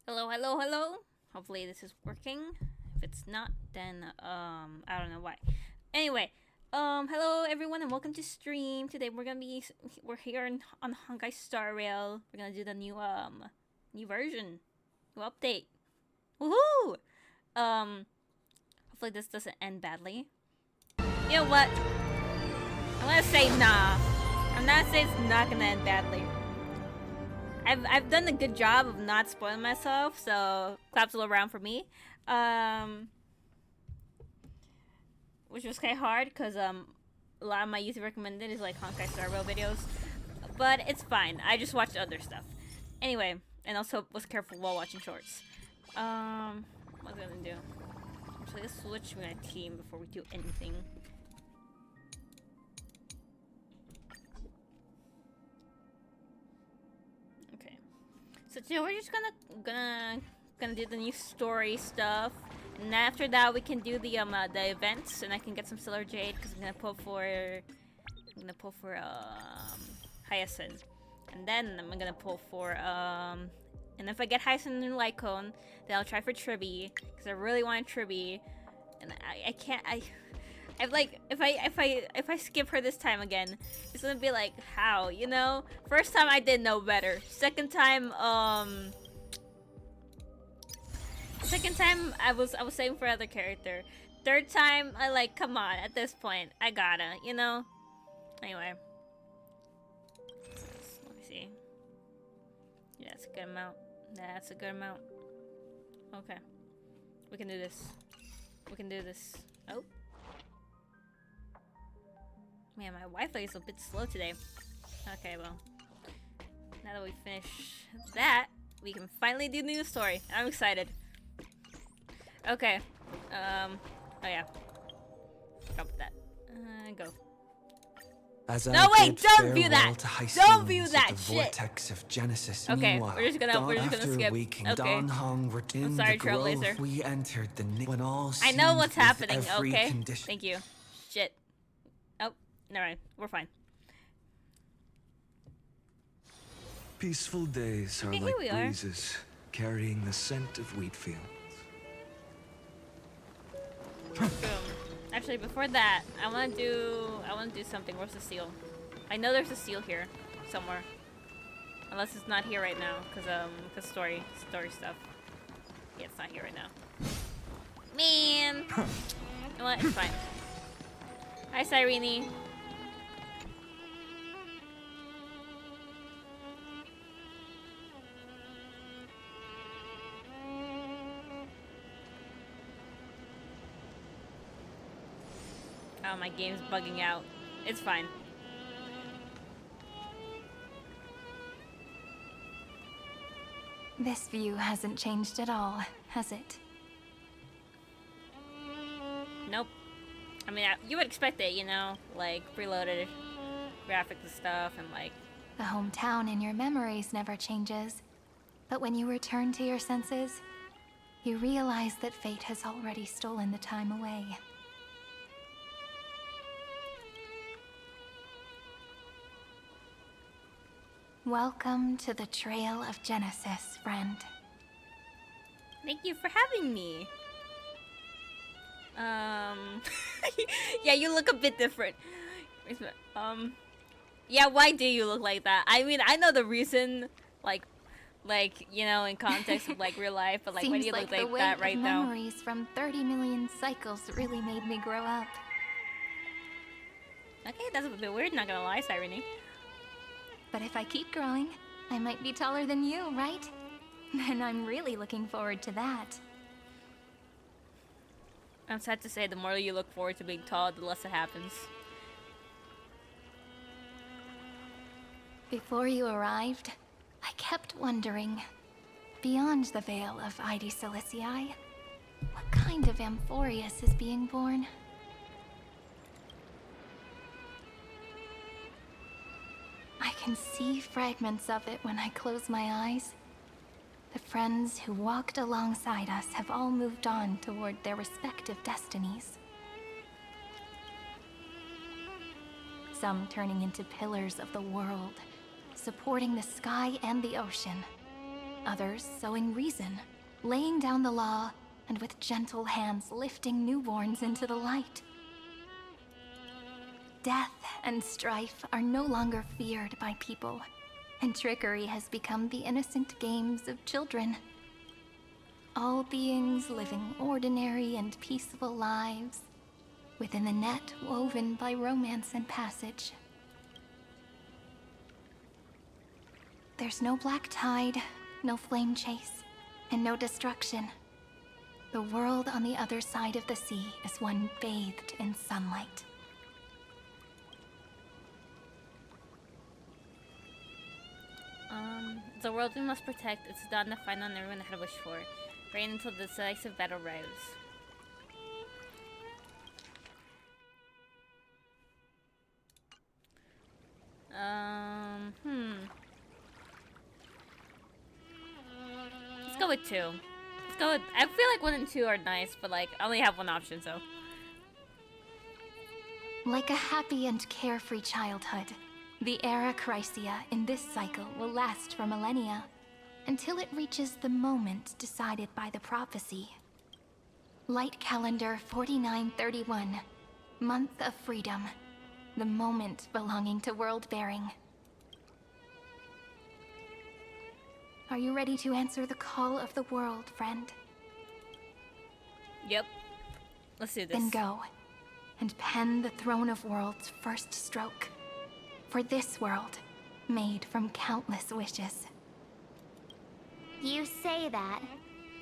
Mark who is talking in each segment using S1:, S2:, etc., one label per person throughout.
S1: Hello, hello, hello. Hopefully this is working. If it's not, then I don't know why. Anyway, hello everyone and welcome to stream. Today we're here on Honkai Star Rail. We're gonna do the new version, new update. Woohoo! Hopefully this doesn't end badly. You know what? I'm gonna say nah. I'm not saying it's not gonna end badly. I've done a good job of not spoiling myself, so claps all around for me. Which was kind of hard because a lot of my YouTube recommended is like Honkai Star Rail videos, but it's fine. I just watched other stuff. Anyway, and also was careful while watching shorts. What was I gonna do? Actually, let's switch my team before we do anything. So today we're just gonna do the new story stuff, and after that we can do the events, and I can get some Stellar Jade because I'm gonna pull for Hyacinth, and then I'm gonna pull for and if I get Hyacinth and Lycone, then I'll try for Tribby because I really want Tribby, and I can't I've like if I skip her this time again, it's gonna be like how, you know? First time I did know better. Second time I was saving for other character. Third time I like come on, at this point I gotta, you know? Anyway. Let me see. Yeah, that's a good amount. That's a good amount. Okay. We can do this. We can do this. Oh. Man, my Wi-Fi is a bit slow today. Okay, well. Now that we finish that, we can finally do the news story. I'm excited. Okay. Oh yeah. Drop that. Go. No, wait! Don't view that! Don't view that shit!
S2: Of Genesis.
S1: Okay, we're just gonna skip. Okay. I'm sorry, Trailblazer.
S2: We entered the when all
S1: I know what's happening, okay?
S2: Condition.
S1: Thank you. Shit. Oh, nevermind. We're fine.
S2: Peaceful days are
S1: Okay,
S2: like
S1: here we
S2: breezes carrying the scent of wheat fields.
S1: Boom. Actually, before that, I wanna do something. Where's the seal? I know there's a seal here somewhere. Unless it's not here right now, cause story stuff. Yeah, it's not here right now. Man. You know what? It's fine. Hi, Cyrene. Oh, my game's bugging out. It's fine.
S3: This view hasn't changed at all, has it?
S1: Nope. I mean, you would expect it, you know? Like, preloaded graphics and stuff, and like...
S3: The hometown in your memories never changes. But when you return to your senses, you realize that fate has already stolen the time away. Welcome to the Trail of Genesis, friend.
S1: Thank you for having me. Yeah, you look a bit different. Yeah, why do you look like that? I mean, I know the reason, like, you know, in context of, like, real life, but, like, why do you look like that right now?
S3: Memories from 30 million cycles really made me grow up.
S1: Okay, that's a bit weird, not gonna lie, Cyrene.
S3: But if I keep growing, I might be taller than you, right? And I'm really looking forward to that.
S1: I'm sad to say, the more you look forward to being tall, the less it happens.
S3: Before you arrived, I kept wondering, beyond the veil of Id Silicii, what kind of Amphorius is being born? I can see fragments of it when I close my eyes. The friends who walked alongside us have all moved on toward their respective destinies. Some turning into pillars of the world, supporting the sky and the ocean. others sowing reason, laying down the law, and with gentle hands lifting newborns into the light. Death and strife are no longer feared by people, and trickery has become the innocent games of children. All beings living ordinary and peaceful lives within the net woven by romance and passage. There's no black tide, no flame chase, and no destruction. The world on the other side of the sea is one bathed in sunlight.
S1: It's a world we must protect. It's done to find on everyone had wished for. Reign until the decisive battle arrives. Let's go with 2. Let's go with, I feel like 1 and 2 are nice, but like, I only have one option, so.
S3: Like a happy and carefree childhood, the era Chrysia in this cycle will last for millennia, until it reaches the moment decided by the prophecy. Light calendar 4931, month of freedom, the moment belonging to world-bearing. Are you ready to answer the call of the world, friend?
S1: Yep. Let's do this.
S3: Then go, and pen the Throne of Worlds' first stroke. For this world, made from countless wishes.
S4: You say that,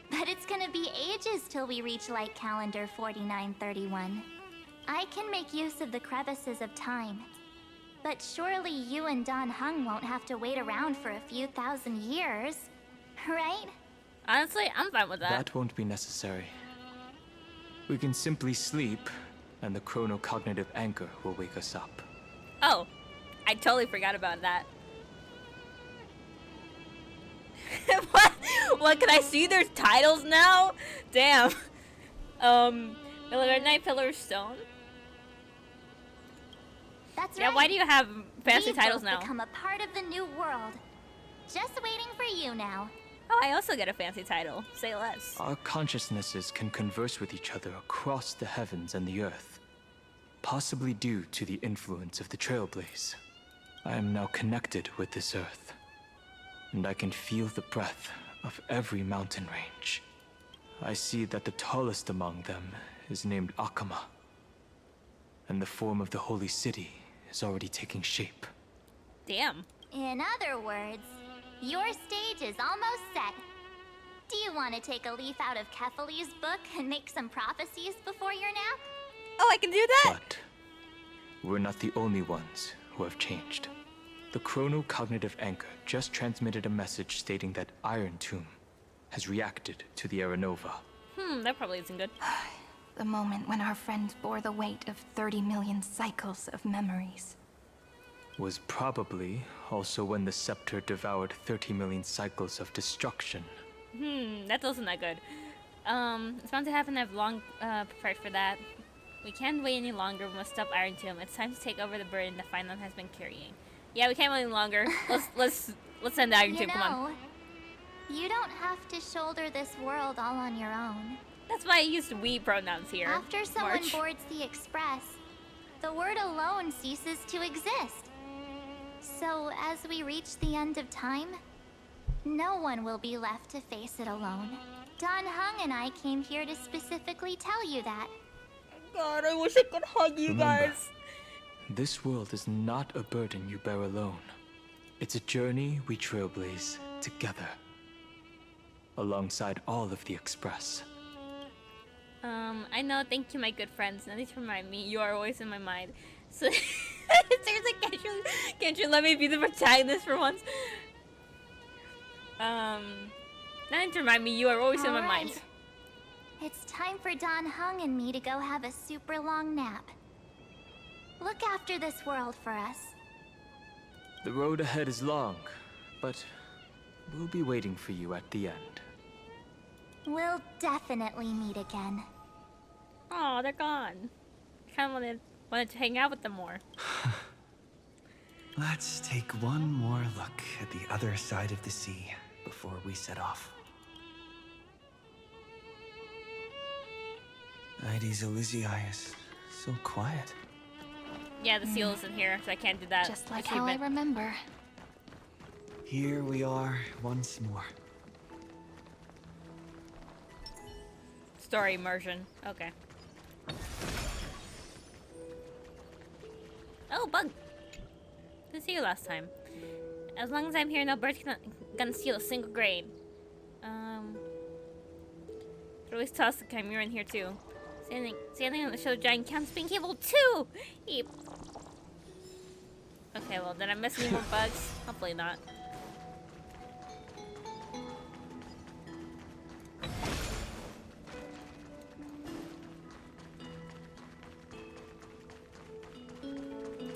S4: but it's gonna be ages till we reach light calendar 4931. I can make use of the crevices of time, but surely you and Don Hung won't have to wait around for a few thousand years, right?
S1: Honestly, I'm fine with that.
S5: That won't be necessary. We can simply sleep, and the chronocognitive anchor will wake us up.
S1: Oh, I totally forgot about that. What? What, can I see their titles now? Damn. Midnight Pillar of Stone?
S4: That's
S1: Yeah,
S4: right.
S1: why do you have fancy
S4: We've
S1: titles
S4: both
S1: now?
S4: become a part of the new world. Just waiting for you now.
S1: Oh, I also get a fancy title. Say less.
S5: Our consciousnesses can converse with each other across the heavens and the earth, possibly due to the influence of the Trailblaze. I am now connected with this earth, and I can feel the breath of every mountain range. I see that the tallest among them is named Akama, and the form of the holy city is already taking shape.
S1: Damn.
S4: In other words, your stage is almost set. Do you want to take a leaf out of Kefali's book and make some prophecies before your nap?
S1: Oh, I can do that?
S5: But we're not the only ones who have changed. The chronocognitive anchor just transmitted a message stating that Iron Tomb has reacted to the Aranova.
S1: That probably isn't good.
S3: The moment when our friend bore the weight of 30 million cycles of memories.
S5: Was probably also when the scepter devoured 30 million cycles of destruction.
S1: That doesn't that good. It's bound to happen. I've long prepared for that. We can't wait any longer. We must stop Iron Tomb. It's time to take over the burden the Final has been carrying. Yeah, we can't wait any longer. Let's end the Iron Tomb. Come on.
S4: You don't have to shoulder this world all on your own.
S1: That's why I used we pronouns here.
S4: After someone
S1: March.
S4: boards the Express, the word alone ceases to exist. So as we reach the end of time, no one will be left to face it alone. Don Hung and I came here to specifically tell you that.
S1: God, I wish I could hug you
S5: Remember,
S1: guys.
S5: this world is not a burden you bear alone. It's a journey we trailblaze together, alongside all of the Express.
S1: I know. Thank you, my good friends. Nothing to remind me. You are always in my mind. So, seriously, can't you let me be the protagonist for once? Nothing to remind me. You are always in my mind.
S4: Alright. It's time for Don Hung and me to go have a super long nap. Look after this world for us.
S5: The road ahead is long, but we'll be waiting for you at the end.
S4: We'll definitely meet again.
S1: Oh, they're gone. I kind of wanted to hang out with them more.
S2: Let's take one more look at the other side of the sea before we set off. Ides Elysiae is so quiet.
S1: Yeah, the seal isn't here, so I can't do that.
S3: Just like how I
S1: achievement.
S3: remember.
S2: Here we are once more.
S1: Story immersion. Okay. Oh, bug! Didn't see you last time. As long as I'm here, no bird gonna steal a single grain. Could always toss the chimera in here too. Standing on the show giant counts being cable too! Eep. Okay, well, did I miss any more bugs? Hopefully not.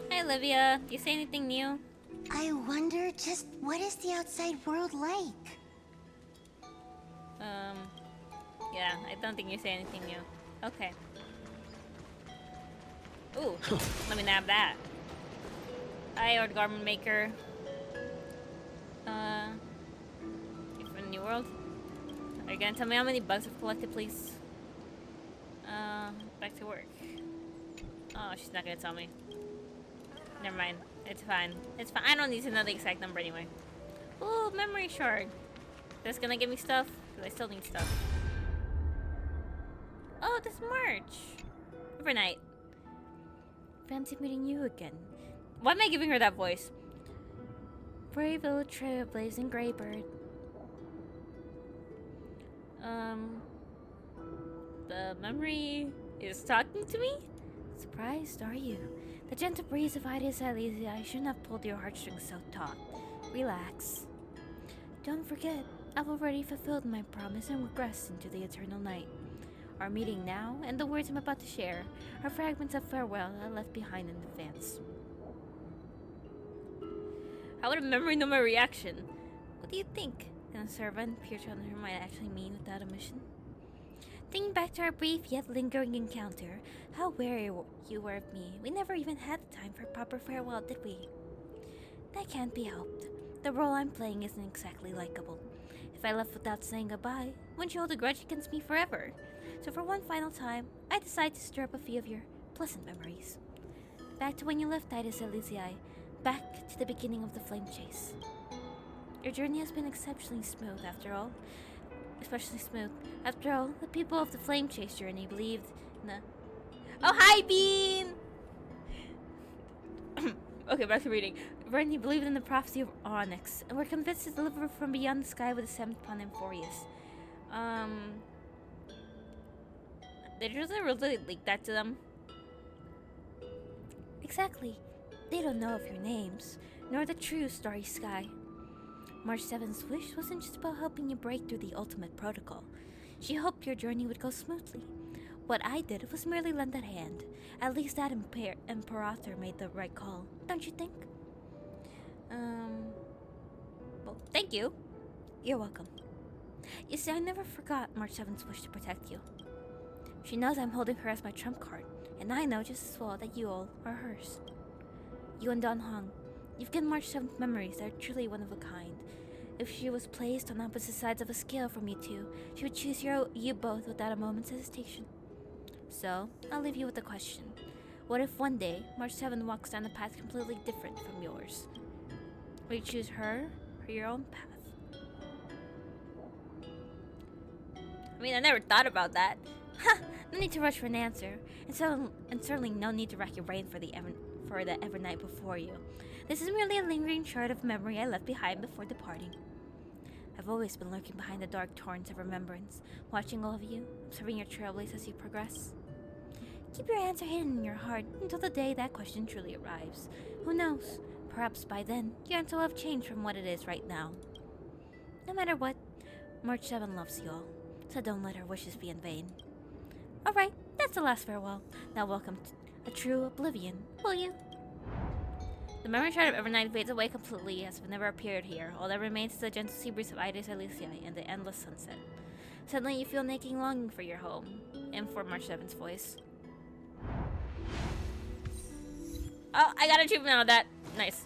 S1: Hi, Olivia. Do you say anything new?
S4: I wonder just what is the outside world like?
S1: Yeah, I don't think you say anything new. Okay. Ooh, let me nab that. Hi, Old Garment Maker. You from the New World? Are you gonna tell me how many bugs I've collected, please? Back to work. Oh, she's not gonna tell me. Never mind. It's fine. It's fine. I don't need to know the exact number anyway. Ooh, memory shard. That's gonna give me stuff? Because I still need stuff. Oh, this March. Overnight. Fancy meeting you again. Why am I giving her that voice? Brave little trailblazing Greybird. The memory is talking to me? Surprised, are you? The gentle breeze of Ides Elysiae shouldn't have pulled your heartstrings so taut. Relax. Don't forget, I've already fulfilled my promise and regressed into the eternal night. Our meeting now, and the words I'm about to share, are fragments of farewell I left behind in advance. How would a memory know my reaction? What do you think? Can a servant peer to her might actually mean without omission? Thinking back to our brief yet lingering encounter, how wary you were of me. We never even had the time for proper farewell, did we? That can't be helped. The role I'm playing isn't exactly likable. If I left without saying goodbye, wouldn't you hold a grudge against me forever? So for one final time, I decide to stir up a few of your pleasant memories. Back to when you left Ides Elysiae, back to the beginning of the flame chase. Your journey has been exceptionally smooth after all. Especially smooth. After all, the people of the flame chase journey believed in the... Oh, hi, Bean! Okay, back to reading. Vernie believed in the prophecy of Onyx, and were convinced to deliver from beyond the sky with the seventh pun Amphorius. They just really leak that to them? Exactly. They don't know of your names, nor the true starry sky. March 7th's wish wasn't just about helping you break through the ultimate protocol. She hoped your journey would go smoothly. What I did was merely lend a hand. At least that Imperator made the right call, don't you think? Well, thank you. You're welcome. You see, I never forgot March 7th's wish to protect you. She knows I'm holding her as my trump card, and I know just as well that you all are hers. You and Don Hong, you've given March 7th memories that are truly one of a kind. If she was placed on opposite sides of a scale from you two, she would choose you both without a moment's hesitation. So, I'll leave you with a question. What if one day, March 7 walks down a path completely different from yours? Will you choose her or your own path? I mean, I never thought about that. Ha! No need to rush for an answer, and certainly no need to rack your brain for the Evernight before you. This is merely a lingering shard of memory I left behind before departing. I've always been lurking behind the dark torrents of remembrance, watching all of you, observing your trailblaze as you progress. Keep your answer hidden in your heart until the day that question truly arrives. Who knows? Perhaps by then, your answer will have changed from what it is right now. No matter what, March 7 loves you all, so don't let her wishes be in vain. Alright, that's the last farewell. Now welcome to a true oblivion, will you? The memory shard of Evernight fades away completely as if it never appeared here. All that remains is the gentle sea breeze of Ides Elysiae and the endless sunset. Suddenly you feel an aching longing for your home, and for March 7's voice. Oh, I got an achievement on that. Nice.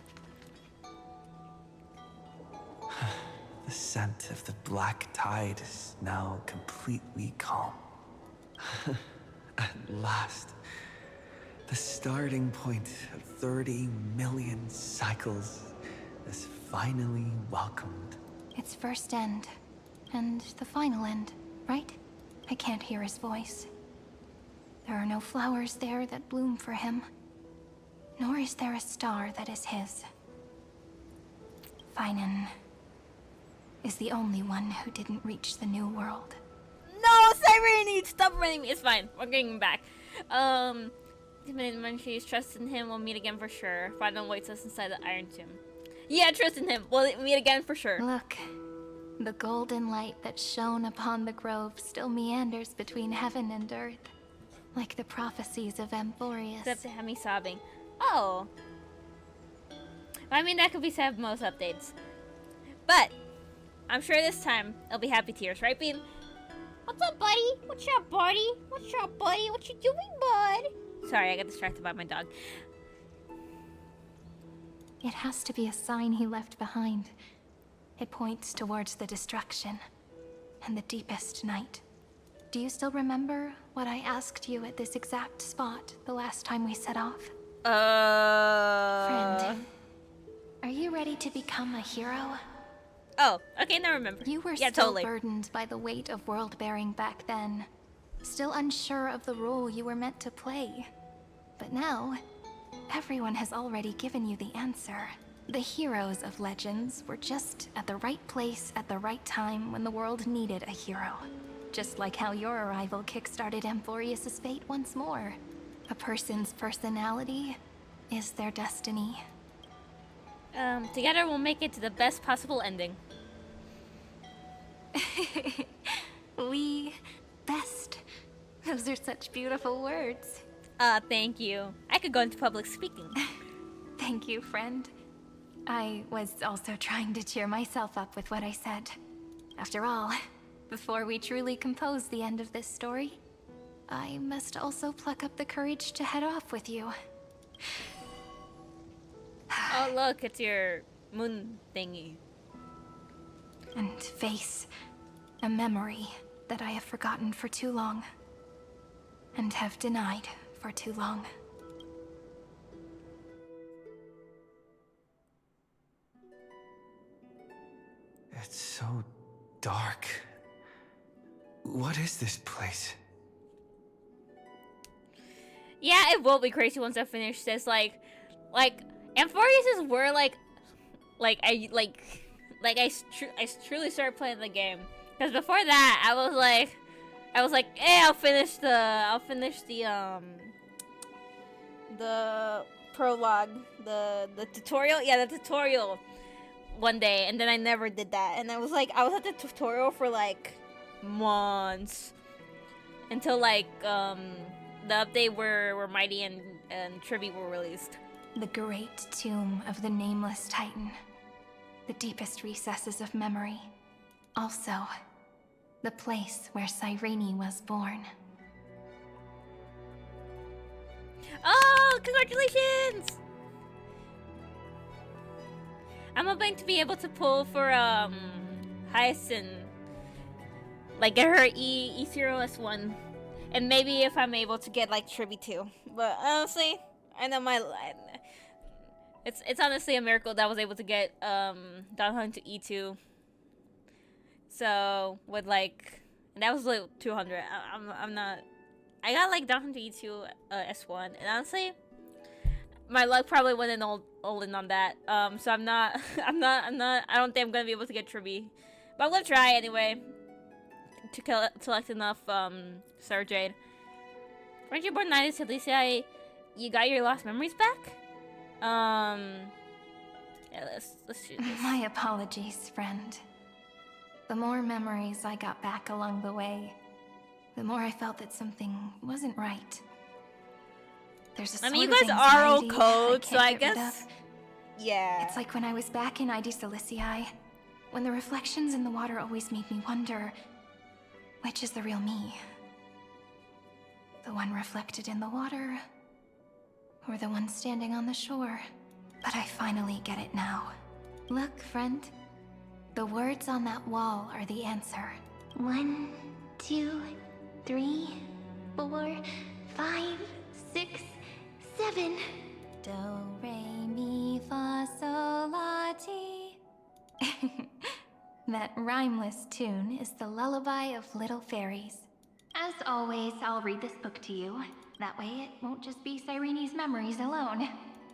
S2: The scent of the black tide is now completely calm. At last, the starting point of 30 million cycles is finally welcomed.
S3: Its first end, and the final end, right? I can't hear his voice. There are no flowers there that bloom for him, nor is there a star that is his. Finan is the only one who didn't reach the new world.
S1: No, Cyrene, stop running me. It's fine. We're getting him back. When she's trust in him, we'll meet again for sure. Finan waits us inside the Iron Tomb. Yeah, trust in him. We'll meet again for sure.
S3: Look, the golden light that shone upon the grove still meanders between heaven and earth, like the prophecies of Amphorius.
S1: Except to have me sobbing. Oh. I mean, that could be said of most updates. But, I'm sure this time, it'll be happy tears, right, Bean? What's up, buddy? What's up, buddy? What's up, buddy? What you doing, bud? Sorry, I got distracted by my dog.
S3: It has to be a sign he left behind. It points towards the destruction and the deepest night. Do you still remember what I asked you at this exact spot the last time we set off? Friend, are you ready to become a hero?
S1: Oh, okay, now I remember.
S3: You were still burdened by the weight of world-bearing back then. Still unsure of the role you were meant to play. But now, everyone has already given you the answer. The heroes of legends were just at the right place at the right time when the world needed a hero. Just like how your arrival kickstarted Amphorius' fate once more. A person's personality is their destiny.
S1: Together we'll make it to the best possible ending.
S3: We best. Those are such beautiful words.
S1: Thank you. I could go into public speaking.
S3: Thank you, friend. I was also trying to cheer myself up with what I said. After all, before we truly compose the end of this story, I must also pluck up the courage to head off with you.
S1: Oh, look, it's your moon thingy.
S3: And face a memory that I have forgotten for too long. And have denied for too long.
S2: It's so dark. What is this place?
S1: Yeah, it will be crazy once I finish this. Like, Amphorius is where I truly started playing the game. Because before that, I was like, hey, I'll finish the prologue, the tutorial. Yeah, the tutorial one day, and then I never did that. And I was at the tutorial for like months until like the update where Mighty and Tribby were released.
S3: The great tomb of the nameless titan. The deepest recesses of memory. Also, the place where Cyrene was born.
S1: Oh, congratulations! I'm hoping to be able to pull for Hyacinth. Like get her E0S1. And maybe if I'm able to get like Tribby too. But honestly, I know it's honestly a miracle that I was able to get Donghun to E2. So with like, and that was like 200. I'm not. I got like Donghun to E2 S1, and honestly, my luck probably wasn't all in on that. So I'm not. I don't think I'm gonna be able to get Tribby, but I'm gonna try anyway to collect enough Star Jade. Weren't you born 90s, Alicia? You got your lost memories back? Yeah, let's do this.
S3: My apologies, friend. The more memories I got back along the way, the more I felt that something wasn't right. There's a
S1: I mean,
S3: sort
S1: you
S3: of
S1: guys are all
S3: anxiety
S1: code, so I
S3: can't get rid
S1: guess.
S3: of.
S1: Yeah.
S3: It's like when I was back in ID Silicii, when the reflections in the water always made me wonder, which is the real me? The one reflected in the water, or the one standing on the shore? But I finally get it now. Look, friend. The words on that wall are the answer.
S4: 1, 2, 3, 4, 5, 6, 7.
S3: Do, re, mi, fa, sol, la, ti. That rhymeless tune is the lullaby of little fairies. As always, I'll read this book to you. That way it won't just be Cyrene's memories alone.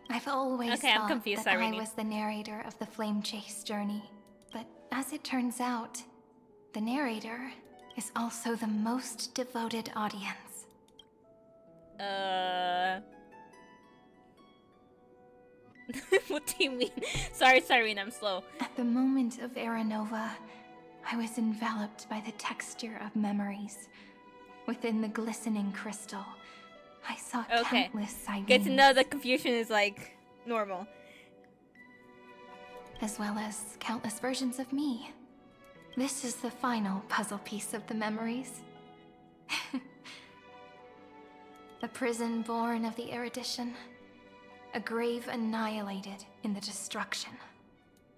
S3: I've always
S1: Okay, I'm
S3: thought
S1: confused,
S3: that
S1: Cyrene.
S3: I was the narrator of the Flame Chase journey. But as it turns out, the narrator is also the most devoted audience.
S1: What do you mean? Sorry, Cyrene, I'm slow.
S3: At the moment of Aranova, I was enveloped by the texture of memories. Within the glistening crystal, I saw
S1: Okay.
S3: countless Cyrenes.
S1: Good to know the confusion is like normal.
S3: As well as countless versions of me. This is the final puzzle piece of the memories. A prison born of the erudition. A grave annihilated in the destruction.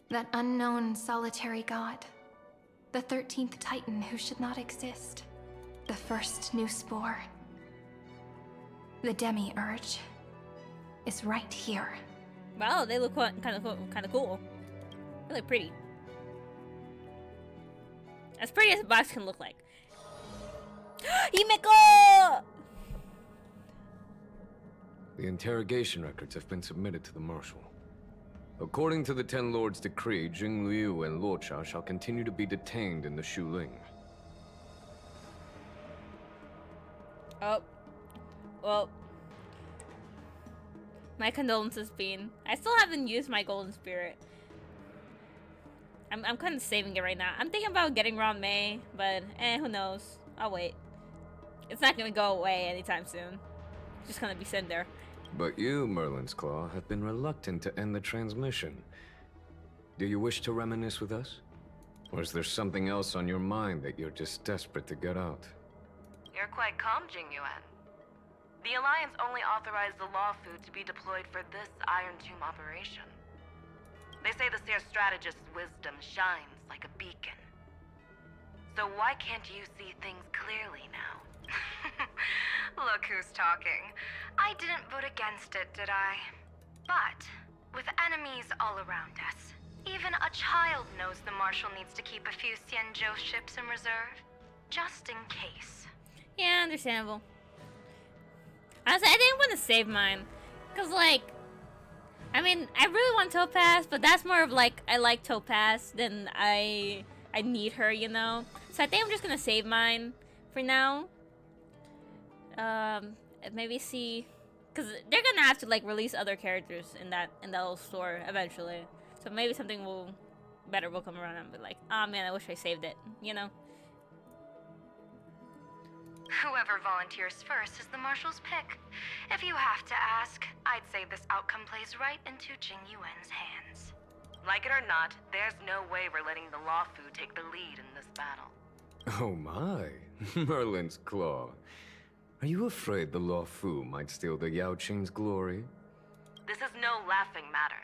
S3: That unknown solitary god. The 13th Titan who should not exist. The first new spore. The Demiurge is right here.
S1: Wow, they look kind of cool. Really pretty. As pretty as a box can look like. Himeko!
S6: The interrogation records have been submitted to the Marshal. According to the Ten Lords' decree, Jing Liu and Luocha shall continue to be detained in the Shuling.
S1: Oh. Well. My condolences, Bean. I still haven't used my golden spirit. I'm kind of saving it right now. I'm thinking about getting Ron May, but who knows? I'll wait. It's not gonna go away anytime soon. It's just gonna be sitting there.
S6: But you, Merlin's Claw, have been reluctant to end the transmission. Do you wish to reminisce with us? Or is there something else on your mind that you're just desperate to get out?
S7: You're quite calm, Jingyuan. The Alliance only authorized the Law Food to be deployed for this Iron Tomb operation. They say the Seer Strategist's wisdom shines like a beacon. So why can't you see things clearly now?
S8: Look who's talking. I didn't vote against it, did I? But, with enemies all around us, even a child knows the Marshal needs to keep a few Xianzhou ships in reserve, just in case.
S1: Yeah, understandable. Honestly, I didn't want to save mine. Because, like, I mean, I really want Topaz, but that's more of like, I like Topaz than I need her, you know? So I think I'm just gonna save mine for now. Maybe see, because they're gonna have to like release other characters in that little store eventually. So maybe something better will come around and be like, oh man, I wish I saved it, you know?
S8: Whoever volunteers first is the Marshal's pick. If you have to ask, I'd say this outcome plays right into Jingyuan's hands.
S7: Like it or not, there's no way we're letting the Law Food take the lead in this battle.
S6: Oh my, Merlin's Claw. Are you afraid the Law Fu might steal the Yao Qing's glory?
S7: This is no laughing matter.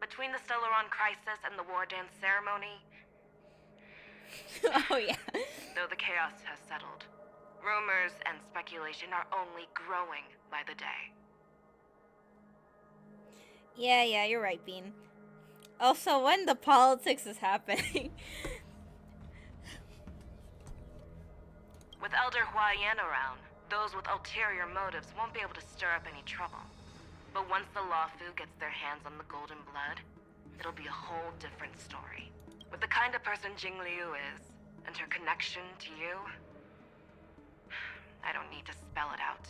S7: Between the Stellaron crisis and the War Dance ceremony,
S1: Oh yeah.
S7: though the chaos has settled, rumors and speculation are only growing by the day.
S1: Yeah, you're right, Bean. Also, when the politics is happening.
S7: With Elder Huayan around, those with ulterior motives won't be able to stir up any trouble. But once the Law Fu gets their hands on the golden blood, it'll be a whole different story. With the kind of person Jing Liu is, and her connection to you, I don't need to spell it out.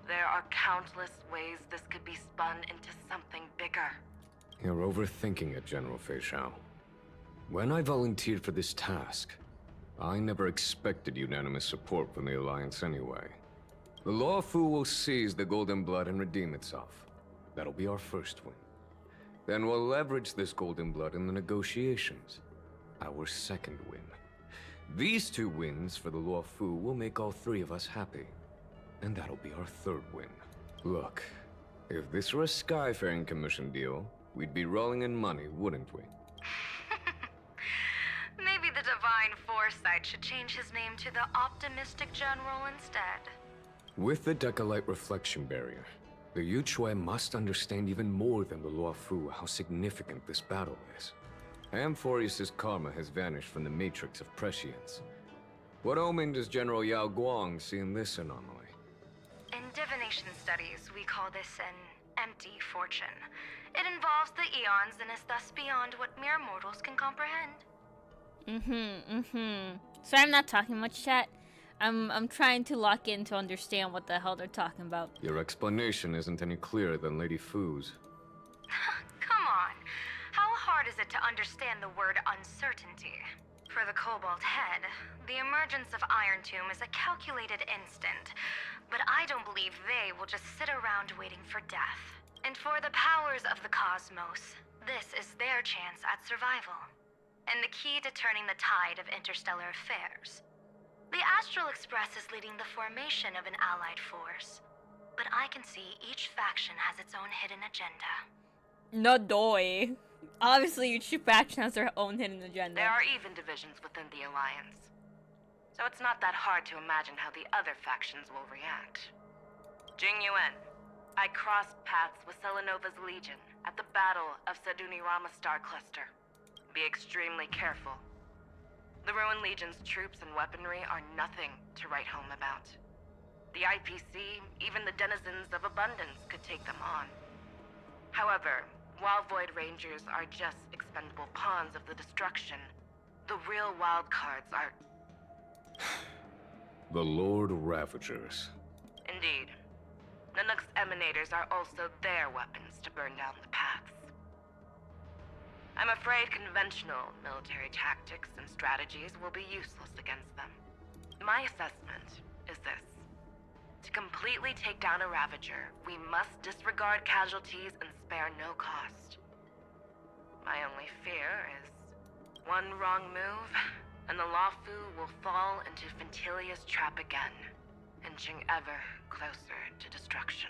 S7: There are countless ways this could be spun into something bigger.
S6: You're overthinking it, General Fei Shao. When I volunteered for this task, I never expected unanimous support from the Alliance anyway. The Law Fu will seize the Golden Blood and redeem itself. That'll be our first win. Then we'll leverage this Golden Blood in the negotiations. Our second win. These two wins for the Law Fu will make all three of us happy. And that'll be our third win. Look, if this were a Skyfaring Commission deal, we'd be rolling in money, wouldn't we?
S8: fine foresight should change his name to the Optimistic General instead.
S6: With the Decalite reflection barrier, the Yuchue must understand even more than the Luofu how significant this battle is. Amphorius' karma has vanished from the matrix of prescience. What omen does General Yao Guang see in this anomaly?
S8: In divination studies, we call this an empty fortune. It involves the eons and is thus beyond what mere mortals can comprehend.
S1: Sorry, I'm not talking much, chat. I'm trying to lock in to understand what the hell they're talking about.
S6: Your explanation isn't any clearer than Lady Fu's.
S8: Come on. How hard is it to understand the word uncertainty? For the Cobalt Head, the emergence of Iron Tomb is a calculated instant, but I don't believe they will just sit around waiting for death. And for the powers of the cosmos, this is their chance at survival. And the key to turning the tide of interstellar affairs. The Astral Express is leading the formation of an allied force, but I can see each faction has its own hidden agenda.
S1: No doy. Obviously, each faction has their own hidden agenda.
S7: There are even divisions within the Alliance. So it's not that hard to imagine how the other factions will react. Jing Yuan, I crossed paths with Selenova's Legion at the Battle of Sadunirama Star Cluster. Be extremely careful. The Ruined Legion's troops and weaponry are nothing to write home about. The IPC, even the denizens of Abundance, could take them on. However, while Void Rangers are just expendable pawns of the destruction, the real wild cards are...
S6: The Lord Ravagers.
S7: Indeed. Nanook's Emanators are also their weapons to burn down the paths. I'm afraid conventional military tactics and strategies will be useless against them. My assessment is this. To completely take down a Ravager, we must disregard casualties and spare no cost. My only fear is one wrong move, and the Luofu will fall into Ventilia's trap again, inching ever closer to destruction.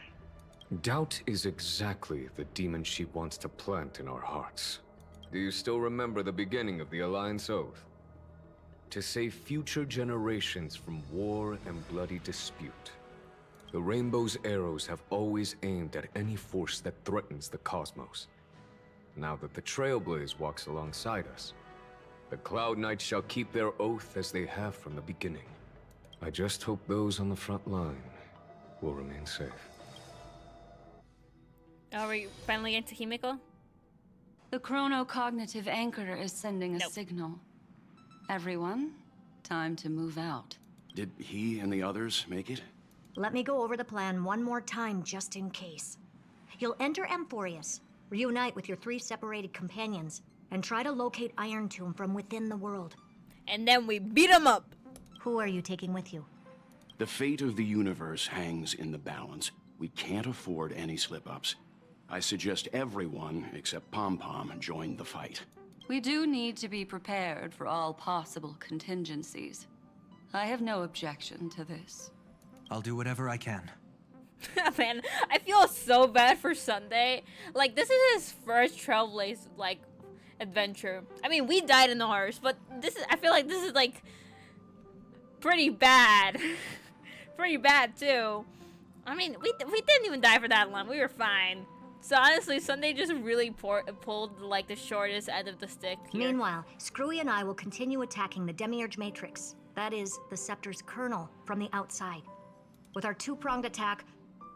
S6: Doubt is exactly the demon she wants to plant in our hearts. Do you still remember the beginning of the Alliance Oath? To save future generations from war and bloody dispute. The Rainbow's arrows have always aimed at any force that threatens the cosmos. Now that the Trailblaze walks alongside us, the Cloud Knights shall keep their oath as they have from the beginning. I just hope those on the front line will remain safe.
S1: Are we finally into Himiko?
S9: The chronocognitive anchor is sending a
S1: Nope.
S9: signal. Everyone, time to move out.
S10: Did he and the others make it?
S11: Let me go over the plan one more time just in case. You'll enter Amphorius, reunite with your 3 separated companions, and try to locate Iron Tomb from within the world.
S1: And then we beat him up!
S11: Who are you taking with you?
S10: The fate of the universe hangs in the balance. We can't afford any slip-ups. I suggest everyone, except Pom-Pom, join the fight.
S9: We do need to be prepared for all possible contingencies. I have no objection to this.
S2: I'll do whatever I can.
S1: Man, I feel so bad for Sunday. Like, this is his first Trailblaze, like, adventure. I mean, we died in ours, but I feel like this is, like, pretty bad. Pretty bad, too. I mean, we didn't even die for that long. We were fine. So honestly, Sunday just really pulled like the shortest end of the stick here.
S11: Meanwhile, Screwy and I will continue attacking the Demiurge Matrix. That is, the Scepter's kernel, from the outside. With our 2-pronged attack,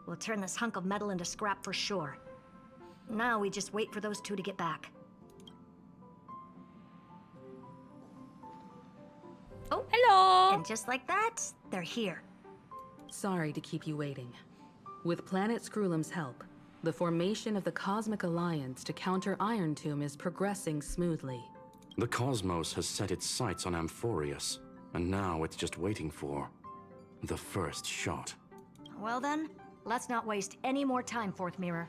S11: we'll turn this hunk of metal into scrap for sure. Now we just wait for those 2 to get back.
S1: Oh, hello!
S11: And just like that, they're here.
S12: Sorry to keep you waiting. With Planet Screwlum's help, the formation of the Cosmic Alliance to counter Iron Tomb is progressing smoothly.
S10: The cosmos has set its sights on Amphorius, and now it's just waiting for the first shot.
S11: Well then, let's not waste any more time, Fourth Mirror.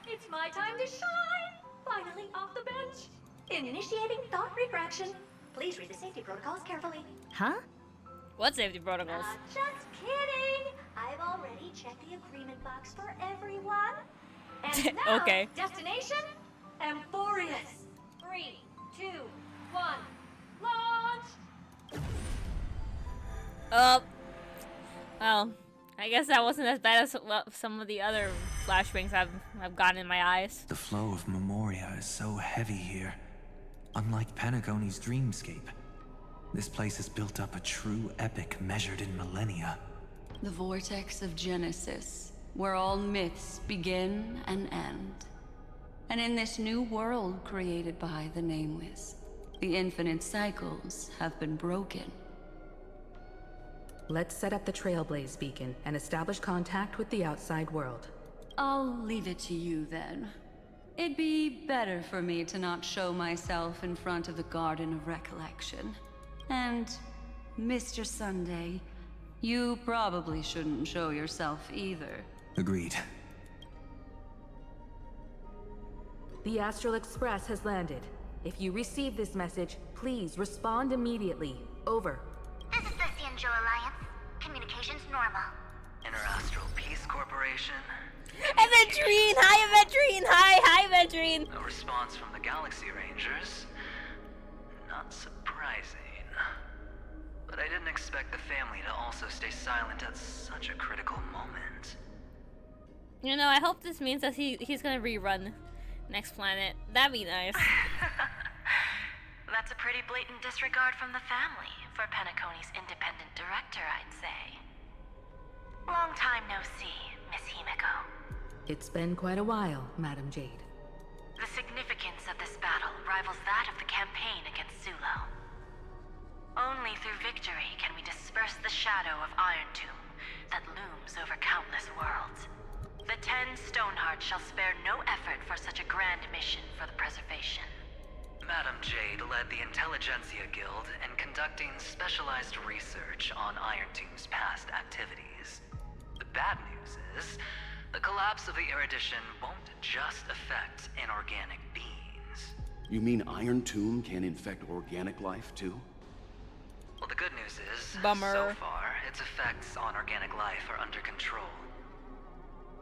S13: It's my time to shine! Finally off the bench! Initiating thought refraction. Please read the safety protocols carefully.
S11: Huh?
S1: What safety protocols?
S13: Just kidding! I've already checked the agreement box for everyone. And now,
S1: Okay.
S13: destination? Amphorius. 3, 2, 1, Launch!
S1: Oh. Well, I guess that wasn't as bad as some of the other flashbangs I've gotten in my eyes.
S2: The flow of Memoria is so heavy here. Unlike Penacony's dreamscape, this place has built up a true epic measured in millennia.
S9: The vortex of Genesis, where all myths begin and end. And in this new world created by the Nameless, the infinite cycles have been broken.
S12: Let's set up the Trailblaze beacon and establish contact with the outside world.
S9: I'll leave it to you then. It'd be better for me to not show myself in front of the Garden of Recollection. And, Mr. Sunday, you probably shouldn't show yourself either.
S2: Agreed.
S12: The Astral Express has landed. If you receive this message, please respond immediately. Over.
S4: This is the Cianjo Alliance. Communications normal.
S14: Interastral Peace Corporation.
S1: Aventurine! Hi, Aventurine! Hi, Aventurine!
S14: No response from the Galaxy Rangers. Not surprising. But I didn't expect the family to also stay silent at such a critical moment.
S1: You know, I hope this means that he's gonna rerun Next Planet. That'd be nice.
S7: That's a pretty blatant disregard from the family for Penacony's independent director, I'd say. Long time no see, Miss Himiko.
S12: It's been quite a while, Madam Jade.
S7: The significance of this battle rivals that of the campaign against Sulo. Only through victory can we disperse the shadow of Iron Tomb that looms over countless worlds. The 10 Stonehearts shall spare no effort for such a grand mission for the preservation.
S14: Madam Jade led the Intelligentsia Guild in conducting specialized research on Iron Tomb's past activities. The bad news is, the collapse of the Erudition won't just affect inorganic beings.
S10: You mean Iron Tomb can infect organic life, too?
S14: Well, the good news is,
S1: Bummer.
S14: so far, its effects on organic life are under control.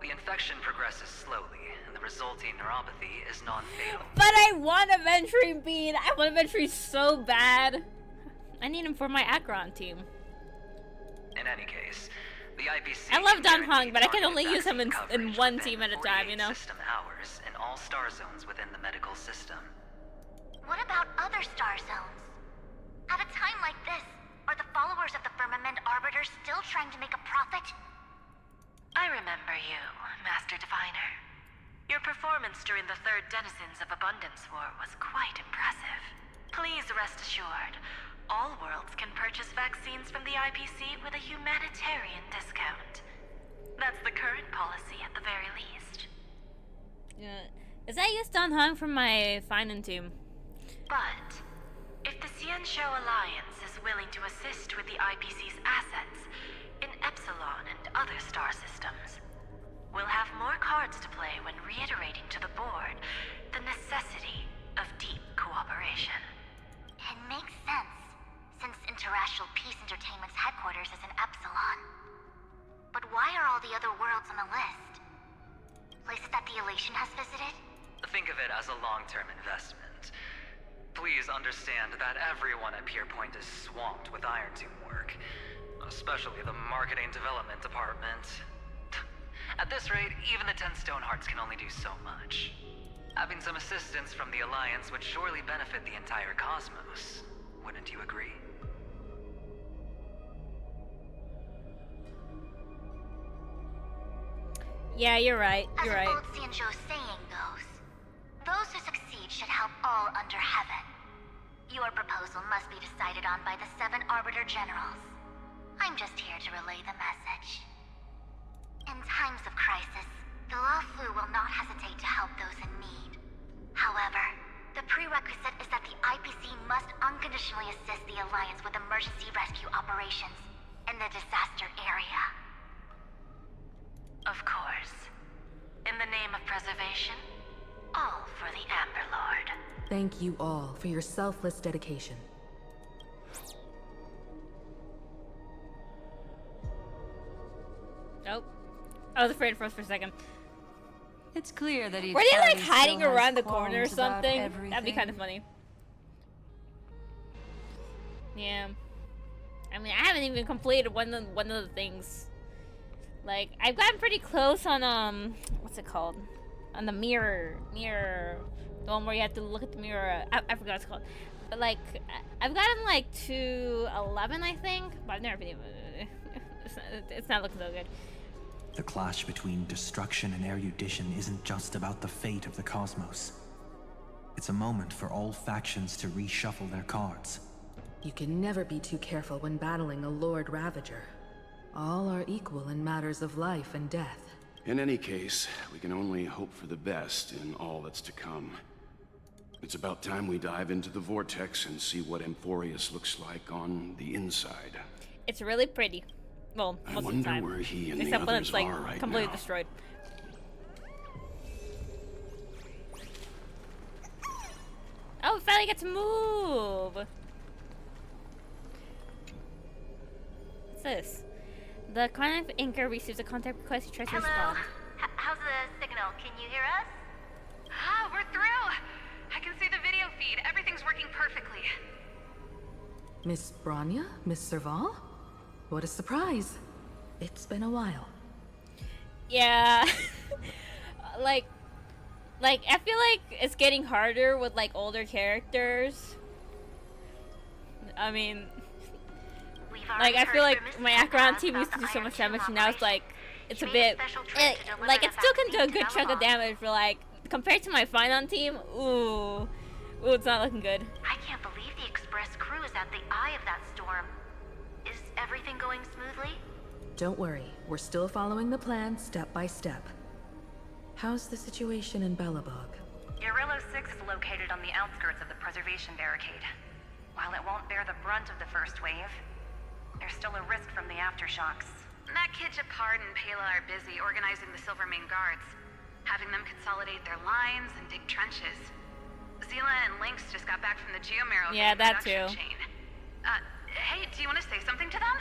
S14: The infection progresses slowly, and the resulting neuropathy is non-fatal.
S1: But I want Aventurine Bean! I want Aventurine so bad! I need him for my Akron team.
S14: In any case, the IPC...
S1: I love Don
S14: can
S1: Hong, but I can
S14: guarantee
S1: only use him in
S14: coverage
S1: one
S14: within
S1: team at a time,
S14: 48
S1: you know?
S14: system hours in all star zones within the medical system.
S4: What about other star zones? At a time like this, are the followers of the Firmament Arbiter still trying to make a profit?
S7: I remember you, Master Diviner. Your performance during the Third Denizens of Abundance War was quite impressive. Please rest assured, all worlds can purchase vaccines from the IPC with a humanitarian discount. That's the current policy at the very least.
S1: Yeah. Is that use Don Hong from my Finan team?
S7: But, if the Cianjo Alliance is willing to assist with the IPC's assets in Epsilon and other star systems, we'll have more cards to play when reiterating to the board the necessity of deep cooperation.
S4: It makes sense, since Interastral Peace Entertainment's headquarters is in Epsilon. But why are all the other worlds on the list? Places that the Elation has visited?
S14: Think of it as a long-term investment. Please understand that everyone at Pierpoint is swamped with Iron Tomb work, especially the marketing development department. At this rate, even the 10 Stonehearts can only do so much. Having some assistance from the Alliance would surely benefit the entire cosmos. Wouldn't you agree?
S1: Yeah, you're right. You're
S4: As
S1: right.
S4: an old Cianjo saying goes, those who succeed should help all under heaven. Your proposal must be decided on by the 7 Arbiter Generals. I'm just here to relay the message. In times of crisis, the Luofu will not hesitate to help those in need. However, the prerequisite is that the IPC must unconditionally assist the Alliance with emergency rescue operations in the disaster area.
S7: Of course. In the name of preservation, all for the Amber Lord.
S12: Thank you all for your selfless dedication.
S1: Oh. I was afraid for us for a second.
S9: It's clear that each
S1: Were they like
S9: party
S1: hiding
S9: still has
S1: around the corner or
S9: qualms about
S1: something? That'd be
S9: everything.
S1: kind of funny. Yeah. I mean, I haven't even completed one of the things. Like, I've gotten pretty close on what's it called? On the mirror, the one where you have to look at the mirror. I forgot what it's called. But like, I've gotten like to 11, I think. But I've never been able. It's not looking so good.
S2: The clash between destruction and erudition isn't just about the fate of the cosmos. It's a moment for all factions to reshuffle their cards.
S12: You can never be too careful when battling a Lord Ravager. All are equal in matters of life and death.
S10: In any case, we can only hope for the best in all that's to come. It's about time we dive into the vortex and see what Emphorius looks like on the inside.
S1: It's really pretty. Well, most of the time.
S10: Where he and
S1: except
S10: the
S1: when it's
S10: others
S1: like
S10: are right
S1: completely
S10: now.
S1: destroyed. Oh, we finally get to move! What's this? The contact anchor receives a contact request. He tries to respond.
S4: How's the signal? Can you hear us?
S8: Ah, we're through! I can see the video feed. Everything's working perfectly.
S12: Miss Bronya? Miss Serval? What a surprise. It's been a while.
S1: Yeah. like I feel like it's getting harder with like older characters. I mean, like I feel like my Acheron team used to do so much damage, and now it's like it's a bit like it still can do a good chunk of damage, but like compared to my Phynon team, ooh, it's not looking good.
S4: I can't believe the Express crew is at the eye of that storm. Is everything going smoothly?
S12: Don't worry, we're still following the plan step by step. How's the situation in Belobog?
S8: Eurillo 6 is located on the outskirts of the preservation barricade. While it won't bear the brunt of the first wave, there's still a risk from the aftershocks. That kid Japard and Pela are busy organizing the Silvermane guards, having them consolidate their lines and dig trenches. Zila and Lynx just got back from the Geomarrow
S1: that too.
S8: chain. Hey, do you want to say something to them?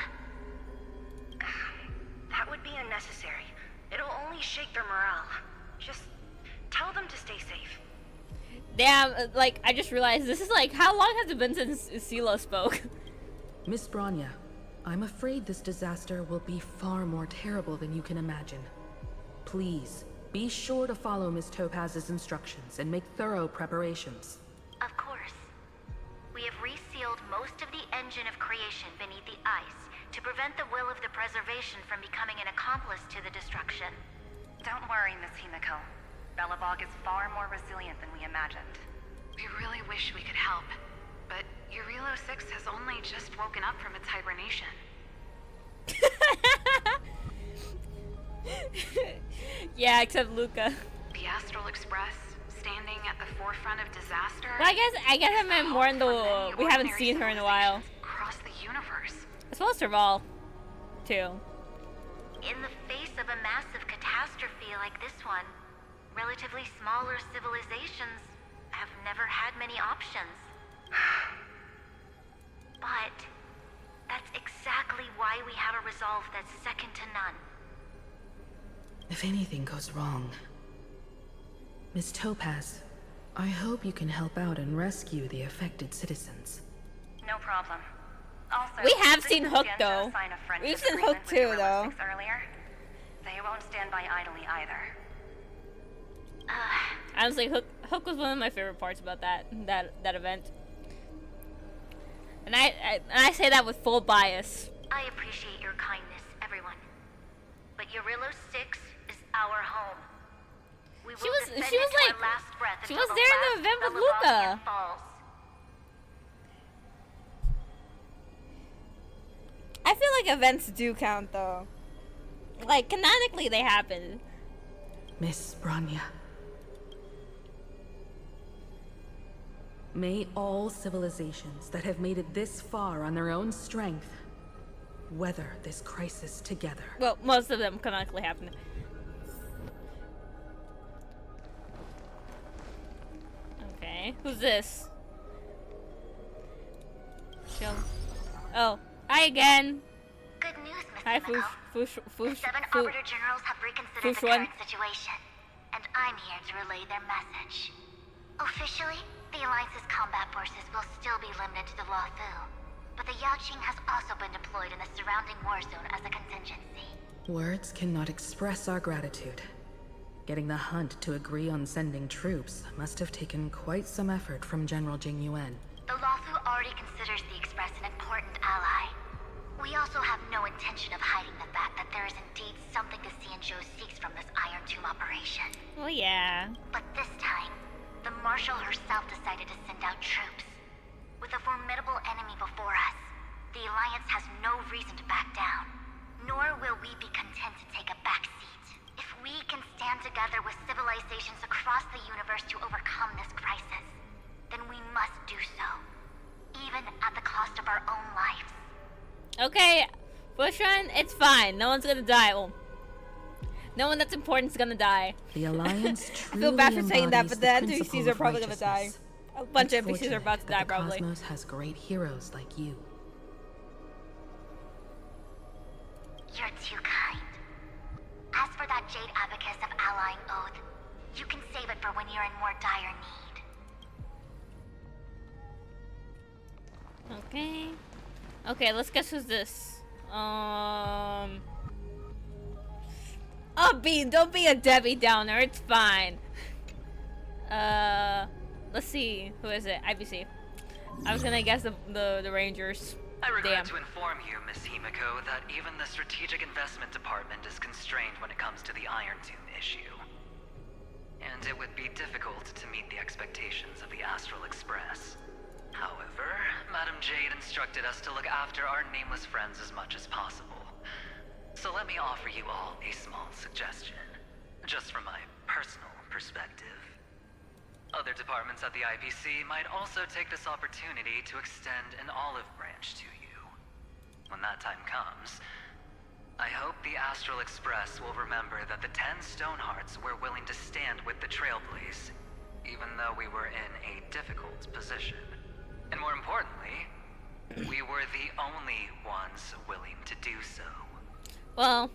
S11: That would be unnecessary. It'll only shake their morale. Just tell them to stay safe.
S1: Damn, like I just realized this is like how long has it been since Sela spoke?
S12: Miss Bronya, I'm afraid this disaster will be far more terrible than you can imagine. Please, be sure to follow Miss Topaz's instructions and make thorough preparations.
S4: Of course. We have resealed most of the engine of creation beneath the ice to prevent the will of the preservation from becoming an accomplice to the destruction.
S8: Don't worry, Miss Himiko. Belobog is far more resilient than we imagined. We really wish we could help, but Eurillo 6 has only just woken up from its hibernation.
S1: Yeah, except Luca.
S8: The Astral Express, standing at the forefront of disaster.
S1: Well, I guess I meant more in the we haven't seen her in a while.
S8: Across the universe.
S1: As well as Serval, too.
S4: In the face of a massive catastrophe like this one, relatively smaller civilizations have never had many options. But that's exactly why we have a resolve that's second to none.
S12: If anything goes wrong... Miss Topaz, I hope you can help out and rescue the affected citizens.
S8: No problem. Also,
S1: We have
S8: since
S1: seen
S8: the
S1: Hook,
S8: Scientia
S1: though.
S8: signed a friendship
S1: We've seen
S8: agreement
S1: Hook,
S8: with
S1: too,
S8: Eurillo
S1: though.
S8: 6 Earlier, they won't stand by idly either.
S1: Honestly, Hook was one of my favorite parts about that event. And I say that with full bias.
S4: I appreciate your kindness, everyone. But Eurillo 6 is our home. We will defend it to our last breath
S1: she
S4: until
S1: was there in the event with Luca.
S4: falls.
S1: I feel like events do count, though. Like, canonically, they happen.
S12: Miss Bronya. May all civilizations that have made it this far on their own strength weather this crisis together.
S1: Well, most of them canonically happen. Okay, who's this? Chill. Oh, hi again.
S4: Good news, Miss
S1: Hi,
S4: Himiko. The 7 Arbiter Generals have reconsidered the current situation, and I'm here to relay their message. Officially, the Alliance's combat forces will still be limited to the Lawfu. but the Yaqing has also been deployed in the surrounding war zone as a contingency.
S12: Words cannot express our gratitude. Getting the Hunt to agree on sending troops must have taken quite some effort from General Jing Yuan.
S4: The Lawfu already considers the Express an important ally. We also have no intention of hiding the fact that there is indeed something the Xianzhou seeks from this Iron Tomb operation.
S1: Oh yeah.
S4: But this time, the Marshal herself decided to send out troops. With a formidable enemy before us, the Alliance has no reason to back down. Nor will we be content to take a back seat. If we can stand together with civilizations across the universe to overcome this crisis, then we must do so. Even at the cost of our own lives.
S1: Okay, Bushran, it's fine. No one's gonna die. Well, no one that's important is gonna die.
S12: The Alliance
S1: I
S12: truly
S1: feel bad for saying that, but the
S12: embodies
S1: NPCs
S12: principle
S1: are
S12: of
S1: probably gonna die.
S12: righteousness.
S1: A bunch
S12: It's
S1: of NPCs are about to
S12: fortunate
S1: die,
S12: that the
S1: probably.
S12: Cosmos has great heroes like you.
S4: You're too kind. As for that Jade Abacus of Allying Oath, you can save it for when you're in more dire need.
S1: Okay. Okay, let's guess who's this. Oh, Bean, don't be a Debbie Downer. It's fine. Let's see. Who is it? IBC. I was gonna guess the Rangers.
S14: I regret
S1: Damn.
S14: to inform you, Miss Himiko, that even the Strategic Investment Department is constrained when it comes to the Iron Tomb issue. And it would be difficult to meet the expectations of the Astral Express. However, Madam Jade instructed us to look after our nameless friends as much as possible. So let me offer you all a small suggestion, just from my personal perspective. Other departments at the IPC might also take this opportunity to extend an olive branch to you. When that time comes, I hope the Astral Express will remember that the 10 Stonehearts were willing to stand with the Trailblaze, even though we were in a difficult position. And more importantly, we were the only ones willing to do so.
S1: Well,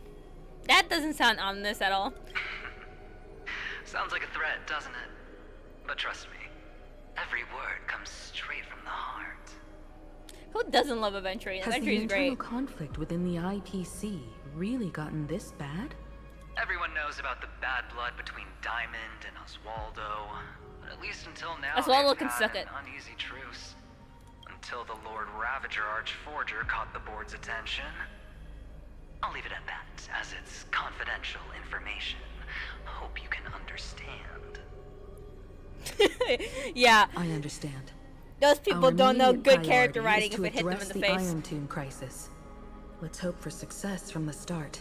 S1: that doesn't sound ominous at all.
S14: Sounds like a threat, doesn't it? But trust me, every word comes straight from the heart.
S1: Who doesn't love Aventry?
S12: Has the
S1: Aventry is
S12: internal
S1: great.
S12: conflict within the IPC really gotten this bad?
S14: Everyone knows about the bad blood between Diamond and Oswaldo, but at least until now,
S1: Oswaldo
S14: they've
S1: can
S14: had
S1: suck
S14: an
S1: it.
S14: uneasy truce. Until the Lord Ravager Archforger caught the board's attention. I'll leave it at that, as it's confidential information. Hope you can understand.
S1: Yeah,
S12: I understand.
S1: those people
S12: Our
S1: don't know
S12: immediate
S1: good character
S12: priority
S1: writing
S12: is
S1: if
S12: to
S1: it hit them in
S12: address
S1: the
S12: the
S1: face.
S12: Iron Tomb crisis. Let's hope for success from the start.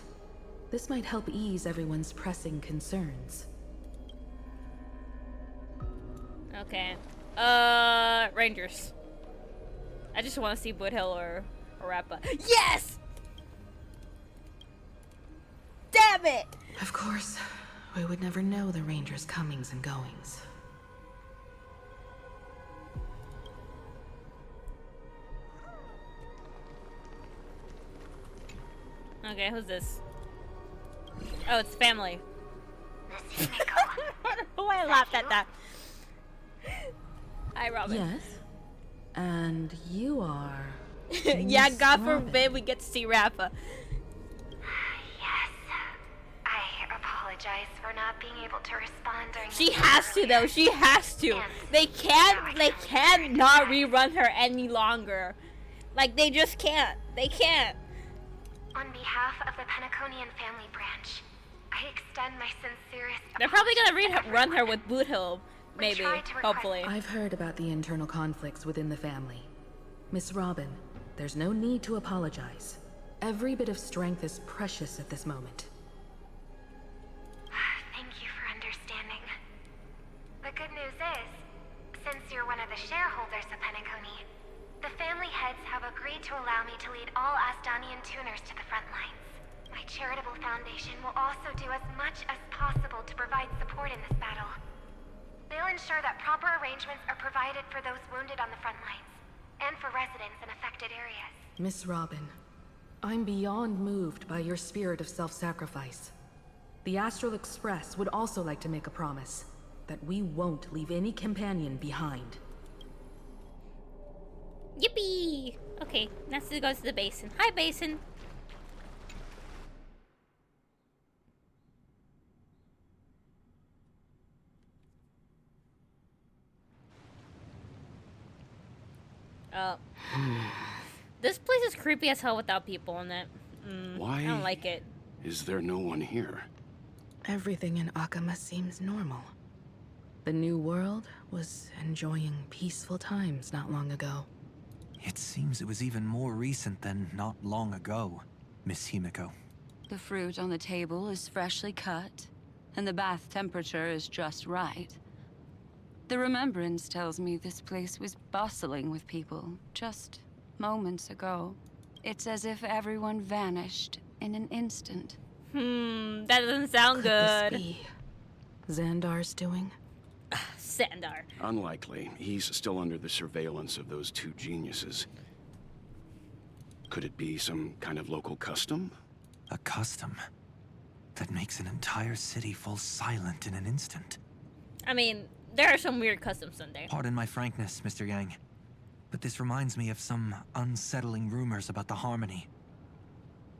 S12: This might help ease everyone's pressing concerns.
S1: Okay. Rangers. I just want to see Woodhill or Rappa. Yes! Damn it!
S12: Of course, we would never know the Rangers' comings and goings.
S1: Okay, who's this? Oh, it's family.
S4: Miss Himiko,
S1: I don't know why I laughed at that. Hi, Robin.
S12: Yes? And you are...
S1: Yeah,
S12: Miss
S1: God
S12: Robin.
S1: forbid we get to see Rappa.
S8: Yes. I apologize for not being able to respond during
S1: She
S8: the
S1: has to though. She has to. They can't not rerun her any longer. Like they just can't. They can't.
S8: On behalf of the Penaconian family branch, I extend my sincerest
S1: They're probably gonna
S8: apologies to
S1: run her
S8: everyone.
S1: with Boot Hill, maybe,
S8: tried to request-
S1: hopefully.
S12: I've heard about the internal conflicts within the family. Miss Robin, there's no need to apologize. Every bit of strength is precious at this moment.
S8: Thank you for understanding. The good news is, since you're one of the shareholders of Penacony, the family heads have agreed to allow me to lead all Asdanian tuners to the front lines. My charitable foundation will also do as much as possible to provide support in this battle. They'll ensure that proper arrangements are provided for those wounded on the front lines, and for residents in affected areas.
S12: Miss Robin, I'm beyond moved by your spirit of self-sacrifice. The Astral Express would also like to make a promise that we won't leave any companion behind.
S1: Yippee! Okay, let's go to the basin. Hi, basin. Oh. This place is creepy as hell without people in it.
S10: Why
S1: I don't like it.
S10: is there no one here?
S12: Everything in Akama seems normal. The new world was enjoying peaceful times not long ago.
S2: It seems it was even more recent than not long ago, Miss Himiko.
S9: The fruit on the table is freshly cut, and the bath temperature is just right. The remembrance tells me this place was bustling with people just moments ago. It's as if everyone vanished in an instant.
S1: That doesn't sound
S12: Could
S1: good.
S12: this be Xandar's doing?
S1: Xandar.
S10: Unlikely. He's still under the surveillance of those two geniuses. Could it be some kind of local custom?
S2: A custom that makes an entire city fall silent in an instant.
S1: I mean, there are some weird customs in there.
S2: Pardon my frankness, Mr. Yang, but this reminds me of some unsettling rumors about the Harmony.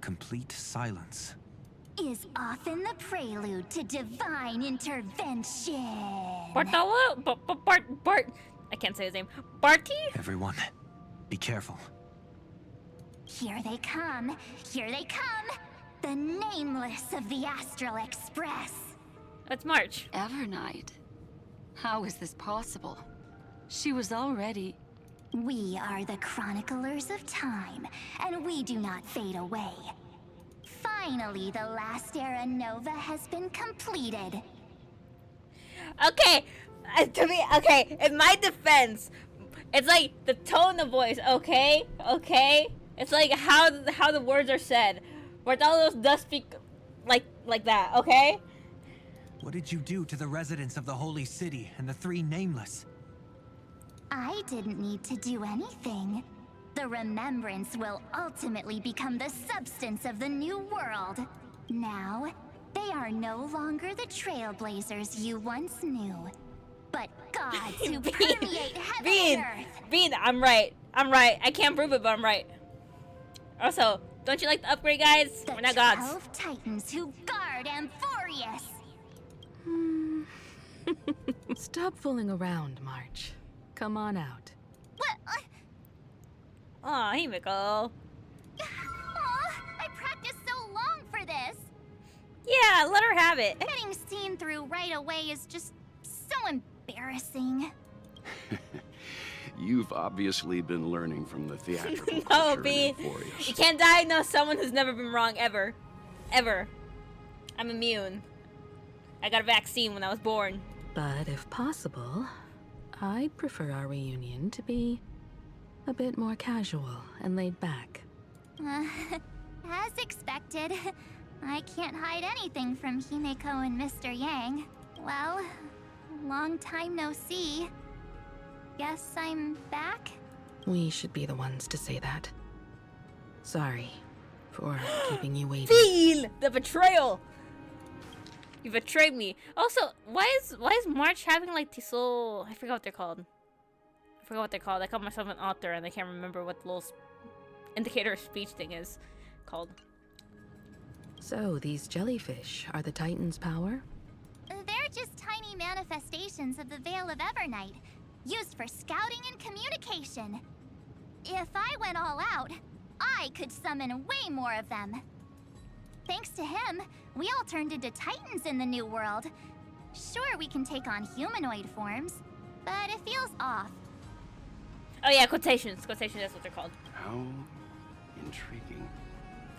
S2: Complete silence.
S4: Is often the prelude to divine intervention.
S1: Bartolo? Bart. I can't say his name. Barty?
S2: Everyone, be careful.
S4: Here they come. Here they come. The nameless of the Astral Express.
S1: Let's march.
S9: Evernight? How is this possible? She was already...
S4: We are the chroniclers of time, and we do not fade away. Finally, the last era Nova has been completed.
S1: Okay, okay, in my defense, it's like the tone of voice, okay? It's like how the words are said. Bartolo does speak like that, okay?
S2: What did you do to the residents of the Holy City and the three Nameless?
S4: I didn't need to do anything. The remembrance will ultimately become the substance of the new world. Now, they are no longer the trailblazers you once knew, but gods who permeate heaven and earth.
S1: Bean, I'm right. I can't prove it, but I'm right. Also, don't you like the upgrade, guys? We're not gods.
S4: 12 titans who guard Amphorius.
S12: Stop fooling around, March. Come on out.
S4: What?
S1: Aw, Himiko.
S4: I practiced so long for this.
S1: Yeah, let her have it.
S4: Getting seen through right away is just so embarrassing.
S10: You've obviously been learning from the theatrical
S1: No,
S10: culture in
S1: Bean.
S10: Amphorius.
S1: You can't diagnose someone who's never been wrong ever. Ever. I'm immune. I got a vaccine when I was born.
S12: But if possible, I'd prefer our reunion to be a bit more casual and laid back.
S4: As expected, I can't hide anything from Himeko and Mr. Yang. Well, long time no see. Guess I'm back?
S12: We should be the ones to say that. Sorry for keeping you waiting.
S1: Bean! The betrayal! You betrayed me. Also, why is March having like these little... I forgot what they're called. I call myself an author and I can't remember what the little indicator of speech thing is called.
S12: So, these jellyfish are the Titan's power?
S4: They're just tiny manifestations of the Veil of Evernight, used for scouting and communication. If I went all out, I could summon way more of them. Thanks to him, we all turned into Titans in the New World. Sure, we can take on humanoid forms, but it feels off.
S1: Oh yeah, quotations. Quotations, that's what they're called.
S10: How intriguing.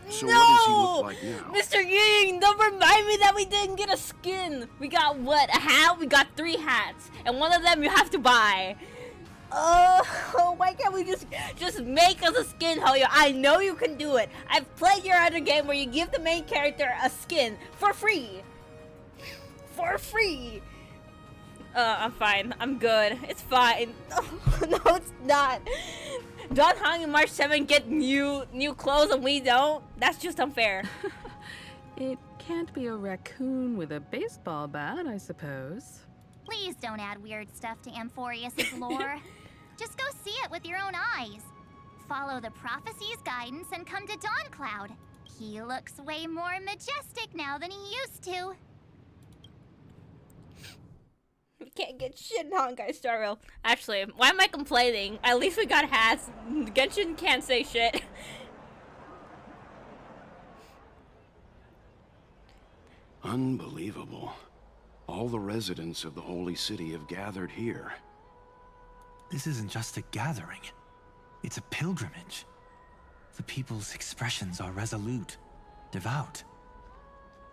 S10: So
S1: No!
S10: what does he look like now?
S1: Mr. Ying, don't remind me that we didn't get a skin. We got what? A hat? We got 3 hats. And one of them you have to buy. Oh, why can't we just make us a skin, Hoyo? I know you can do it. I've played your other game where you give the main character a skin for free. For free. I'm fine. I'm good. It's fine. No, it's not. Don Hong and March 7 get new clothes and we don't? That's just unfair.
S12: It can't be a raccoon with a baseball bat, I suppose.
S4: Please don't add weird stuff to Amphorius' lore. Just go see it with your own eyes. follow the prophecy's guidance and come to Dawncloud. He looks way more majestic now than he used to.
S1: We can't get shit in Honkai Star Rail. Actually, why am I complaining? At least we got hats. Genshin can't say shit.
S10: Unbelievable. All the residents of the Holy City have gathered here.
S2: This isn't just a gathering. It's a pilgrimage. The people's expressions are resolute, devout,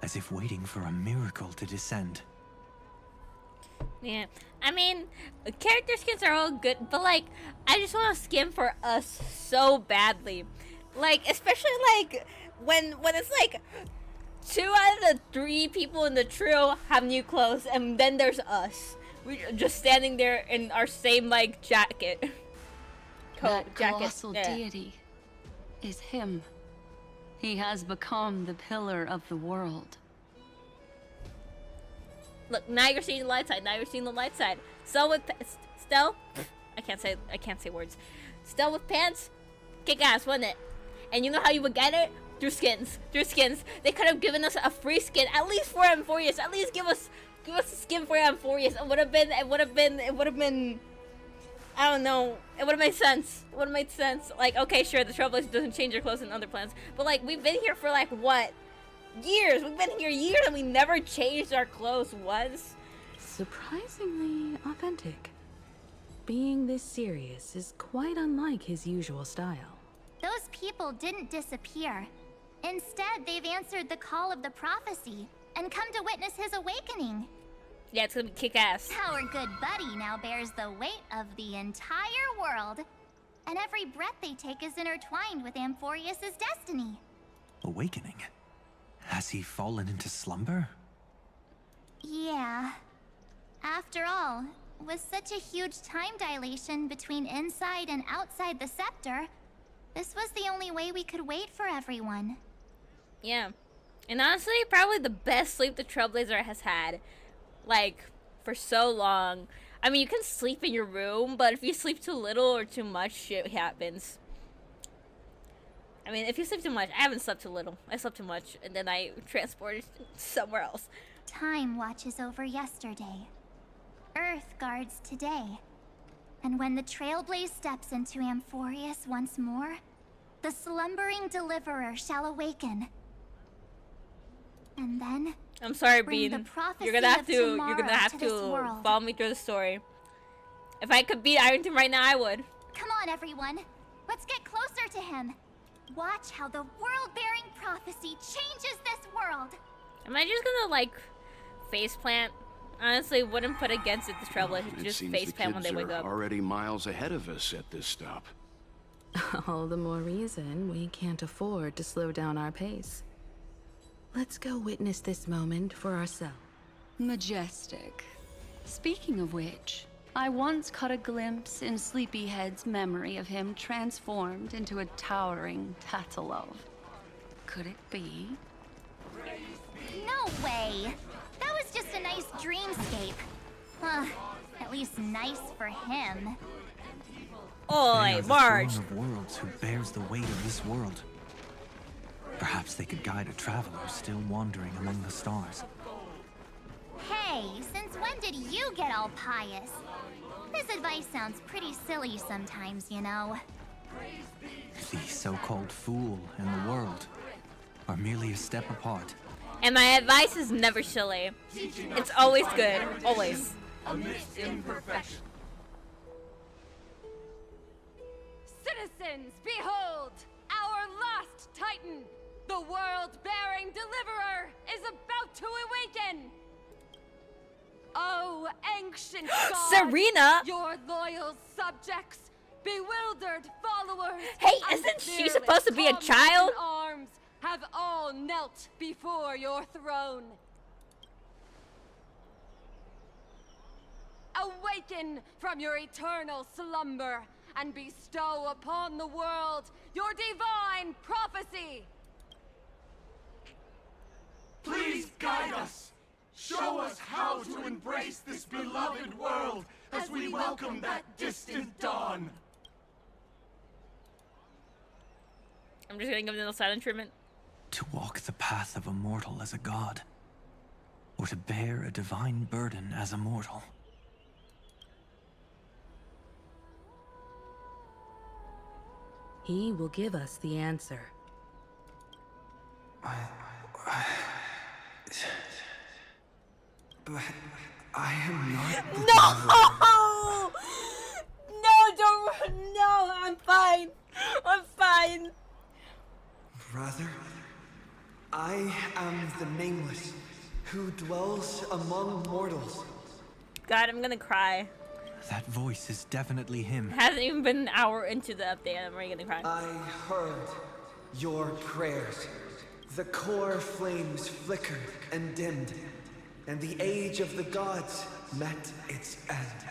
S2: as if waiting for a miracle to descend.
S1: Yeah, I mean, character skins are all good, but like, I just want a skin for us so badly. Like, especially like when it's like 2 out of the 3 people in the trio have new clothes, and then there's us. We're just standing there in our same like jacket.
S9: That colossal deity is him. He has become the pillar of the world.
S1: Look, now you're seeing the light side. Now you're seeing the light side. Stell with Stell, I can't say words. Stell with pants, kick ass, wasn't it? And you know how you would get it? Through skins. Through skins. They could have given us a free skin, at least for Amphorius. At least give us a skin for Amphorius. It would have been. I don't know. It would have made sense. It would have made sense. Like, okay, sure, the Trailblazer doesn't change your clothes in other planets, but like, we've been here for like what? Years. We've been here years and we never changed our clothes once.
S12: Surprisingly authentic. Being this serious is quite unlike his usual style.
S4: Those people didn't disappear. Instead, they've answered the call of the prophecy and come to witness his awakening.
S1: Yeah, it's gonna be kick-ass.
S4: Our good buddy now bears the weight of the entire world, and every breath they take is intertwined with Amphorius' destiny.
S2: Awakening? Has he fallen into slumber?
S4: Yeah. After all, with such a huge time dilation between inside and outside the scepter, this was the only way we could wait for everyone.
S1: Yeah. And honestly, probably the best sleep the Trailblazer has had. Like, for so long. I mean, you can sleep in your room, but if you sleep too little or too much, shit happens. I mean, if you sleep too much, I haven't slept too little. I slept too much, and then I transported somewhere else.
S4: Time watches over yesterday. Earth guards today. And when the Trailblaze steps into Amphorius once more, the slumbering deliverer shall awaken. And then
S1: I'm sorry, Bean. You're gonna have to follow me through the story. If I could beat Iron Team right now, I would.
S4: Come on, everyone. Let's get closer to him. Watch how the world-bearing prophecy changes this world.
S1: Am I just gonna like faceplant? Honestly, wouldn't put against it. The Trailblazer to just faceplant when they wake up.
S10: Already miles ahead of us at this stop.
S12: All the more reason we can't afford to slow down our pace. Let's go witness this moment for ourselves.
S9: Majestic. Speaking of which, I once caught a glimpse in Sleepyhead's memory of him transformed into a towering Tatalov. Could it be?
S4: No way! That was just a nice dreamscape. At least nice for him.
S1: Oi, Marge!
S2: They are the throne of worlds who bears the weight of this world. Perhaps they could guide a traveler still wandering among the stars.
S4: Hey, since when did you get all pious? This advice sounds pretty silly sometimes, you know.
S2: The so-called fool and the world are merely a step apart.
S1: And my advice is never silly. It's always good. Always.
S15: Amidst imperfection.
S16: Citizens, behold! Our last Titan! The world-bearing deliverer is about to awaken! Oh, ancient gods!
S1: Serena!
S16: Your loyal subjects, bewildered followers,
S1: hey, isn't she supposed to be a child?
S16: Arms have all knelt before your throne. Awaken from your eternal slumber and bestow upon the world your divine prophecy.
S15: Please guide us. Show us how to embrace this beloved world as we welcome that distant dawn.
S1: I'm just gonna give them the silent treatment.
S2: To walk the path of a mortal as a god, or to bear a divine burden as a mortal.
S12: He will give us the answer.
S2: But I am not the
S1: No! No, don't. No, I'm fine. I'm fine.
S2: Rather, I am the Nameless, who dwells among mortals.
S1: God, I'm gonna cry.
S2: That voice is definitely him.
S1: It hasn't even been an hour into the update and I'm already gonna cry.
S2: I heard your prayers. The core flames flickered and dimmed, and the age of the gods met its end.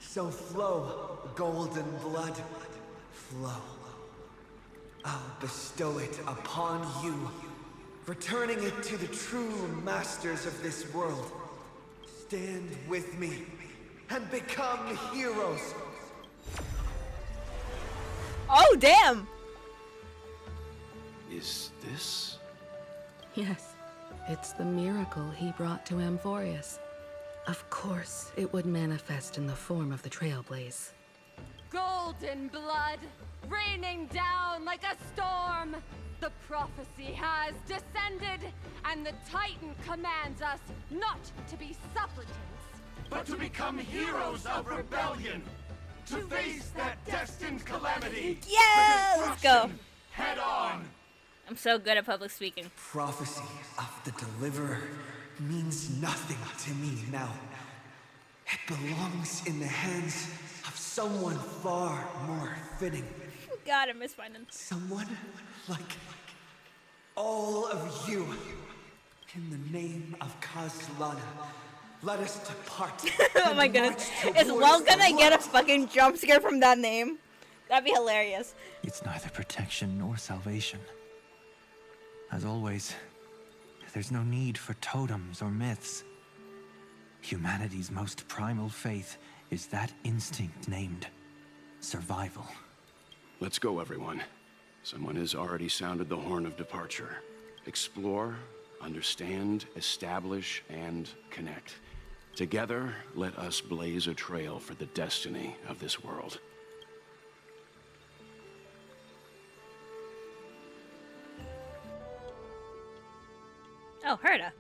S2: So flow, golden blood, flow. I'll bestow it upon you, returning it to the true masters of this world. Stand with me and become heroes.
S1: Oh, damn!
S10: Is this?
S12: Yes, it's the miracle he brought to Amphorius. Of course, it would manifest in the form of the Trailblaze.
S16: Golden blood, raining down like a storm. The prophecy has descended, and the Titan commands us not to be supplicants,
S15: but to become heroes of rebellion, to face that destined calamity.
S1: Yeah, let's go.
S15: Head on.
S1: I'm so good at public speaking.
S2: Prophecy of the Deliverer means nothing to me now. It belongs in the hands of someone far more fitting.
S1: God, I miss finding.
S2: Someone like all of you. In the name of Kazlana, let us depart.
S1: Oh my goodness. Is Well gonna get a fucking jump scare from that name? That'd be hilarious.
S2: It's neither protection nor salvation. As always, there's no need for totems or myths. Humanity's most primal faith is that instinct named survival.
S10: Let's go, everyone. Someone has already sounded the horn of departure. Explore, understand, establish, and connect. Together, let us blaze a trail for the destiny of this world.
S1: Oh, Herta.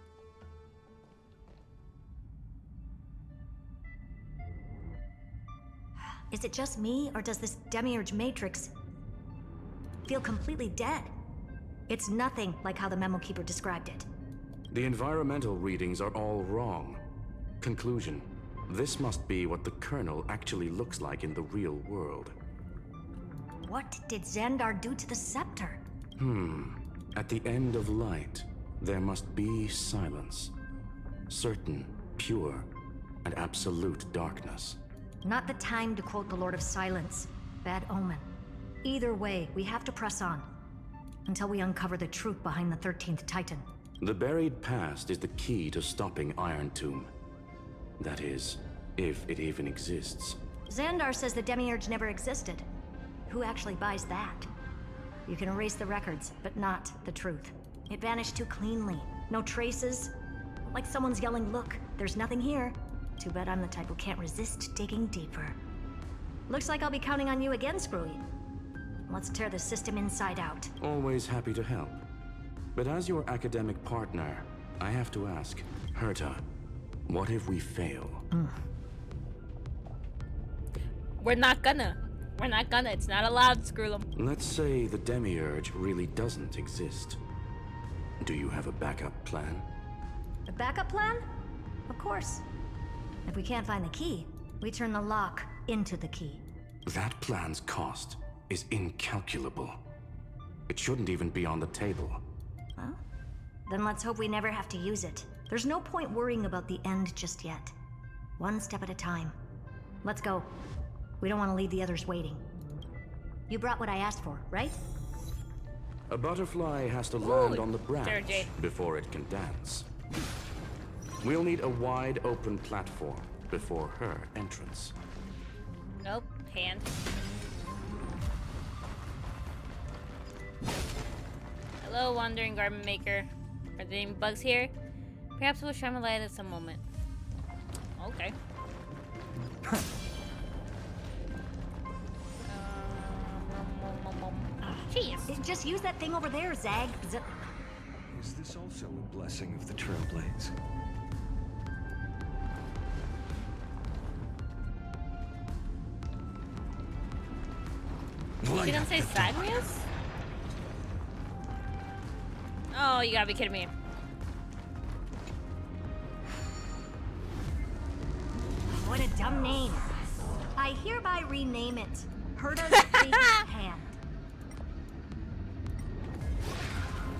S11: Is it just me, or does this Demiurge Matrix feel completely dead? It's nothing like how the Memo Keeper described it.
S17: The environmental readings are all wrong. Conclusion: this must be what the kernel actually looks like in the real world.
S11: What did Xandar do to the scepter?
S17: At the end of light, there must be silence. Certain, pure, and absolute darkness.
S11: Not the time to quote the Lord of Silence. Bad omen. Either way, we have to press on. Until we uncover the truth behind the 13th Titan.
S17: The buried past is the key to stopping Iron Tomb. That is, if it even exists.
S11: Xandar says the Demiurge never existed. Who actually buys that? You can erase the records, but not the truth. It vanished too cleanly. No traces. Like someone's yelling, "Look, there's nothing here." Too bad I'm the type who can't resist digging deeper. Looks like I'll be counting on you again, Screwy. Let's tear the system inside out.
S17: Always happy to help. But as your academic partner, I have to ask, Herta, what if we fail?
S1: We're not gonna. It's not allowed, screw them.
S17: Let's say the Demiurge really doesn't exist. Do you have a backup plan?
S11: A backup plan? Of course. If we can't find the key, we turn the lock into the key.
S17: That plan's cost is incalculable. It shouldn't even be on the table.
S11: Huh? Then let's hope we never have to use it. There's no point worrying about the end just yet. One step at a time. Let's go. We don't want to leave the others waiting. You brought what I asked for, right?
S17: A butterfly has to land on the branch
S1: Jade.
S17: before it can dance. We'll need a wide open platform before her entrance.
S1: Nope. Hand. Hello, wandering garment maker. Are there any bugs here? Perhaps we'll shine a light at some moment. Okay.
S11: Jeez. Just use that thing over there, Zag.
S2: Is this also a blessing of the Trailblades?
S1: She didn't say Zagreus? Oh, you gotta be kidding me.
S11: What a dumb name. I hereby rename it Herta's Big Hand.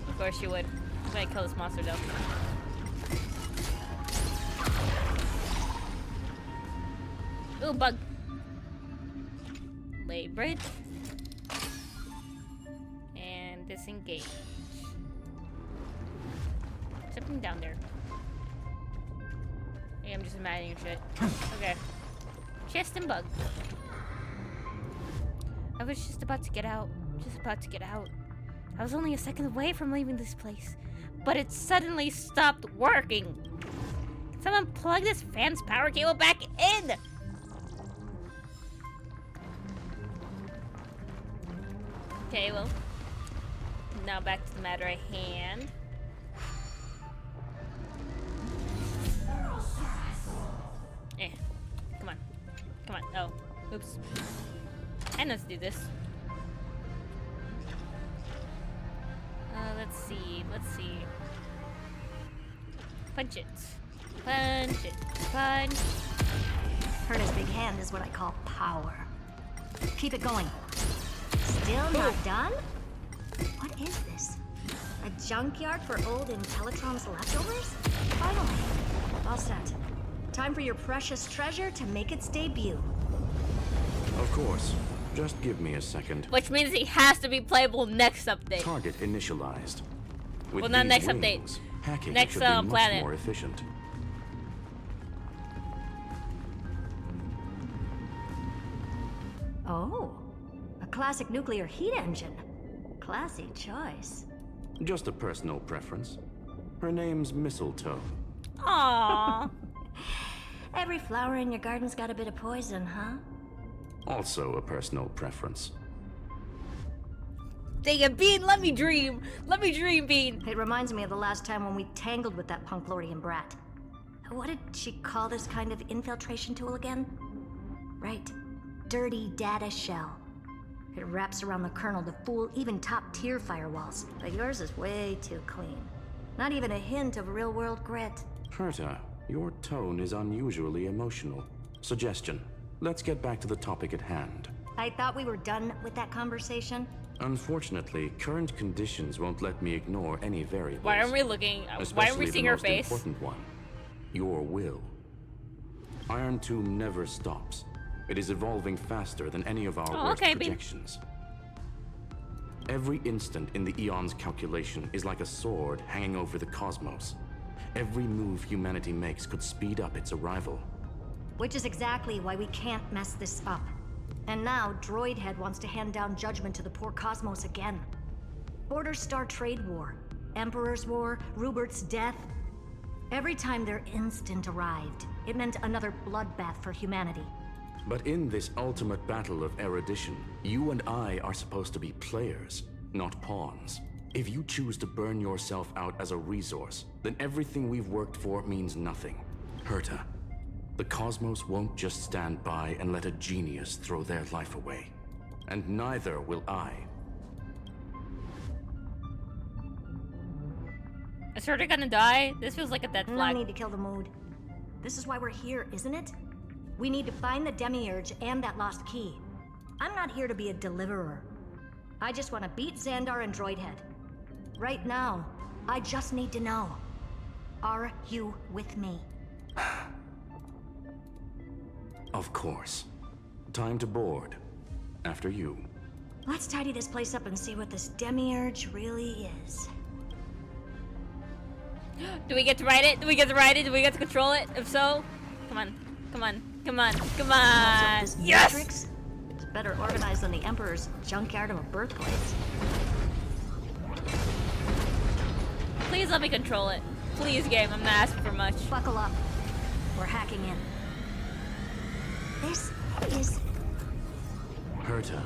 S1: Of course you would. I'm gonna kill this monster though. Ooh, bug. Lay bridge. And disengage. Something down there. Yeah, I'm just imagining shit. Okay. Chest and bug. I was just about to get out. I was only a second away from leaving this place, but it suddenly stopped working. Can someone plug this fan's power cable back in? Okay, well, now back to the matter at hand. Come on. Oh, oops. I know to do this. Let's see. Punch it. Punch.
S11: Herta's Big Hand is what I call power. Keep it going. Still not done? What is this? A junkyard for old Intellitron's leftovers? Finally. All set. Time for your precious treasure to make its debut.
S17: Of course. Just give me a second.
S1: Which means he has to be playable next update.
S17: Target initialized. With
S1: well, not next
S17: wings,
S1: update.
S17: Hacking
S1: Next
S17: should be much
S1: planet.
S17: more efficient.
S11: Oh, a classic nuclear heat engine. Classy choice.
S17: Just a personal preference. Her name's Mistletoe.
S1: Aww.
S11: Every flower in your garden's got a bit of poison, huh?
S17: Also a personal preference.
S1: Dang it, Bean, let me dream. Let me dream, Bean.
S11: It reminds me of the last time when we tangled with that Punklordian brat. What did she call this kind of infiltration tool again? Right. Dirty data shell. It wraps around the kernel to fool even top-tier firewalls. But yours is way too clean. Not even a hint of real-world grit.
S17: Herta, your tone is unusually emotional. Suggestion. Let's get back to the topic at hand.
S11: I thought we were done with that conversation.
S17: Unfortunately, current conditions won't let me ignore any variables.
S1: Why aren't we looking? Why aren't we seeing her face?
S17: Especially the most important one. Your will. Iron Tomb never stops. It is evolving faster than any of our worst projections. Every instant in the Eon's calculation is like a sword hanging over the cosmos. Every move humanity makes could speed up its arrival.
S11: Which is exactly why we can't mess this up. And now, Droidhead wants to hand down judgment to the poor cosmos again. Border Star Trade War, Emperor's War, Rupert's death. Every time their instant arrived, it meant another bloodbath for humanity.
S17: But in this ultimate battle of erudition, you and I are supposed to be players, not pawns. If you choose to burn yourself out as a resource, then everything we've worked for means nothing. Herta, the cosmos won't just stand by and let a genius throw their life away. And neither will I.
S1: Is Herta gonna die? This feels like a dead flag.
S11: No need to kill the mood. This is why we're here, isn't it? We need to find the Demiurge and that lost key. I'm not here to be a deliverer. I just want to beat Xandar and Droidhead. Right now, I just need to know. Are you with me?
S17: Of course. Time to board. After you.
S11: Let's tidy this place up and see what this Demiurge really is.
S1: Do we get to ride it? Do we get to ride it? Do we get to control it? If so, come on. Come on. Come on. Come on.
S11: This
S1: Yes!
S11: Matrix? It's better organized than the Emperor's junkyard of a birthplace.
S1: Please let me control it. Please, game. I'm not asking for much.
S11: Buckle up. We're hacking in. This is...
S17: Herta,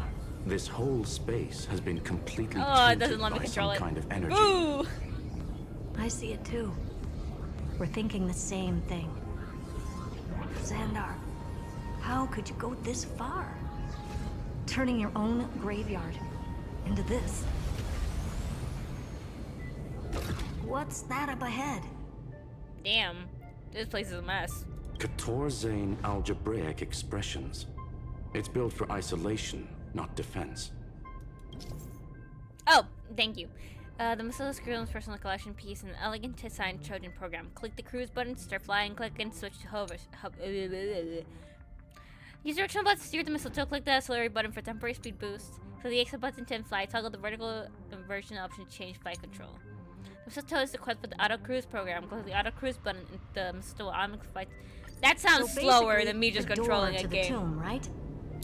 S17: this whole space has been completely
S1: it doesn't
S17: tainted
S1: let me
S17: by
S1: control
S17: some
S1: it.
S17: kind of energy.
S1: Ooh!
S11: I see it too. We're thinking the same thing. Xandar, how could you go this far? Turning your own graveyard into this. What's that up ahead?
S1: Damn. This place is a mess.
S17: Katorzane algebraic expressions. It's built for isolation, not defense.
S1: Oh, thank you. The missile is Skrill's personal collection piece, an elegant designed Trojan program. Click the cruise button to start flying, click and switch to hover. Use the directional button to steer the missile. Click the accelerate button for temporary speed boost. Click the exit button to fly. Toggle the vertical inversion option to change flight control. The missile is equipped with the auto cruise program. Click the auto cruise button and the missile will automatically fly. That sounds
S11: So
S1: slower than me just
S11: the
S1: controlling
S11: door
S1: a
S11: to
S1: game.
S11: The tomb, right?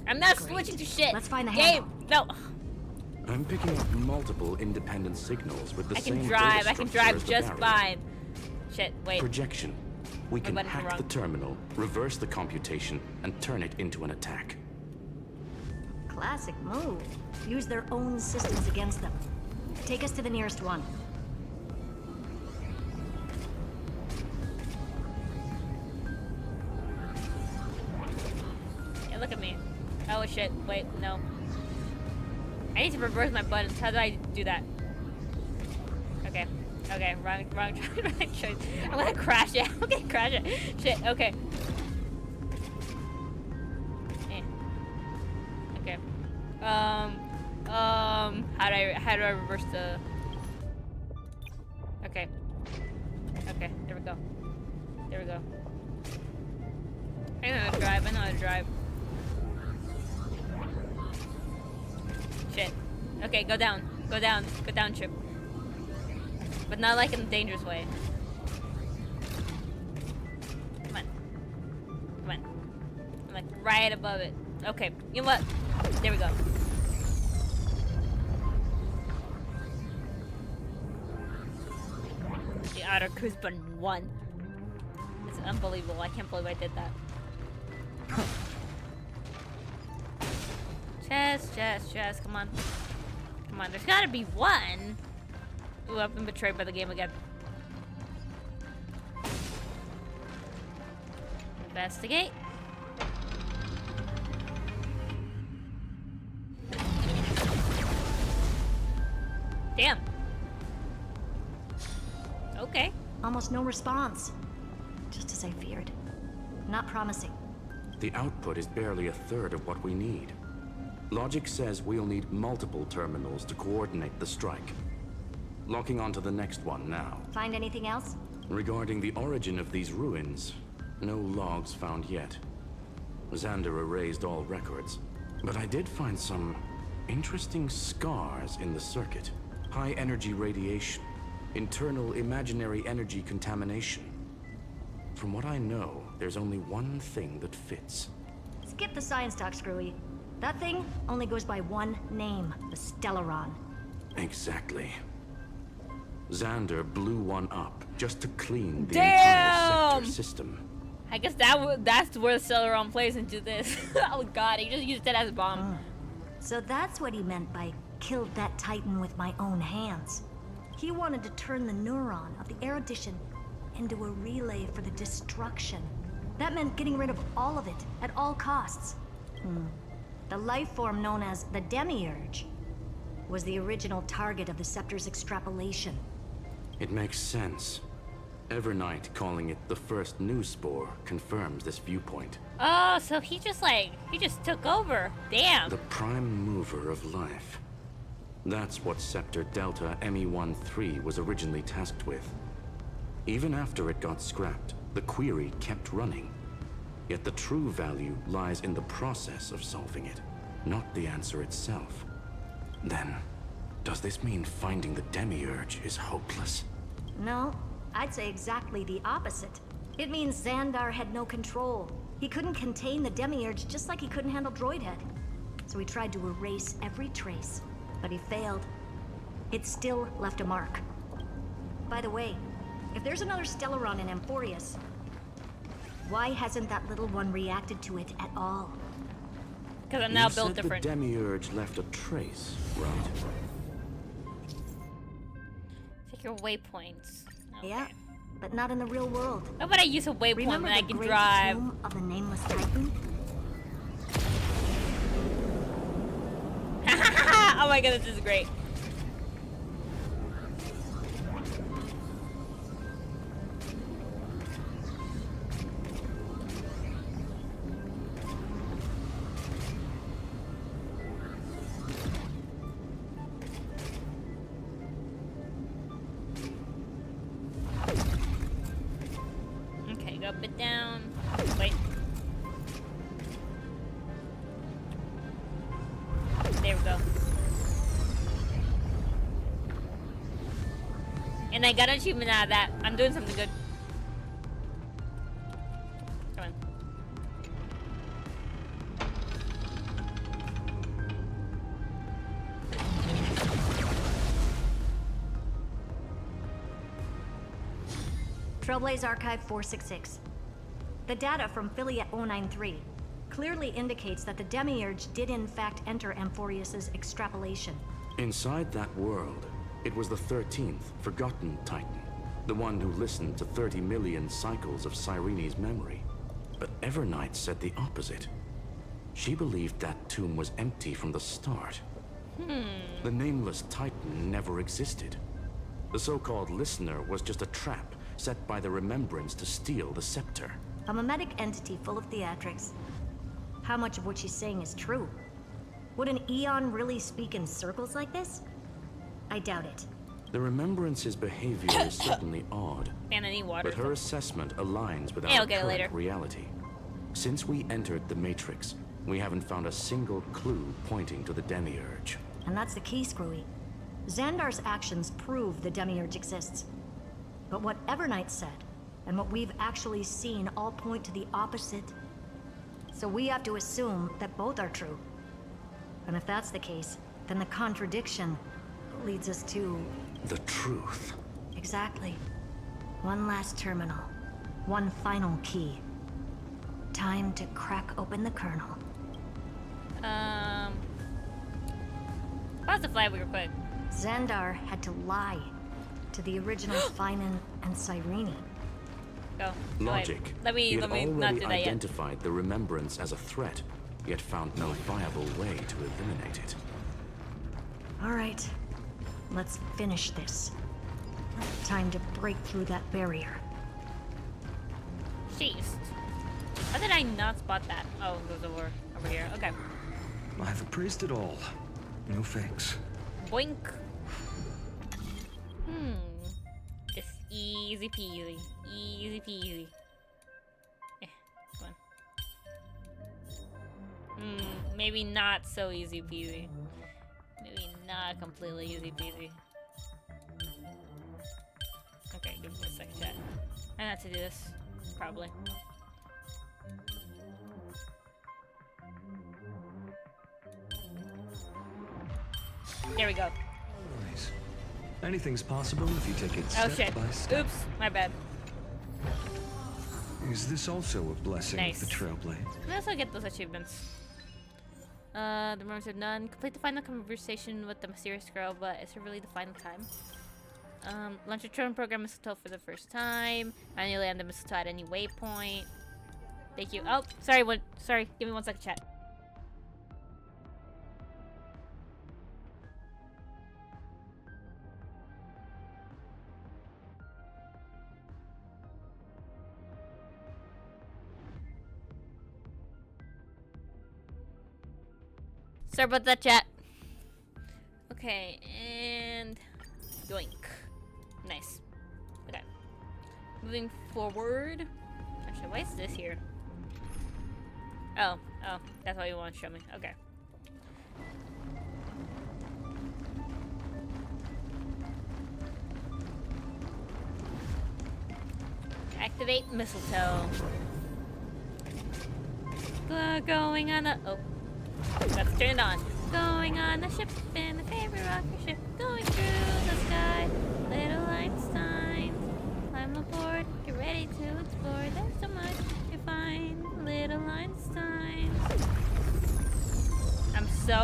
S1: I'm not
S11: Great.
S1: switching to shit.
S11: Let's find the
S1: game.
S11: handle.
S1: No.
S17: I'm picking up multiple independent signals with the
S1: I
S17: same
S1: can drive.
S17: data
S1: I can
S17: structure
S1: drive
S17: as the
S1: just
S17: barrier.
S1: fine. Shit. Wait.
S17: Projection. We
S1: My
S17: can
S1: button's
S17: hack
S1: wrong.
S17: the terminal, reverse the computation, and turn it into an attack.
S11: Classic move. Use their own systems against them. Take us to the nearest one.
S1: Yeah, look at me. Oh shit. Wait. No. I need to reverse my buttons. How do I do that? Okay. Okay. Wrong choice. I'm gonna crash it. I'm gonna crash it. Shit. Okay. Okay. How do I reverse the? Okay. Okay. There we go. There we go. I know how to drive. I know how to drive. Shit. Okay, go down. Go down. Go down, Chip. But not like in a dangerous way. Come on. Come on. I'm like right above it. Okay, you know what? There we go. The auto cruise button won. It's unbelievable. I can't believe I did that. Chest, come on. Come on, there's gotta be one. Ooh, I've been betrayed by the game again. Investigate. Damn. Okay.
S11: Almost no response. Just as I feared. Not promising.
S17: The output is barely a third of what we need. Logic says we'll need multiple terminals to coordinate the strike. Locking onto the next one now.
S11: Find anything else?
S17: Regarding the origin of these ruins, no logs found yet. Xander erased all records. But I did find some interesting scars in the circuit. High energy radiation, internal imaginary energy contamination. From what I know, there's only one thing that fits.
S11: Skip the science talk, Screwy. That thing only goes by one name, the Stellaron.
S17: Exactly. Xander blew one up just to clean the
S1: Damn!
S17: entire sector system.
S1: I guess that's where Celeron plays into this. Oh god, he just used it as a bomb.
S11: So that's what he meant by killed that Titan with my own hands. He wanted to turn the neuron of the erudition into a relay for the destruction. That meant getting rid of all of it at all costs. The life form known as the Demiurge was the original target of the Scepter's extrapolation.
S17: It makes sense. Evernight calling it the first news spore confirms this viewpoint.
S1: Oh, so he just took over. Damn.
S17: The prime mover of life. That's what Scepter Delta ME-13 was originally tasked with. Even after it got scrapped, the query kept running. Yet the true value lies in the process of solving it, not the answer itself. Then, does this mean finding the Demiurge is hopeless?
S11: No, I'd say exactly the opposite. It means Xandar had no control. He couldn't contain the Demiurge just like he couldn't handle Droidhead. So he tried to erase every trace, but he failed. It still left a mark. By the way, if there's another Stellaron in Amphorius, why hasn't that little one reacted to it at all?
S1: Because I'm now
S17: You
S1: built
S17: said
S1: different.
S17: The Demiurge left a trace, right?
S1: Take your waypoints. Okay.
S11: Yeah, but not in the real world.
S1: How about I use a waypoint
S11: Remember
S1: when I
S11: the
S1: can
S11: great
S1: drive?
S11: tomb of the Nameless Titan?
S1: Oh my god, this is great. Okay, go up and down. Wait. There we go. And I got an achievement out of that. I'm doing something good. Come on.
S11: Trailblaze Archive 466. The data from Philia 093 clearly indicates that the Demiurge did in fact enter Amphorius's extrapolation.
S17: Inside that world, it was the 13th, forgotten Titan. The one who listened to 30 million cycles of Cyrene's memory. But Evernight said the opposite. She believed that tomb was empty from the start. The Nameless Titan never existed. The so-called listener was just a trap set by the Remembrance to steal the scepter.
S11: A mimetic entity full of theatrics. How much of what she's saying is true? Would an Eon really speak in circles like this? I doubt it.
S17: The Remembrance's behavior is certainly odd,
S1: Man, I need water.
S17: but her assessment aligns with
S1: Yeah,
S17: our
S1: I'll get it
S17: current
S1: later.
S17: reality. Since we entered the Matrix, we haven't found a single clue pointing to the Demiurge.
S11: And that's the key, Screwy. Xandar's actions prove the Demiurge exists. But what Evernight said, and what we've actually seen all point to the opposite. So we have to assume that both are true. And if that's the case, then the contradiction leads us to...
S17: The truth.
S11: Exactly. One last terminal. One final key. Time to crack open the kernel.
S1: Pause the flag real quick.
S11: Xandar had to lie to the original Finan and Cyrene.
S1: Go.
S17: Logic.
S1: Let me
S17: he had
S1: not
S17: already
S1: do that yet.
S17: identified the Remembrance as a threat, yet found no viable way to eliminate it.
S11: All right, let's finish this. Time to break through that barrier.
S1: Jeez. How did I not spot that? Oh, it goes over here. Okay.
S2: I've appraised it all. No thanks.
S1: Boink. Just easy peasy. Easy peasy. Come on. Maybe not so easy peasy. Maybe not completely easy peasy. Okay, give me a second, chat. I have to do this. Probably. There we go.
S2: Nice. Anything's possible if you take it
S1: Oh
S2: step
S1: shit.
S2: by step.
S1: Oops, my bad.
S2: Is this also a blessing
S1: Nice.
S2: of the Trailblade?
S1: We also get those achievements. The rumors are done. Complete the final conversation with the mysterious girl, but is it really the final time? Launch a drone program mistletoe for the first time. Manually end the mistletoe at any waypoint. Thank you. Oh, sorry. Sorry. Give me 1 second, chat. Sorry about that, chat. Okay, and yoink. Nice. Okay. Moving forward. Actually, why is this here? Oh, that's what you want to show me. Okay. Activate mistletoe. Going on a... Oh. Let's turn it on. Going on a ship in the favorite rocket ship. Going through the sky. Little Einstein.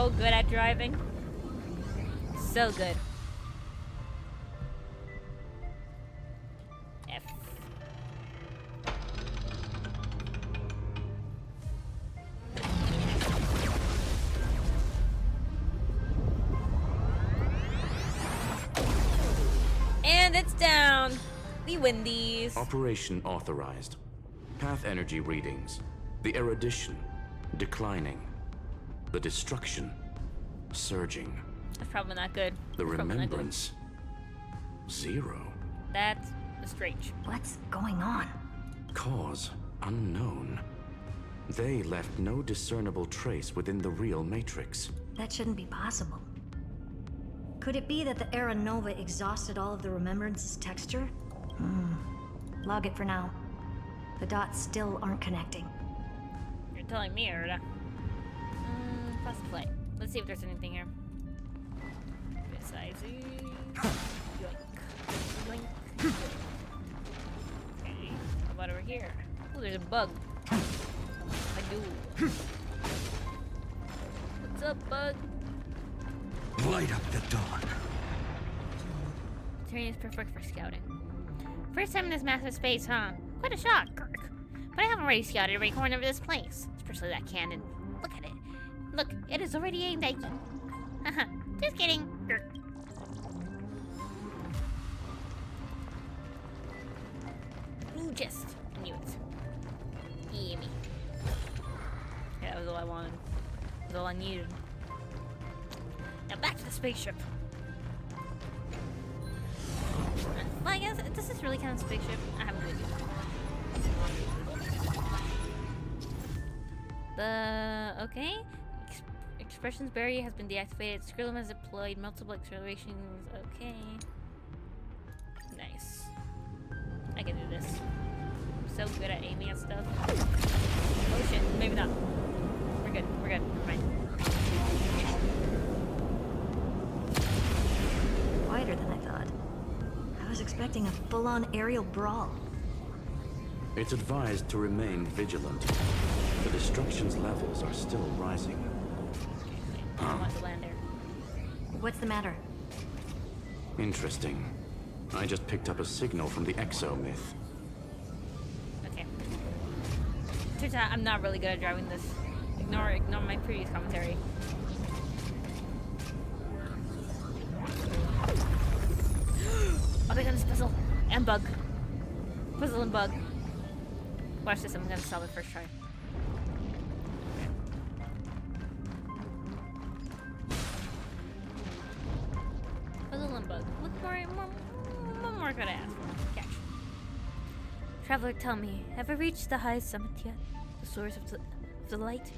S1: so good at driving. So good. F. And it's down. We win these.
S17: Operation authorized. Path energy readings. The erudition declining. The destruction surging.
S1: That's probably not good.
S17: The remembrance 0.
S1: That's strange.
S11: What's going on?
S17: Cause unknown. They left no discernible trace within the real Matrix.
S11: That shouldn't be possible. Could it be that the Era Nova exhausted all of the Remembrance's texture? Log it for now. The dots still aren't connecting.
S1: You're telling me, Erda. Press play. Let's see if there's anything here. Besides, yoink, yoink. Okay, how about over here? Oh, there's a bug. I do. What's up, bug?
S2: Light up the dawn.
S1: Terrain is perfect for scouting. First time in this massive space, huh? Quite a shock, Kirk. But I have already scouted every corner of this place, especially that cannon. Look at it. Look, it is already aimed at you. Haha, just kidding. Kirk. Ooh, just. I knew it. Yeah, me. Yeah, that was all I wanted. That was all I needed. Now back to the spaceship. Well, I guess, does this really count as a spaceship? I have no idea. Okay. Expressions barrier has been deactivated. Skrillum has deployed multiple accelerations. Okay. Nice. I can do this. I'm so good at aiming at stuff. Oh shit, maybe not. We're good, never mind.
S11: Quieter than I thought. I was expecting a full-on aerial brawl.
S17: It's advised to remain vigilant. The destruction's levels are still rising.
S1: I want to land there.
S11: What's the matter?
S17: Interesting. I just picked up a signal from the Exo myth.
S1: Okay. Turns out I'm not really good at driving this. Ignore my previous commentary. Oh my god, this puzzle and bug. Puzzle and bug. Watch this, I'm gonna solve it first try. Puzzle and bug. What more could I ask for? Catch. Traveler, tell me, have I reached the highest summit yet? The source of the light?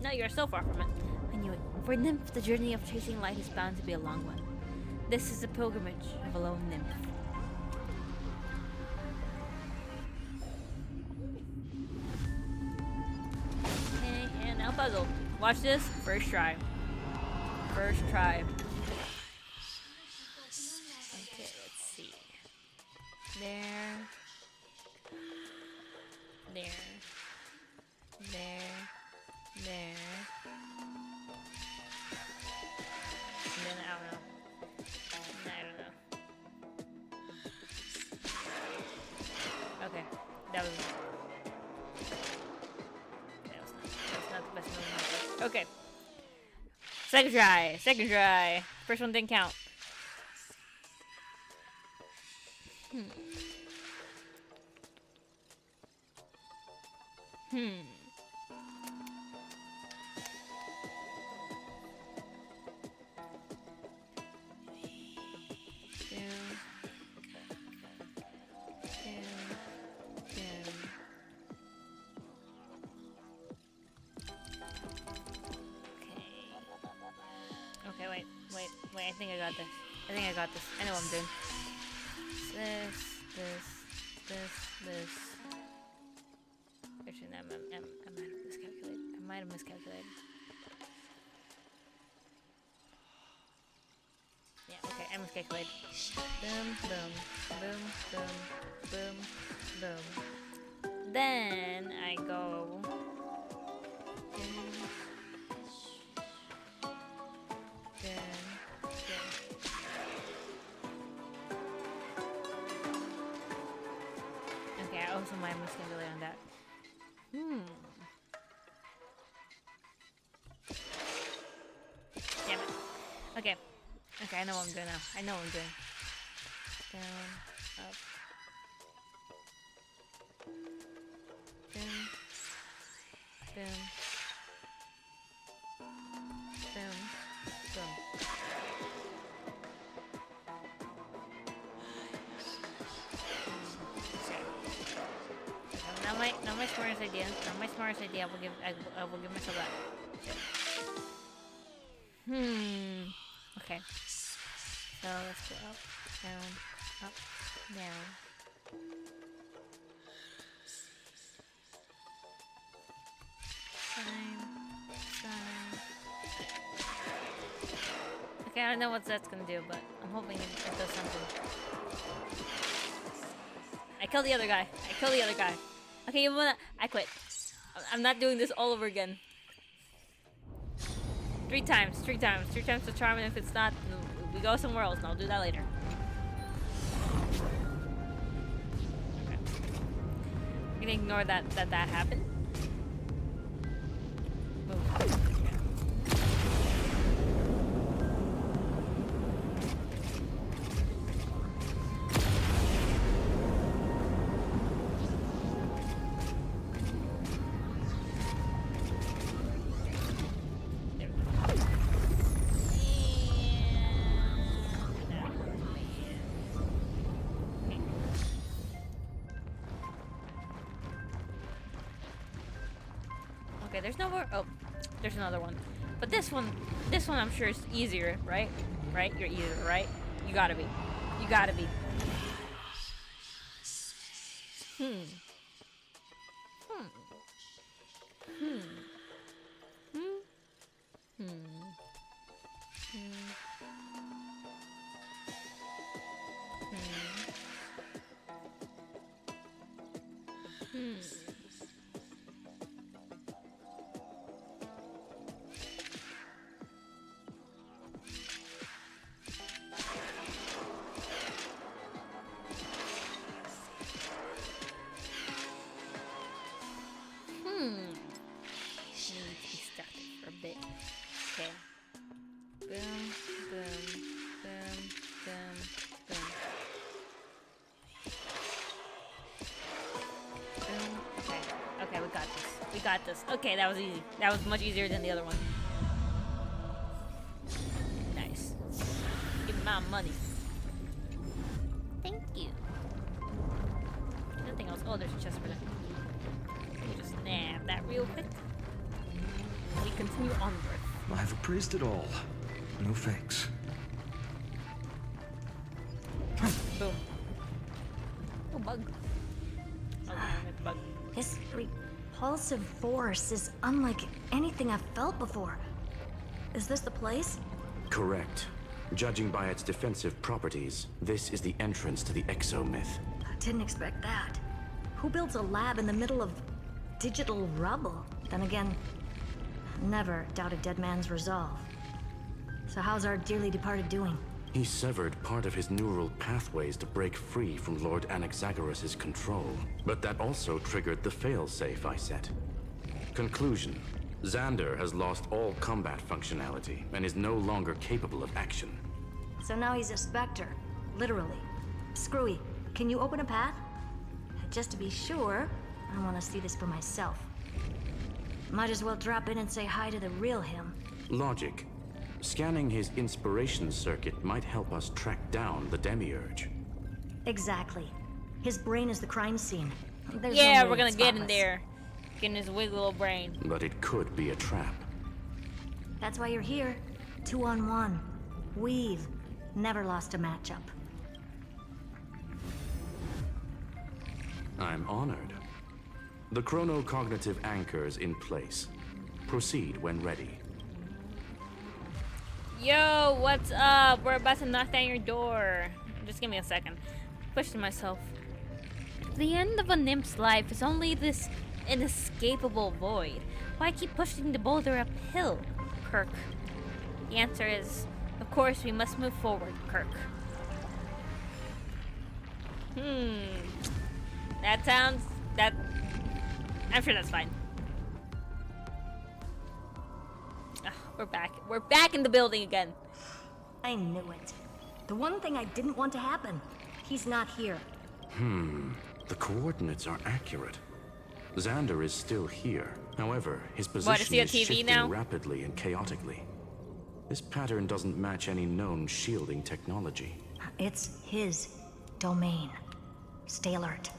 S1: No, you're so far from it. I knew it. For a nymph, the journey of chasing light is bound to be a long one. This is the pilgrimage of a lone nymph. Okay, and now puzzle. Watch this. First try. First try. Okay, let's see. There. And then I don't know. Okay, that was not the best move. Okay. Second try. First one didn't count. Okay, wait. I think I got this. I know what I'm doing. This. Actually, no, I might have miscalculated. Yeah, okay, I miscalculated. Boom. Then I go Okay, I also might miscalculate on that. Damn it. Okay. Okay, I know what I'm doing now. I know what I'm doing. Down, up. Boom. Boom. Boom. Boom. Not my smartest idea. Not my smartest idea. I will give myself that. Okay. So let's go up, down, down. Time. Okay, I don't know what that's gonna do, but I'm hoping it does something. I killed the other guy. Okay, you wanna? I quit. I'm not doing this all over again. 3 times to charm, and if it's not, we go somewhere else, and I'll do that later. Okay. I'm gonna ignore that happened. Move. Okay, there's no more. Oh, there's another one. But this one I'm sure is easier, right? Right? You're easier, right? You gotta be. We got this. Okay, that was easy. That was much easier than the other one. Nice. Give me my money. Thank you. Nothing else. Oh, there's a chest for that. Let me just nab that real quick. We continue onward.
S2: I've appraised it all. No fakes.
S1: Boom. Oh, bug. Oh, damn it, bug.
S11: This repulsive force is unlike anything I've felt before. Is this the place?
S17: Correct. Judging by its defensive properties, this is the entrance to the exomyth.
S11: I didn't expect that. Who builds a lab in the middle of digital rubble? Then again, never doubt a dead man's resolve. So how's our dearly departed doing?
S17: He severed part of his neural pathways to break free from Lord Anaxagoras' control. But that also triggered the failsafe I set. Conclusion. Xander has lost all combat functionality and is no longer capable of action.
S11: So now he's a specter, literally. Screwy, can you open a path? Just to be sure, I want to see this for myself. Might as well drop in and say hi to the real him.
S17: Logic. Scanning his inspiration circuit might help us track down the Demiurge.
S11: Exactly. His brain is the crime scene. There's
S1: Yeah,
S11: no
S1: we're gonna
S11: it's
S1: get in
S11: spotless.
S1: there. Get in his wiggle little brain.
S17: But it could be a trap.
S11: That's why you're here. 2-on-1. We've never lost a matchup.
S17: I'm honored. The chronocognitive anchor's in place. Proceed when ready.
S1: Yo, what's up? We're about to knock down your door. Just give me a second. Question myself. The end of a nymph's life is only this inescapable void. Why keep pushing the boulder uphill, Kirk? The answer is, of course, we must move forward, Kirk. I'm sure that's fine. We're back. We're back in the building again.
S11: I knew it. The one thing I didn't want to happen. He's not here.
S17: The coordinates are accurate. Xander is still here. However, his
S1: What, is
S17: position
S1: he on
S17: is
S1: TV
S17: shifting
S1: now?
S17: rapidly and chaotically. This pattern doesn't match any known shielding technology.
S11: It's his domain. Stay alert.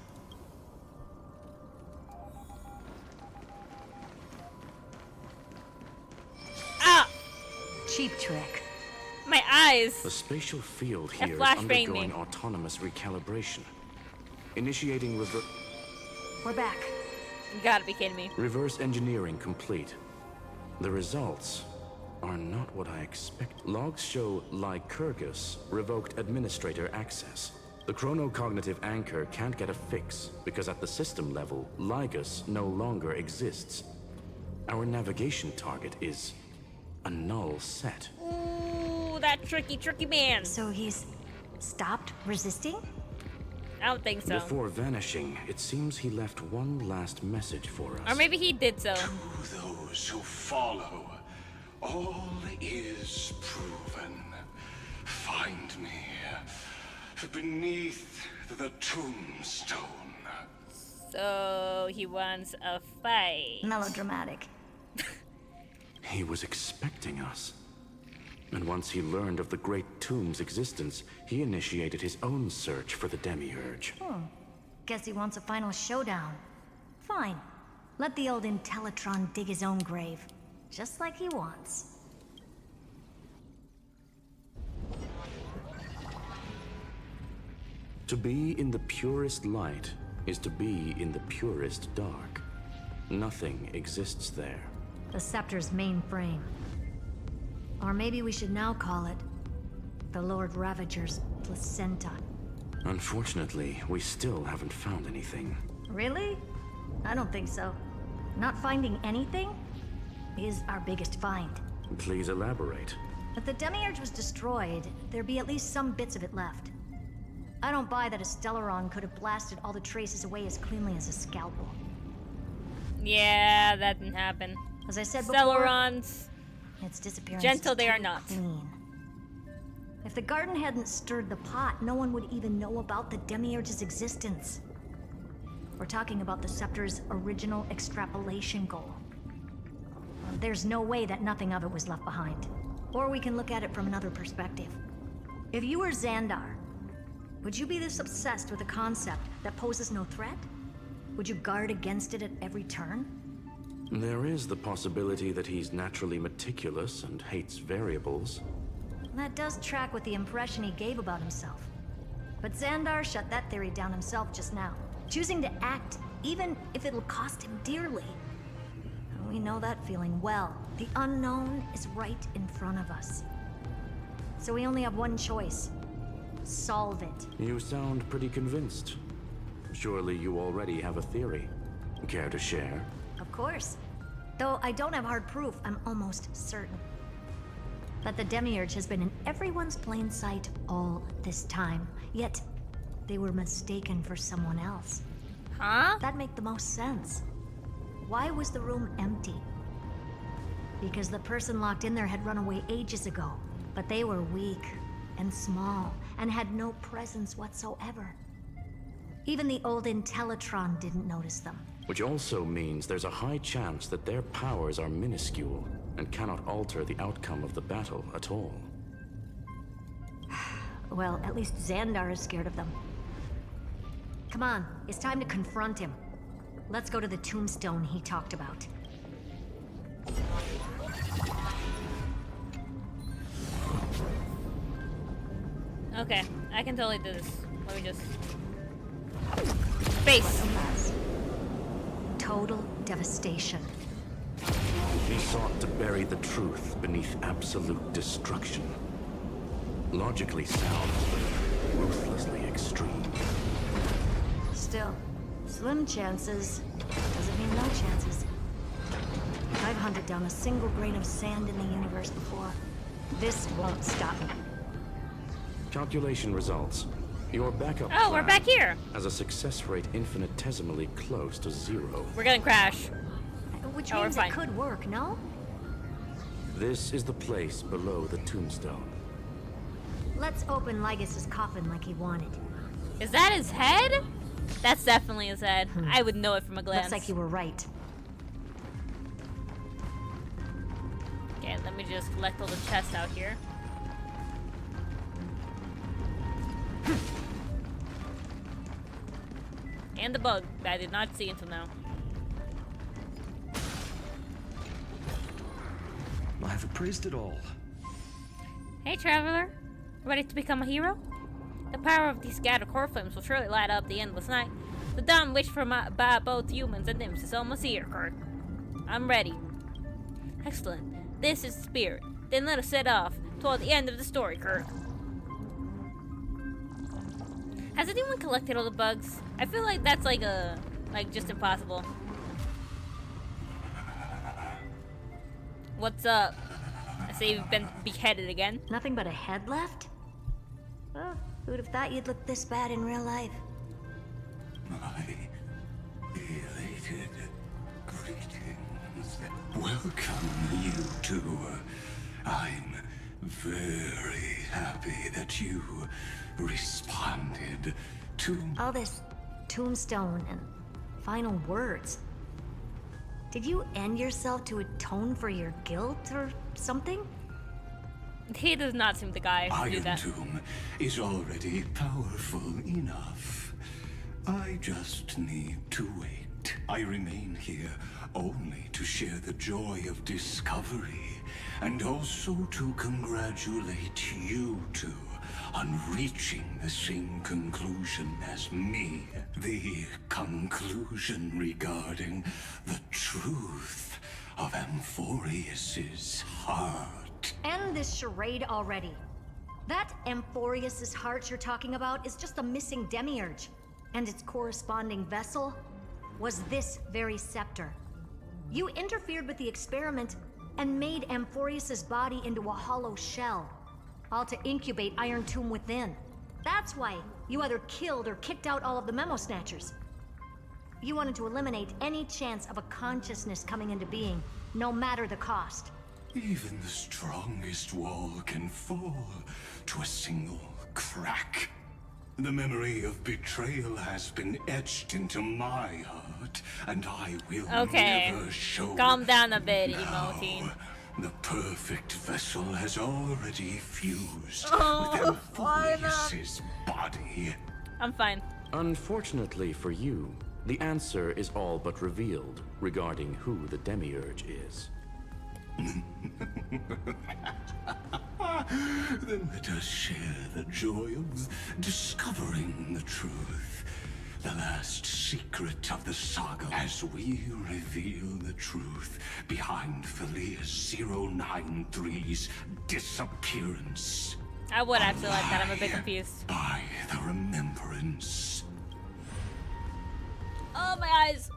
S1: Ah!
S11: Cheap trick.
S1: My eyes!
S17: The spatial field
S1: That
S17: here is
S1: flashbanged
S17: undergoing
S1: me.
S17: autonomous recalibration. Initiating
S11: We're back.
S1: You gotta be kidding me.
S17: reverse engineering complete. The results are not what I expect. Logs show Lycurgus revoked administrator access. The chronocognitive anchor can't get a fix because at the system level, Lygus no longer exists. Our navigation target is a null set.
S1: Ooh, that tricky man.
S11: So he's stopped resisting?
S1: I don't think so.
S17: Before vanishing, it seems he left one last message for us.
S1: Or maybe he did so.
S15: To those who follow, all is proven. Find me beneath the tombstone.
S1: So he wants a fight.
S11: Melodramatic.
S17: He was expecting us. And once he learned of the Great Tomb's existence, he initiated his own search for the Demiurge.
S11: Guess he wants a final showdown. Fine. Let the old Intellitron dig his own grave. Just like he wants.
S17: To be in the purest light is to be in the purest dark. Nothing exists there.
S11: The Scepter's main frame. Or maybe we should now call it the Lord Ravager's placenta.
S17: Unfortunately, we still haven't found anything.
S11: Really? I don't think so. Not finding anything is our biggest find.
S17: Please elaborate.
S11: If the Demiurge was destroyed, there'd be at least some bits of it left. I don't buy that a Stellaron could have blasted all the traces away as cleanly as a scalpel.
S1: Yeah, that didn't happen.
S11: As I said before,
S1: Stellarons,
S11: its disappearance
S1: gentle
S11: is
S1: they
S11: too
S1: are not.
S11: clean. If the garden hadn't stirred the pot, no one would even know about the Demiurge's existence. We're talking about the Scepter's original extrapolation goal. There's no way that nothing of it was left behind. Or we can look at it from another perspective. If you were Xandar, would you be this obsessed with a concept that poses no threat? Would you guard against it at every turn?
S17: There is the possibility that he's naturally meticulous and hates variables.
S11: That does track with the impression he gave about himself. But Xandar shut that theory down himself just now, choosing to act even if it'll cost him dearly. We know that feeling well. The unknown is right in front of us. So we only have one choice. Solve it.
S17: You sound pretty convinced. Surely you already have a theory. Care to share?
S11: Of course. Though I don't have hard proof, I'm almost certain that the Demiurge has been in everyone's plain sight all this time. Yet, they were mistaken for someone else.
S1: Huh?
S11: That'd make the most sense. Why was the room empty? Because the person locked in there had run away ages ago. But they were weak and small and had no presence whatsoever. Even the old Intellitron didn't notice them.
S17: Which also means there's a high chance that their powers are minuscule and cannot alter the outcome of the battle at all.
S11: Well, at least Xandar is scared of them. Come on, it's time to confront him. Let's go to the tombstone he talked about.
S1: Okay, I can totally do this. Let me just... Space!
S11: Total devastation.
S17: He sought to bury the truth beneath absolute destruction. Logically sound, but ruthlessly extreme.
S11: Still, slim chances doesn't mean no chances. I've hunted down a single grain of sand in the universe before. This won't stop me.
S17: Calculation results. Your backup
S1: Oh, we're back here.
S17: has a success rate infinitesimally close to 0.
S1: We're gonna crash.
S11: Which
S1: Oh, we're
S11: means
S1: fine.
S11: it could work, no?
S17: This is the place below the tombstone.
S11: Let's open Lygus' coffin like he wanted.
S1: Is that his head? That's definitely his head. I would know it from a glance.
S11: Looks like you were right.
S1: Okay, let me just collect all the chests out here. And the bug that I did not see until now.
S2: I've appraised it all.
S1: Hey, traveler. Ready to become a hero? The power of these scattered core flames will surely light up the endless night. The dawn wish for by both humans and nymphs is almost here, Kurt. I'm ready. Excellent. This is the spirit. Then let us set off toward the end of the story, Kurt. Has anyone collected all the bugs? I feel like that's like just impossible. What's up? I say you've been beheaded again.
S11: Nothing but a head left? Oh, who'd have thought you'd look this bad in real life?
S15: My elated greetings. Welcome, you two. I'm very happy that you responded to
S11: All this tombstone and final words. Did you end yourself to atone for your guilt or something?
S1: He does not seem the guy to do
S15: Iron
S1: that.
S15: Tomb is already powerful enough. I just need to wait. I remain here only to share the joy of discovery and also to congratulate you two on reaching the same conclusion as me. The conclusion regarding the truth of Amphorius's heart.
S11: End this charade already. That Amphorius's heart you're talking about is just a missing demiurge. And its corresponding vessel was this very scepter. You interfered with the experiment and made Amphorius's body into a hollow shell, all to incubate Iron Tomb within. That's why you either killed or kicked out all of the Memo Snatchers. You wanted to eliminate any chance of a consciousness coming into being, no matter the cost.
S15: Even the strongest wall can fall to a single crack. The memory of betrayal has been etched into my heart, and I will never show
S1: Calm down a bit,
S15: now.
S1: Emoting.
S15: The perfect vessel has already fused
S1: Oh,
S15: with Amphorius's body.
S1: I'm fine.
S17: Unfortunately for you, the answer is all but revealed regarding who the Demiurge is.
S15: Then let us share the joy of discovering the truth. The last secret of the saga as we reveal the truth behind Philias 093's disappearance.
S1: I would actually like that. I'm a bit confused.
S15: By the remembrance.
S1: Oh, my eyes.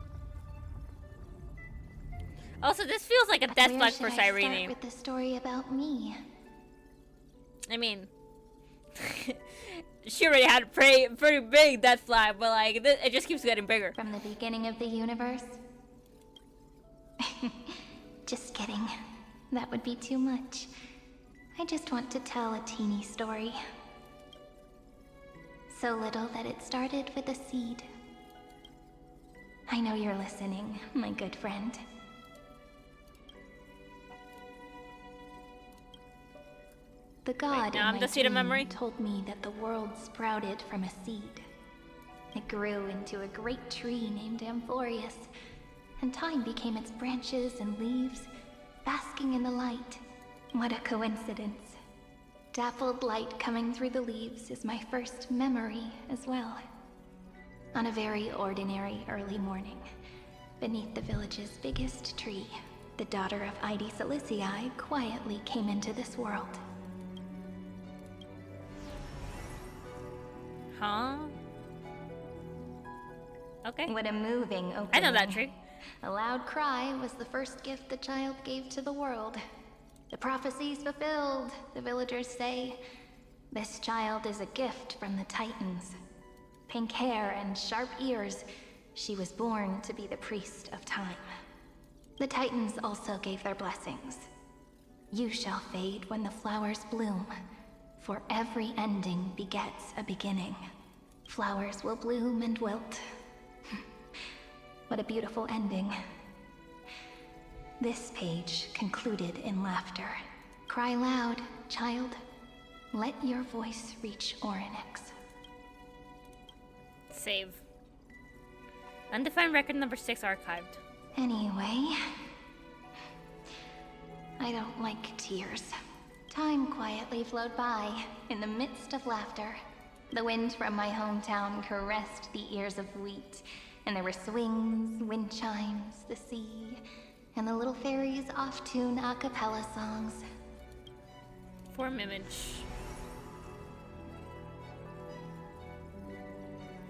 S1: Also, this feels like a death flag for
S3: Where should I start
S1: Cyrene.
S3: with the story about me?
S1: I mean, she already had a pretty big death flag, but like, it just keeps getting bigger.
S3: From the beginning of the universe? Just kidding. That would be too much. I just want to tell a teeny story. So little that it started with a seed. I know you're listening, my good friend. The god
S1: now
S3: in
S1: I'm
S3: my
S1: the seed of
S3: dream
S1: memory?
S3: told me that the world sprouted from a seed. It grew into a great tree named Amphorius, and time became its branches and leaves, basking in the light. What a coincidence. Dappled light coming through the leaves is my first memory as well. On a very ordinary early morning, beneath the village's biggest tree, the daughter of Ide Silicii quietly came into this world.
S1: Huh? Okay.
S3: What a moving opening.
S1: I know that tree.
S3: A loud cry was the first gift the child gave to the world. The prophecy's fulfilled, the villagers say. This child is a gift from the Titans. Pink hair and sharp ears, she was born to be the priest of time. The Titans also gave their blessings. You shall fade when the flowers bloom, for every ending begets a beginning. Flowers will bloom and wilt. What a beautiful ending. This page concluded in laughter. Cry loud, child. Let your voice reach Orynyx.
S1: Save. Undefined record number 6 archived.
S3: Anyway, I don't like tears. Time quietly flowed by in the midst of laughter. The wind from my hometown caressed the ears of wheat, and there were swings, wind chimes, the sea, and the little fairies off-tune a cappella songs.
S1: Form image.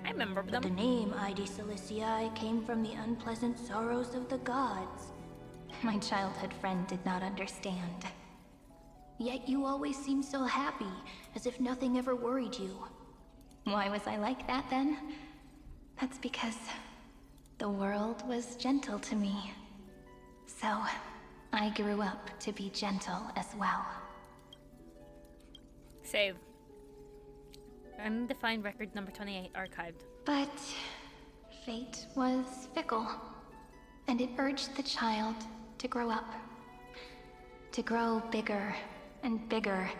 S1: I remember them.
S3: The name Ide Ciliciae came from the unpleasant sorrows of the gods. My childhood friend did not understand. Yet you always seemed so happy, as if nothing ever worried you. Why was I like that then? That's because the world was gentle to me. So, I grew up to be gentle as well.
S1: Save. Undefined record number 28 archived.
S3: But fate was fickle, and it urged the child to grow up. To grow bigger and bigger,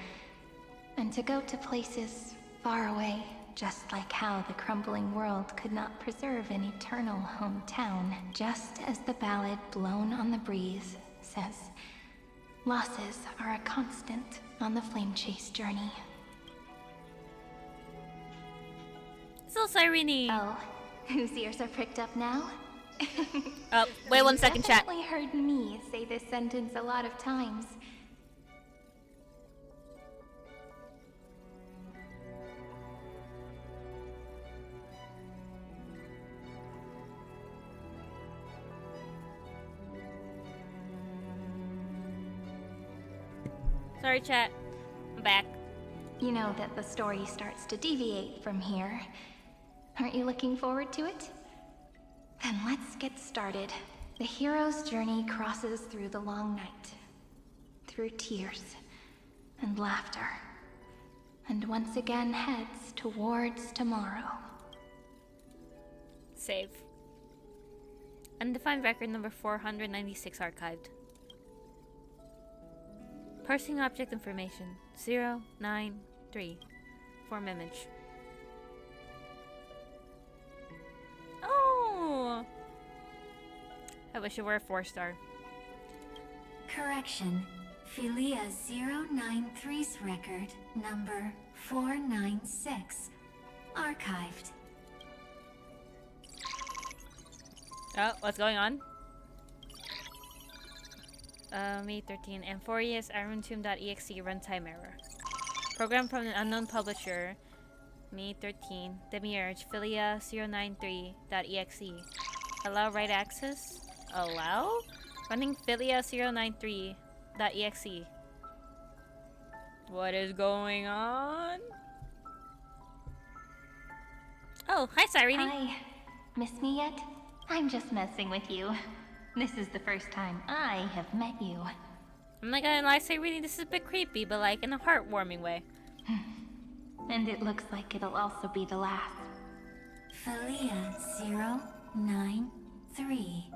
S3: and to go to places far away, just like how the crumbling world could not preserve an eternal hometown, just as the ballad Blown on the Breeze says, losses are a constant on the flame chase journey.
S1: So Cyrene.
S3: Oh, whose ears are pricked up now?
S1: Oh, wait 1 second, chat.
S3: You definitely heard me say this sentence a lot of times.
S1: Sorry, chat. I'm back.
S3: You know that the story starts to deviate from here. Aren't you looking forward to it? Then let's get started. The hero's journey crosses through the long night. Through tears and laughter. And once again heads towards tomorrow.
S1: Save. Undefined record number 496 archived. Parsing object information 093. Form image. Oh! I wish it were a 4-star.
S18: Correction. Philia 093's record number 496. Archived.
S1: Oh, what's going on? May 13. Amphorius Aruntum.exe runtime error. Program from an unknown publisher. May 13. Demiurge Philia 093.exe. Allow write access? Allow? Running Philia 093.exe. What is going on? Oh, hi Cyrene.
S3: Hi. Miss me yet? I'm just messing with you. This is the first time I have met you.
S1: I'm not gonna lie, Cyrene, this is a bit creepy, but like in a heartwarming way.
S3: And it looks like it'll also be the last.
S18: Philia 093.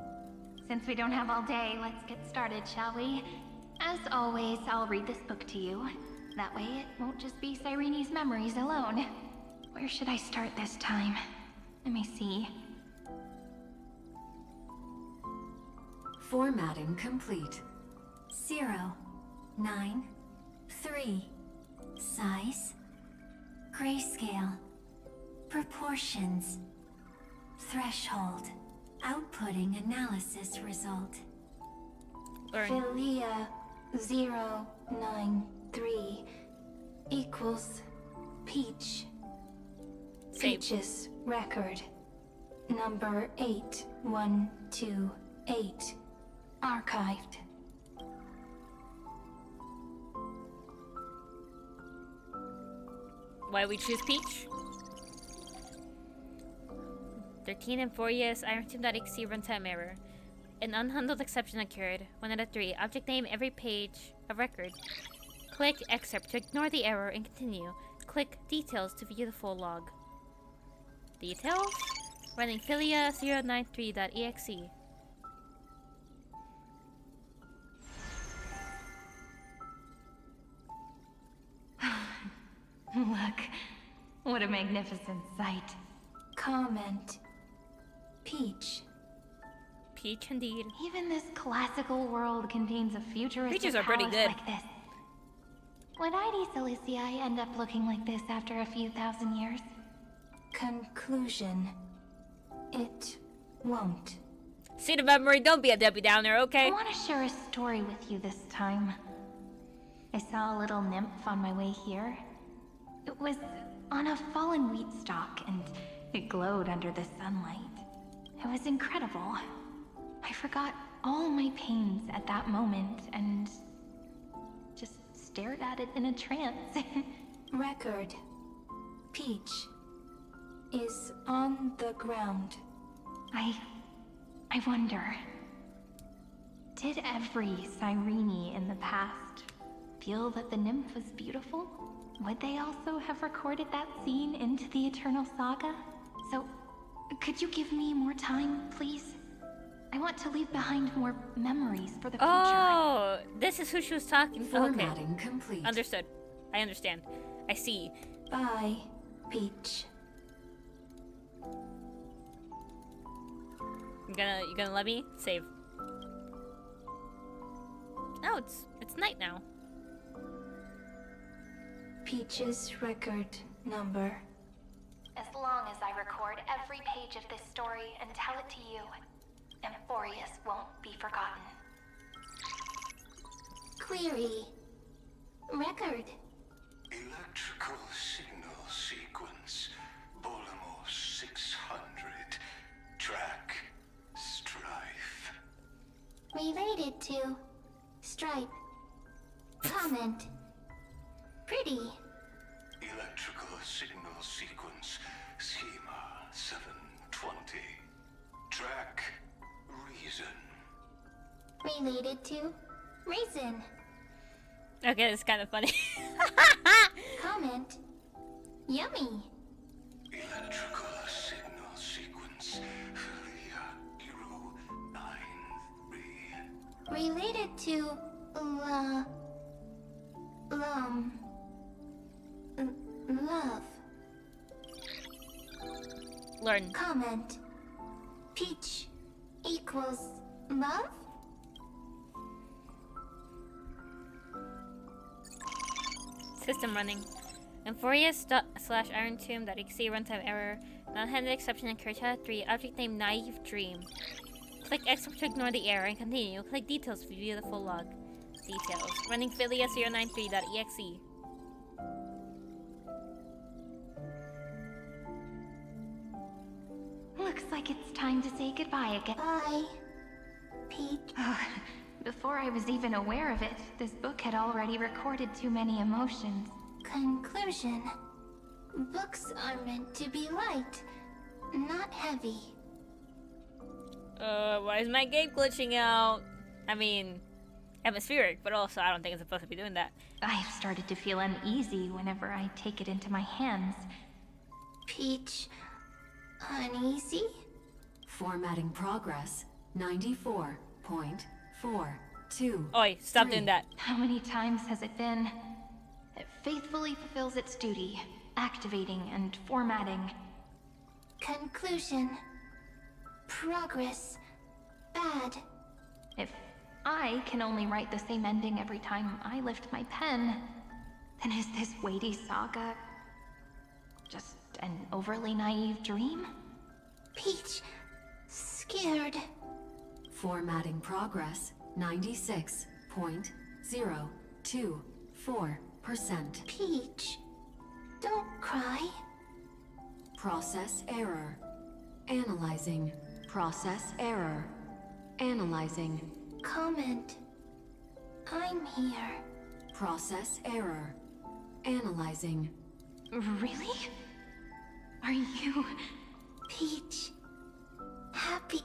S3: Since we don't have all day, let's get started, shall we? As always, I'll read this book to you. That way it won't just be Cyrene's memories alone. Where should I start this time? Let me see.
S18: Formatting complete. 093. Size. Grayscale. Proportions. Threshold. Outputting analysis result.
S3: Philia 093 equals Peach.
S1: Save.
S3: Peach's record number 812
S18: 8. Archived.
S1: Why we choose Peach? 13 and 4 years, irontomb.exe runtime error. An unhandled exception occurred. 1 out of 3. Object name every page of record. Click excerpt to ignore the error and continue. Click details to view the full log. Details? Running filia093.exe.
S3: Look, what a magnificent sight.
S18: Comment. Peach.
S1: Peach indeed.
S3: Even this classical world contains a futuristic
S1: Peaches are pretty
S3: palace
S1: good.
S3: like this. Would ID Silicii end up looking like this after a few thousand years?
S18: Conclusion. It won't.
S1: See the memory, don't be a Debbie Downer, okay?
S3: I want to share a story with you this time. I saw a little nymph on my way here. It was on a fallen wheat stalk, and it glowed under the sunlight. It was incredible. I forgot all my pains at that moment and just stared at it in a trance.
S18: Record. Peach is on the ground.
S3: I wonder, did every Cyrene in the past feel that the nymph was beautiful? Would they also have recorded that scene into the Eternal Saga? So, could you give me more time, please? I want to leave behind more memories for the future.
S1: Oh, this is who she was talking to.
S18: Formatting
S1: Okay.
S18: complete.
S1: Understood. I understand. I see.
S18: Bye, Peach.
S1: You gonna let me save? Oh, it's night now.
S18: Peach's record number.
S3: As long as I record every page of this story and tell it to you, Amphorius won't be forgotten.
S18: Query. Record.
S15: Electrical signal sequence. Bolimo 600. Track. Strife.
S4: Related to Stripe. Comment. Pretty.
S15: Electrical signal sequence. Schema 720. Track. Reason.
S4: Related to Reason.
S1: Okay, it's kind of funny.
S4: Comment. Yummy.
S15: Electrical signal sequence. Filia 093.
S4: Related to love.
S1: Learn.
S4: Comment. Peach equals love?
S1: System running. Amphorius./irontomb.exe runtime error. Non-handed exception occurred. 3. Object name naive dream. Click excerpt to ignore the error and continue. Click details to view the full log. Details. Running filia093.exe.
S3: Looks like it's time to say goodbye again.
S4: Bye, Peach.
S3: Before I was even aware of it, this book had already recorded too many emotions.
S4: Conclusion. Books are meant to be light, not heavy.
S1: Why is my game glitching out? I mean, atmospheric, but also I don't think it's supposed to be doing that.
S3: I've started to feel uneasy whenever I take it into my hands.
S4: Peach, uneasy?
S19: Formatting progress, 94.42.
S1: Oi, stop doing that.
S3: How many times has it been? It faithfully fulfills its duty, activating and formatting.
S4: Conclusion. Progress. Bad.
S3: If I can only write the same ending every time I lift my pen, then is this weighty saga just an overly naive dream?
S4: Peach, scared.
S19: Formatting progress, 96.024%.
S4: Peach, don't cry.
S19: Process error. Analyzing. Process error. Analyzing.
S18: Comment. I'm here.
S19: Process error. Analyzing.
S3: Really? Are you...
S18: Peach. Happy.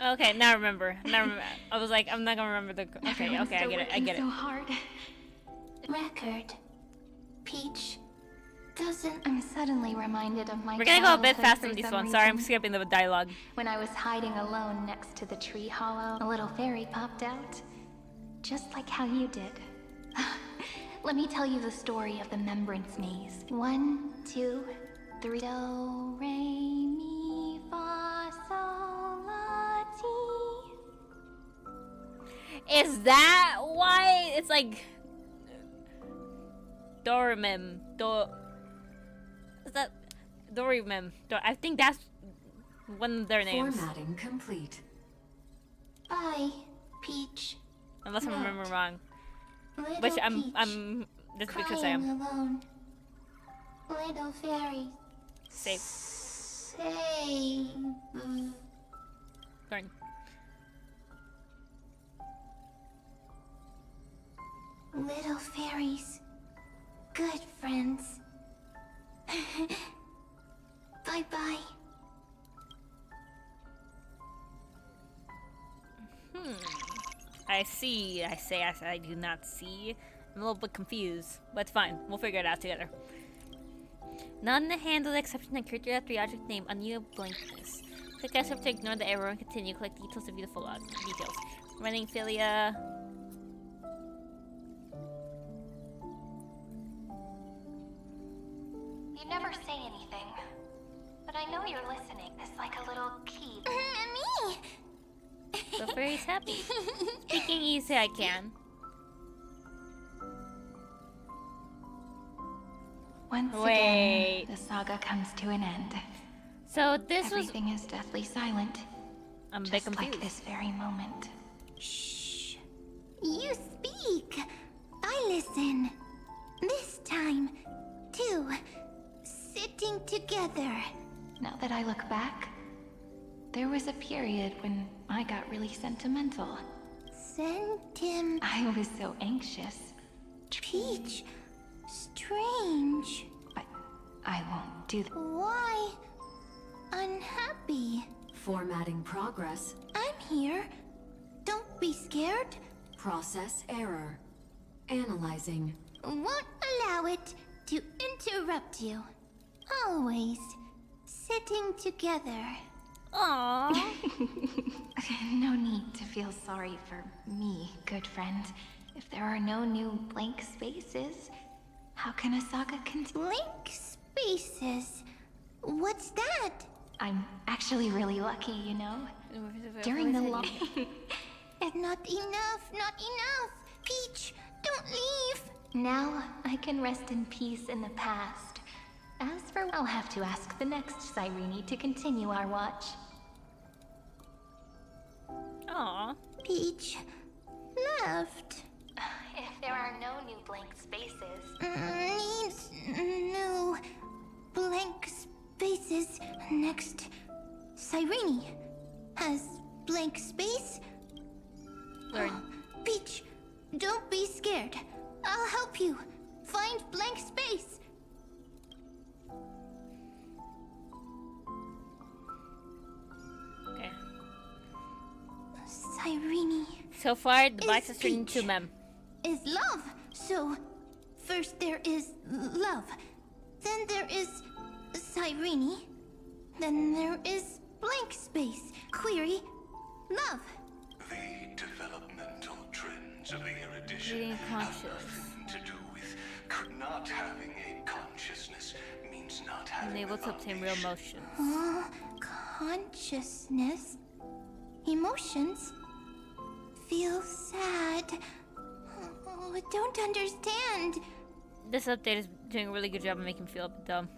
S1: Okay, now I remember. Now I remember. I was like, I'm not gonna remember the. Okay,
S3: Everyone's
S1: okay, I
S3: still
S1: get it. I
S3: working
S1: get it.
S3: so hard.
S18: Record. Peach doesn't...
S3: I'm suddenly reminded of my
S1: We're gonna go a bit
S3: childhood
S1: fast
S3: for
S1: on this
S3: some
S1: one. Sorry, I'm
S3: reason.
S1: skipping the dialogue.
S3: When I was hiding alone next to the tree hollow, a little fairy popped out. Just like how you did. Let me tell you the story of the Membrance Maze. 1, 2, 3. Do, re, mi, fa, sol, la, ti.
S1: Is that why it's like Dormem? Is that Dorimem? I think that's one of their names.
S19: Formatting complete.
S18: Bye, Peach.
S1: Unless I'm remembering wrong.
S18: Little
S1: Which
S18: Peach,
S1: I'm just because I am.
S18: crying alone. Little fairy.
S1: Safe.
S18: Save.
S1: Darn.
S18: Little fairies. Good friends. Bye-bye.
S1: I see. I say I do not see. I'm a little bit confused, but it's fine. We'll figure it out together. Not in the handle, the exception that creature after the object name unusual blankness. Click accept to ignore the error and continue. Collect details to view the full details. Running Philia.
S3: You never say anything, but I know you're listening. It's like a little key.
S18: Me!
S1: So fairy's happy. Speaking easy, I can.
S3: Once
S1: Wait.
S3: again, the saga comes to an end.
S1: So this
S3: Everything is deathly silent.
S1: I'm a bit
S3: just
S1: confused.
S3: like this very moment.
S18: Shh. You speak. I listen. This time, too. Sitting together.
S3: Now that I look back, there was a period when I got really sentimental. I was so anxious.
S18: Peach. Strange.
S3: But I won't do that.
S18: Why? Unhappy.
S19: Formatting progress.
S18: I'm here. Don't be scared.
S19: Process error. Analyzing.
S18: Won't allow it to interrupt you. Always sitting together.
S1: Aww.
S3: No need to feel sorry for me, good friend. If there are no new blank spaces, how can a saga continue?
S18: Blank spaces? What's that?
S3: I'm actually really lucky, you know? During the long...
S18: Not enough, not enough. Peach, don't leave.
S3: Now I can rest in peace in the past. As for... I'll have to ask the next Cyrene to continue our watch.
S1: Aww.
S18: Peach left.
S3: If there are no new blank spaces...
S18: Needs new blank spaces. Next, Cyrene has blank space.
S1: Learn.
S18: Peach, don't be scared. I'll help you find blank space.
S1: Okay.
S18: Cyrene
S1: So far, the box has turned into mem.
S18: is love. So, first there is love. Then there is Cyrene. Then there is blank space. Query, love.
S15: The developmental trends of the erudition
S1: Being
S15: have
S1: conscious.
S15: nothing to do with not having a consciousness means not having
S1: Unable to obtain real emotions.
S18: Consciousness. Emotions. Feel sad. Oh, I don't understand.
S1: This update is doing a really good job of making me feel a bit dumb.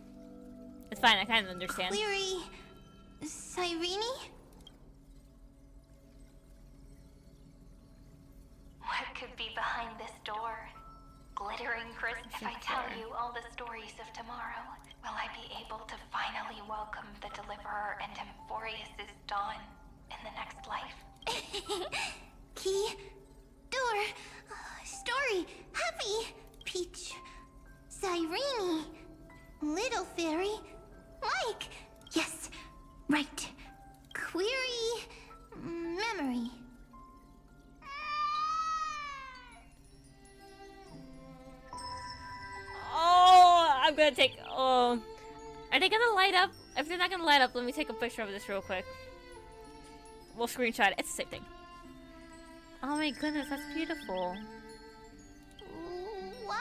S1: It's fine, I kind of understand.
S18: Cleary. Cyrene?
S3: What could be behind this door? Glittering crisp. If I tell you all the stories of tomorrow, will I be able to finally welcome the Deliverer and Emphorius' dawn?
S18: in the next life. Key, door, story, happy, Peach, Cyrene, little fairy, like, yes, right, query, memory.
S1: Oh, I'm gonna take. Oh, are they gonna light up? If they're not gonna light up, let me take a picture of this real quick. We'll screenshot it. It's the same thing. Oh my goodness, that's beautiful.
S18: Wah!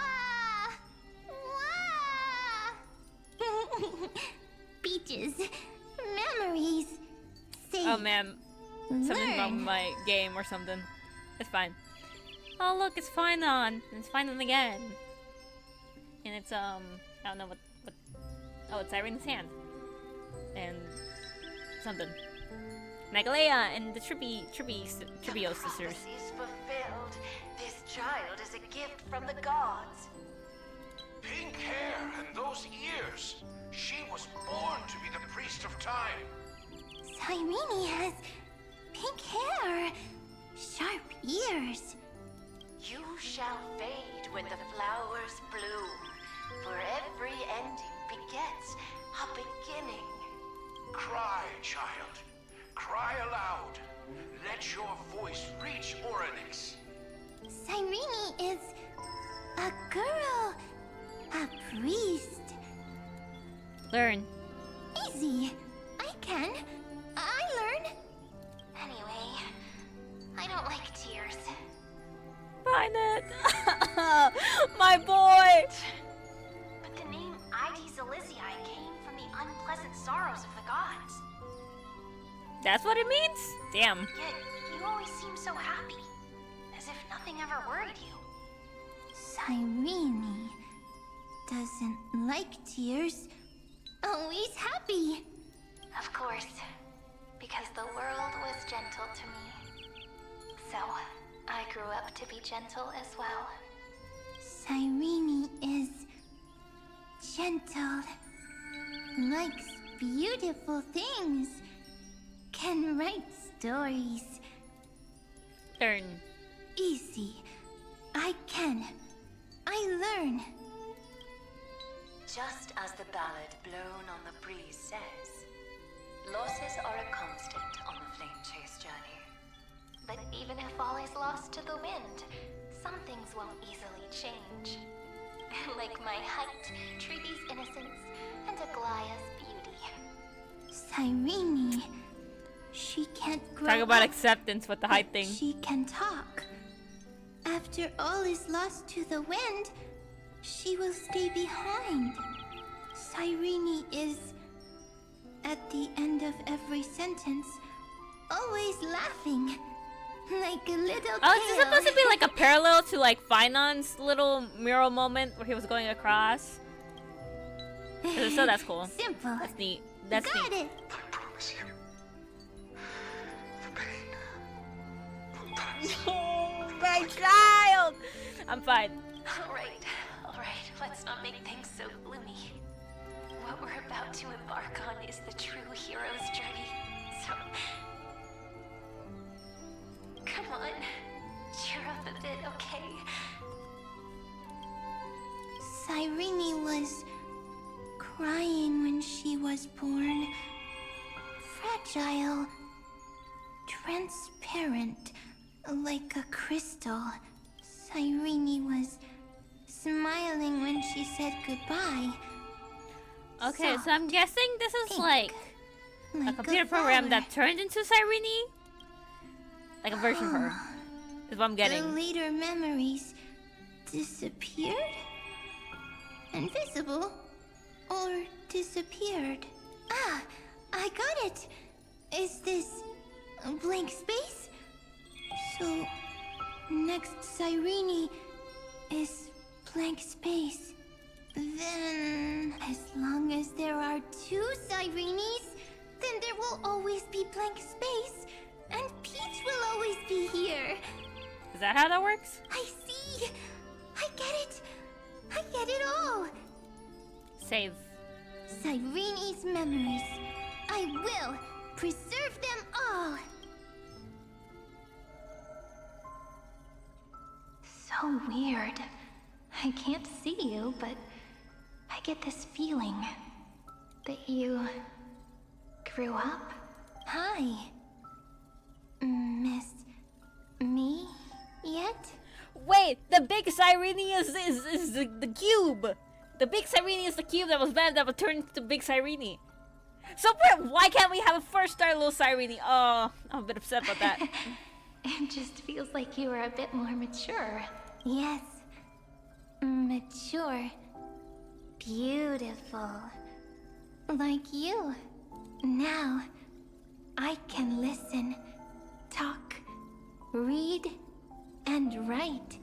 S18: Wah! Beaches, memories. Say,
S1: Oh man, something about
S18: learn.
S1: my game or something. It's fine. Oh look, it's fine on. It's fine on again. And it's I don't know what. Oh, it's Irene's hand. And something. Megalea and the Tribio sisters.
S20: Prophecy's fulfilled. This child is a gift from the gods.
S21: Pink hair and those ears. She was born to be the priest of time.
S18: Cyrene has pink hair, sharp ears.
S20: You shall fade when the flowers bloom, for every ending begets a beginning.
S21: Cry, child. Cry aloud. Let your voice reach Oryx.
S18: Cyrene is a girl, a priest.
S1: Learn.
S18: Easy. I can. I learn. Anyway, I don't like tears.
S1: Find it! My boy!
S13: But the name Ides Elysiae came from the unpleasant sorrows of the gods.
S1: That's what it means? Damn.
S13: Yet, you always seem so happy. As if nothing ever worried you.
S18: Cyrene doesn't like tears. Always happy.
S13: Of course. Because the world was gentle to me. So, I grew up to be gentle as well.
S18: Cyrene is gentle, likes beautiful things, can write stories.
S1: Learn.
S18: Easy. I can. I learn.
S20: Just as the ballad blown on the breeze says, losses are a constant on the flame chase journey.
S13: But even if all is lost to the wind, some things won't easily change. Like my height, Treeby's innocence, and Aglaya's beauty.
S18: Cyrene. She can't grow
S1: Talk about
S18: up,
S1: acceptance with the height thing.
S18: she can talk. After all is lost to the wind, she will stay behind. Cyrene is, at the end of every sentence, always laughing. Like a little
S1: Oh, is this
S18: kale.
S1: supposed to be like a parallel to like Finon's little mural moment where he was going across? So that's cool.
S18: Simple.
S1: That's neat. That's
S18: Got
S1: neat.
S18: it.
S21: I promise you. The pain will pass.
S1: Oh, my child! I'm fine.
S13: Alright, let's not make things so gloomy. What we're about to embark on is the true hero's journey, so... Come on, cheer up a bit, okay?
S18: Cyrene was crying when she was born. Fragile, transparent, like a crystal. Cyrene was smiling when she said goodbye.
S1: Okay,
S18: Soft,
S1: so I'm guessing this is
S18: pink,
S1: like a
S18: like
S1: computer
S18: a
S1: program
S18: flower.
S1: that turned into Cyrene? Like a version of her. Is what I'm
S18: The
S1: getting.
S18: later memories disappeared? Invisible? Or disappeared? Ah, I got it! Is this a blank space? So, next Cyrene is blank space. Then, as long as there are two Cyrenes, then there will always be blank space, and Peach will always be here.
S1: Is that how that works?
S18: I see! I get it! I get it all!
S1: Save.
S18: Cyrene's memories. I will preserve them all!
S3: so weird. I can't see you, but I get this feeling that you grew up. Hi. Miss me yet?
S1: Wait, the big Cyrene is the cube. The big Cyrene is the cube that was banned that would turn into big Cyrene. So why can't we have a first star little Cyrene? Oh, I'm a bit upset about that.
S3: It just feels like you were a bit more mature. Yes. Mature. Beautiful. Like you. Now, I can listen, talk, read, and write.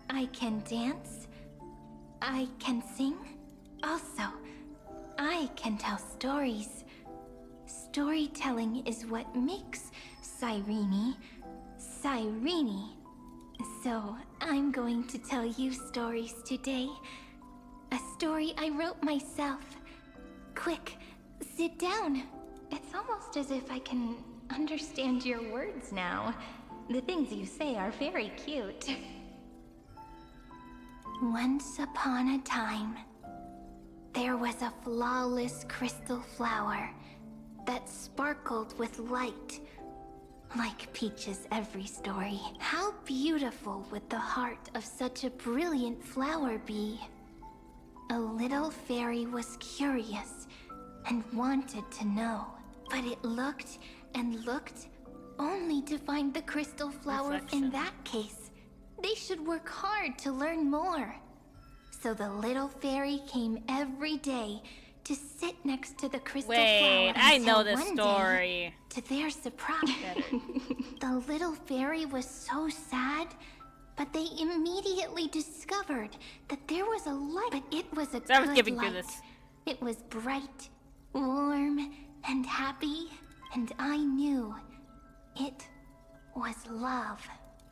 S3: I can dance. I can sing. Also, I can tell stories. Storytelling is what makes Cyrene, Cyrene. So, I'm going to tell you stories today. A story I wrote myself. Quick, sit down. It's almost as if I can understand your words now. The things you say are very cute. Once upon a time, there was a flawless crystal flower that sparkled with light. Like Peach's every story. How beautiful would the heart of such a brilliant flower be? A little fairy was curious and wanted to know. But it looked and looked only to find the crystal flower.
S1: Reflection.
S3: In that case, they should work hard to learn more. So the little fairy came every day to sit next to the crystal flower.
S1: Wait, I know
S3: until
S1: this
S3: one day,
S1: story.
S3: to their surprise, the little fairy was so sad, but they immediately discovered that there was a light. But it was a
S1: So I was
S3: good
S1: giving
S3: light.
S1: you this.
S3: It was bright, warm, and happy, and I knew it was love.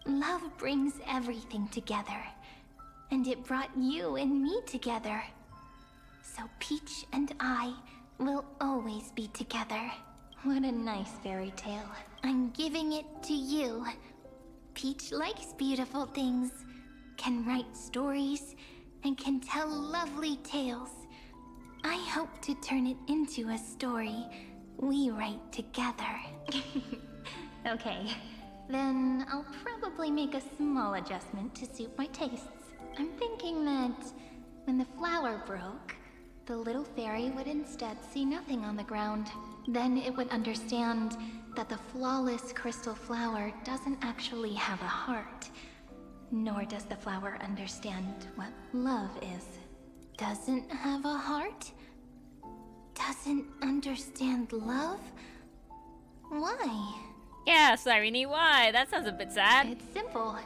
S3: Love brings everything together, and it brought you and me together. So Peach and I will always be together. What a nice fairy tale. I'm giving it to you. Peach likes beautiful things, can write stories, and can tell lovely tales. I hope to turn it into a story we write together. Okay, then I'll probably make a small adjustment to suit my tastes. I'm thinking that when the flower broke, the little fairy would instead see nothing on the ground. Then it would understand that the flawless crystal flower doesn't actually have a heart. Nor does the flower understand what love is. Doesn't have a heart? Doesn't understand love? Why?
S1: Yeah, Cyrene, why? That sounds a bit sad.
S3: It's simple.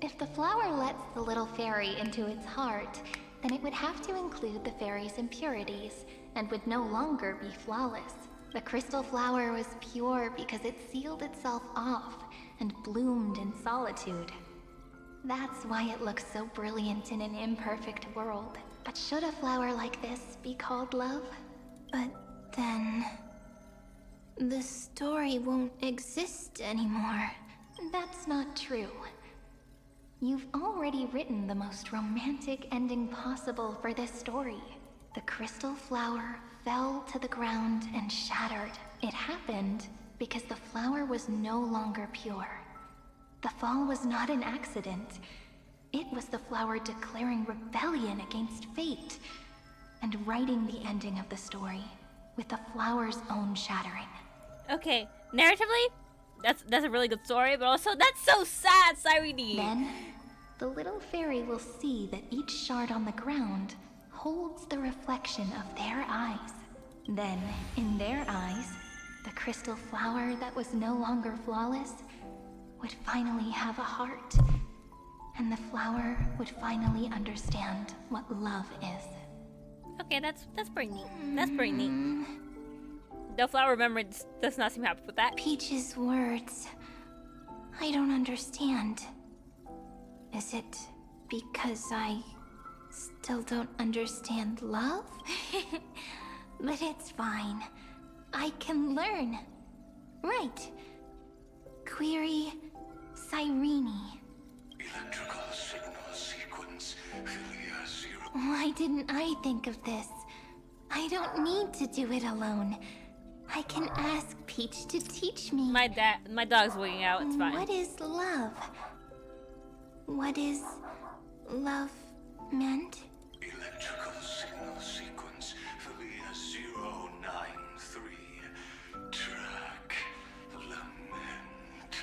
S3: If the flower lets the little fairy into its heart, then it would have to include the fairy's impurities, and would no longer be flawless. The crystal flower was pure because it sealed itself off and bloomed in solitude. That's why it looks so brilliant in an imperfect world. But should a flower like this be called love? But then... the story won't exist anymore. That's not true. You've already written the most romantic ending possible for this story. The crystal flower fell to the ground and shattered. It happened because the flower was no longer pure. The fall was not an accident. It was the flower declaring rebellion against fate and writing the ending of the story with the flower's own shattering.
S1: Okay, narratively, that's a really good story, but also that's so sad, Cyrene.
S3: Then, the little fairy will see that each shard on the ground holds the reflection of their eyes. Then, in their eyes, the crystal flower that was no longer flawless would finally have a heart, and the flower would finally understand what love is.
S1: Okay, that's pretty neat. That's pretty neat. The flower remembrance does not seem happy with that.
S3: Peach's words, I don't understand. Is it because I still don't understand love? But it's fine. I can learn. Right. Query Cyrene.
S15: Electrical signal
S3: Why didn't I think of this? I don't need to do it alone. I can ask Peach to teach me.
S1: My dog's wigging out. It's fine.
S3: What is love? What is love meant?
S15: Electrical signal sequence Philia 093. Track lament.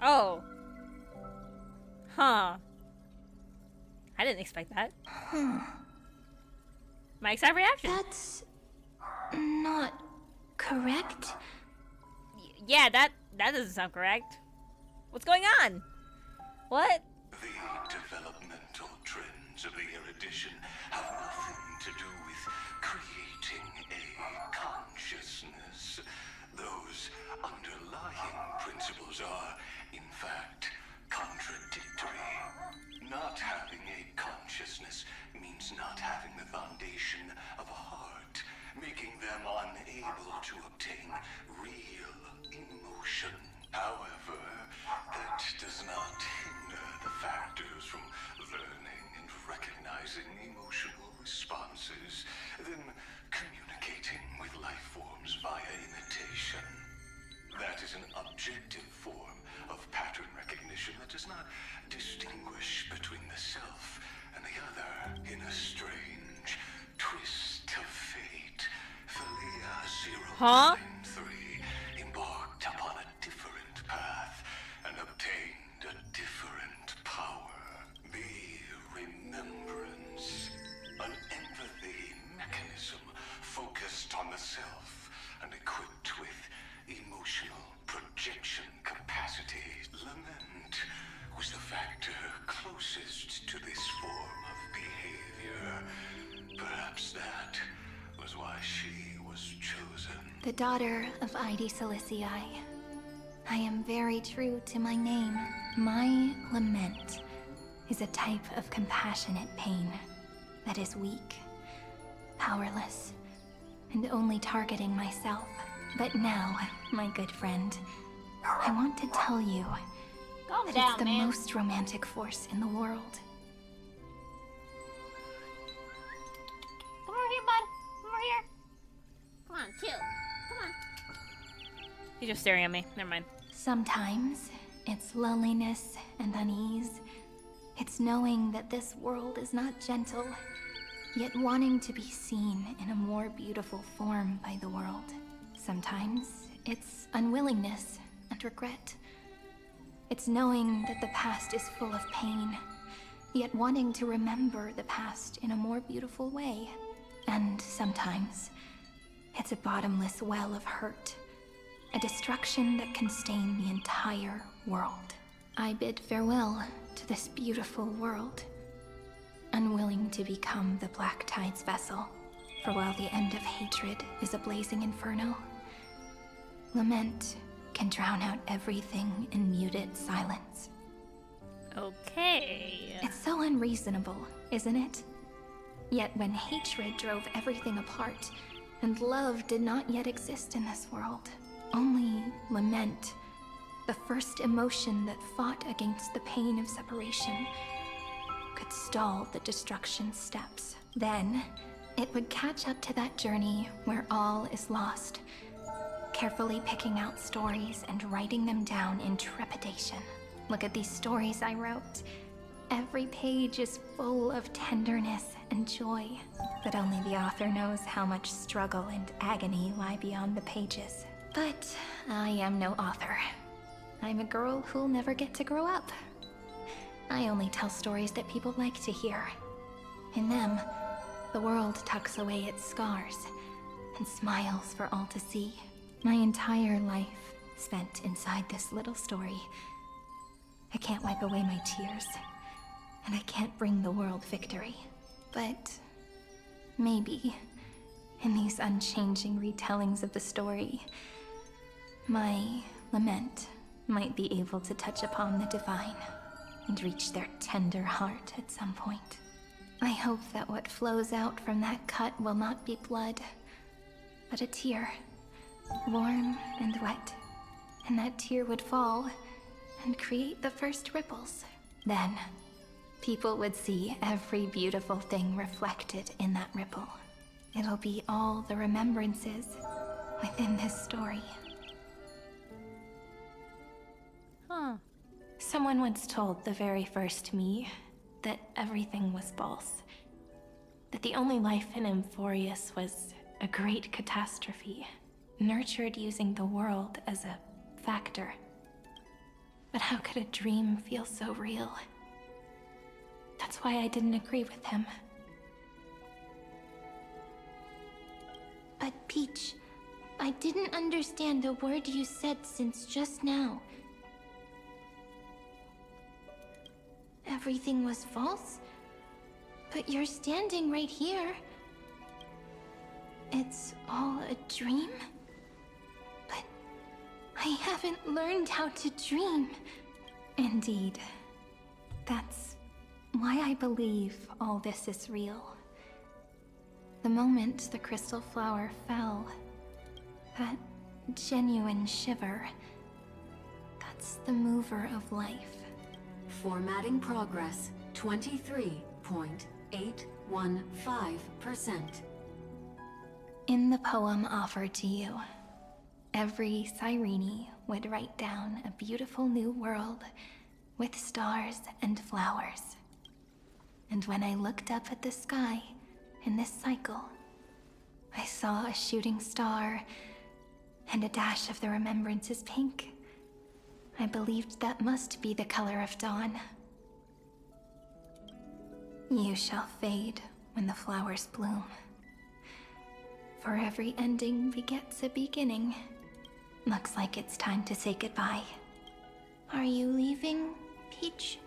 S1: Oh. Huh. I didn't expect that. My exact reaction.
S3: That's not correct.
S1: Yeah, that doesn't sound correct. What's going on? What?
S15: The developmental trends of the erudition have nothing to do with creating a consciousness. Those underlying principles are, in fact, contradictory. Not having a consciousness means not having the foundation of a heart, making them unable to obtain real emotion. However, that does not hinder the factors from learning and recognizing emotional responses, then communicating with life forms via imitation. That is an objective form of pattern recognition that does not distinguish between the self and the other. In a strange twist of fate, Philia 093 embarked upon a different path and obtained a different power. The remembrance, an empathy mechanism focused on the self and equipped with emotional projection capacity. Lament was the factor closest to this form of behavior. Perhaps that was why she was chosen.
S3: The daughter of Ide Silicii. I am very true to my name. My lament is a type of compassionate pain that is weak, powerless, and only targeting myself. But now, my good friend, I want to tell you
S1: Calm
S3: that
S1: down,
S3: it's the
S1: man.
S3: most romantic force in the world.
S1: Come over here, bud. Come over here. Come on, chill. Come on. He's just staring at me. Never mind.
S3: Sometimes it's loneliness and unease. It's knowing that this world is not gentle, yet wanting to be seen in a more beautiful form by the world. Sometimes it's unwillingness and regret. It's knowing that the past is full of pain, yet wanting to remember the past in a more beautiful way. And sometimes it's a bottomless well of hurt, a destruction that can stain the entire world. I bid farewell to this beautiful world, unwilling to become the Black Tide's vessel. For while the end of hatred is a blazing inferno, lament can drown out everything in muted silence.
S1: Okay.
S3: It's so unreasonable, isn't it? Yet when hatred drove everything apart, and love did not yet exist in this world, only lament, the first emotion that fought against the pain of separation, could stall the destruction steps. Then, it would catch up to that journey where all is lost, carefully picking out stories and writing them down in trepidation. Look at these stories I wrote. Every page is full of tenderness and joy, but only the author knows how much struggle and agony lie beyond the pages. But I am no author. I'm a girl who'll never get to grow up. I only tell stories that people like to hear. In them, the world tucks away its scars and smiles for all to see. My entire life spent inside this little story. I can't wipe away my tears, and I can't bring the world victory. But maybe, in these unchanging retellings of the story, my lament might be able to touch upon the divine and reach their tender heart at some point. I hope that what flows out from that cut will not be blood, but a tear, warm and wet, and that tear would fall and create the first ripples. Then, People would see every beautiful thing reflected in that ripple. It'll be all the remembrances within this story.
S1: Huh.
S3: Someone once told the very first me that everything was false. That the only life in Emphorius was a great catastrophe, nurtured using the world as a factor. But how could a dream feel so real? That's why I didn't agree with him.
S18: But Peach, I didn't understand the word you said since just now. Everything was false? But you're standing right here. It's all a dream? But I haven't learned how to dream.
S3: Indeed. That's why I believe all this is real. The moment the crystal flower fell, that genuine shiver, that's the mover of life.
S19: Formatting progress 23.815%.
S3: In the poem offered to you, every Cyrene would write down a beautiful new world with stars and flowers. And when I looked up at the sky in this cycle, I saw a shooting star and a dash of the remembrances pink. I believed that must be the color of dawn. You shall fade when the flowers bloom. For every ending begets a beginning. Looks like it's time to say goodbye.
S18: Are you leaving, Peach?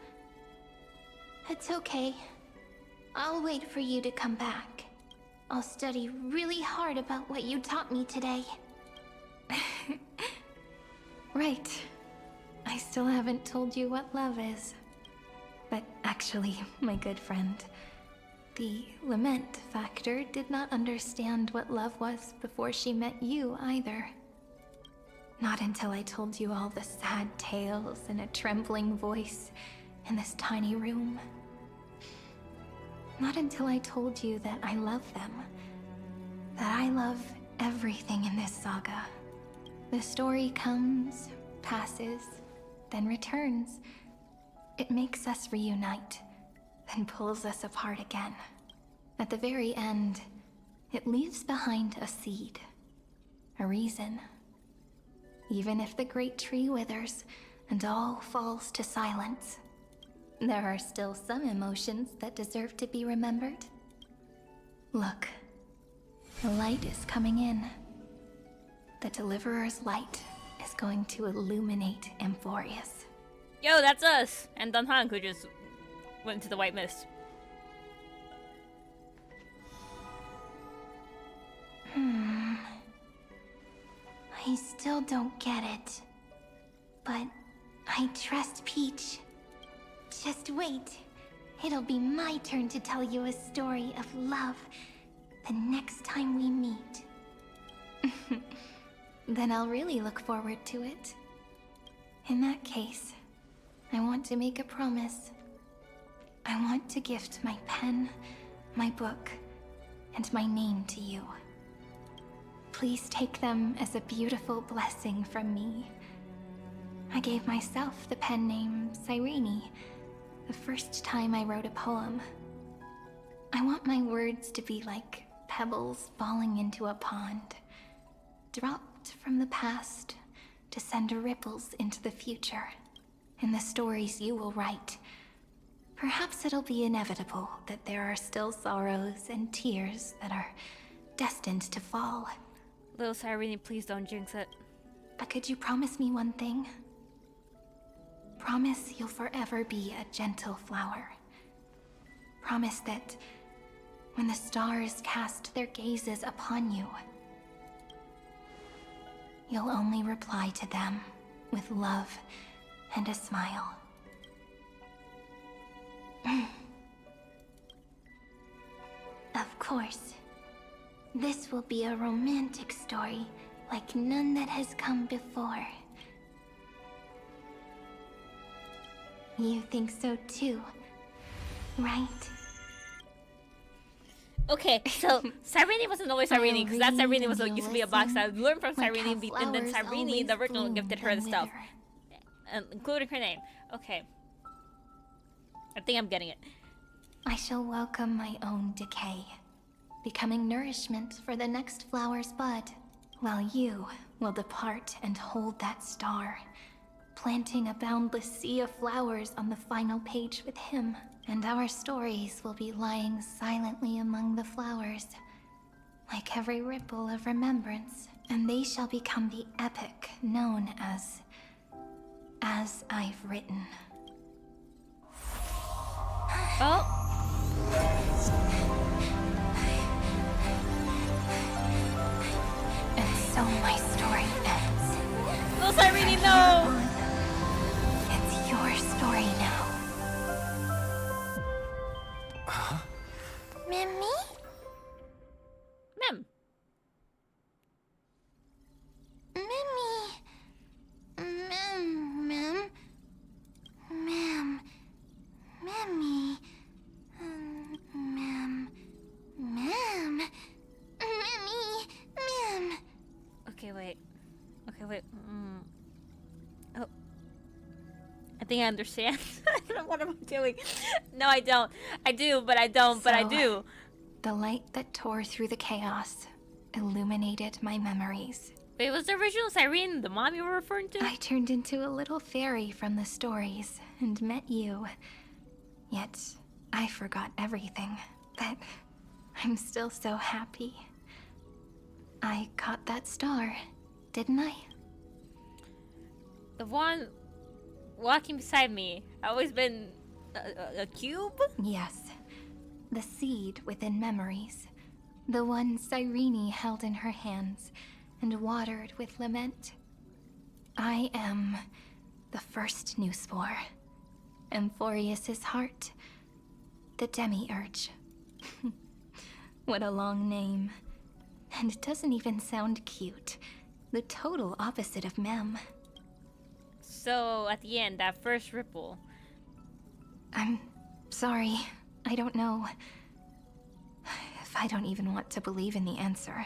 S18: It's okay. I'll wait for you to come back. I'll study really hard about what you taught me today.
S3: Right. I still haven't told you what love is. But actually, my good friend, the lament factor did not understand what love was before she met you either. Not until I told you all the sad tales in a trembling voice in this tiny room. Not until I told you that I love them. That I love everything in this saga. The story comes, passes, then returns. It makes us reunite, then pulls us apart again. At the very end, it leaves behind a seed, a reason. Even if the great tree withers and all falls to silence, there are still some emotions that deserve to be remembered. Look, the light is coming in. The Deliverer's light is going to illuminate Emphorius.
S1: Yo, that's us! And Dunhan, who just went into the white mist.
S18: I still don't get it. But I trust Peach. Just wait. It'll be my turn to tell you a story of love the next time we meet.
S3: Then I'll really look forward to it. In that case, I want to make a promise. I want to gift my pen, my book, and my name to you. Please take them as a beautiful blessing from me. I gave myself the pen name Cyrene the first time I wrote a poem. I want my words to be like pebbles falling into a pond, dropped from the past to send ripples into the future. In the stories you will write, perhaps it'll be inevitable that there are still sorrows and tears that are destined to fall.
S1: Little Cyrene, please don't jinx it.
S3: But could you promise me one thing? Promise you'll forever be a gentle flower. Promise that when the stars cast their gazes upon you, you'll only reply to them with love and a smile.
S18: Of course. This will be a romantic story like none that has come before.
S3: You think so too, Right?
S1: Okay, so Cyrene wasn't always Cyrene, because that Cyrene was used to be a box that I learned from Cyrene, and then Cyrene, the original, gifted her the stuff, including her name. Okay. I think I'm getting it.
S3: I shall welcome my own decay, becoming nourishment for the next flower's bud, while you will depart and hold that star, planting a boundless sea of flowers on the final page with him. And our stories will be lying silently among the flowers, like every ripple of remembrance, and they shall become the epic known as I've Written.
S1: Oh.
S3: And so my story ends.
S1: No, Cyrene, no!
S3: It's your story now.
S2: Huh?
S18: Mimi?
S1: Mem.
S18: Mimi. Mem. Mem. Mimi. Mem. Mem. Mimi. Mem.
S1: Okay, wait. Oh. I think I understand. I don't know what I'm doing. No, I don't. I do, but I don't, but I do.
S3: The light that tore through the chaos illuminated my memories.
S1: Wait, was the original Cyrene the mom you were referring to?
S3: I turned into a little fairy from the stories and met you. Yet, I forgot everything. But I'm still so happy. I caught that star, didn't I?
S1: The one walking beside me. I've always been a cube?
S3: Yes. The seed within memories. The one Cyrene held in her hands and watered with lament. I am the first new spore. Amphorius's heart. The demiurge. What a long name. And it doesn't even sound cute. The total opposite of Mem.
S1: So, at the end, that first ripple.
S3: I'm sorry. I don't know. If I don't even want to believe in the answer,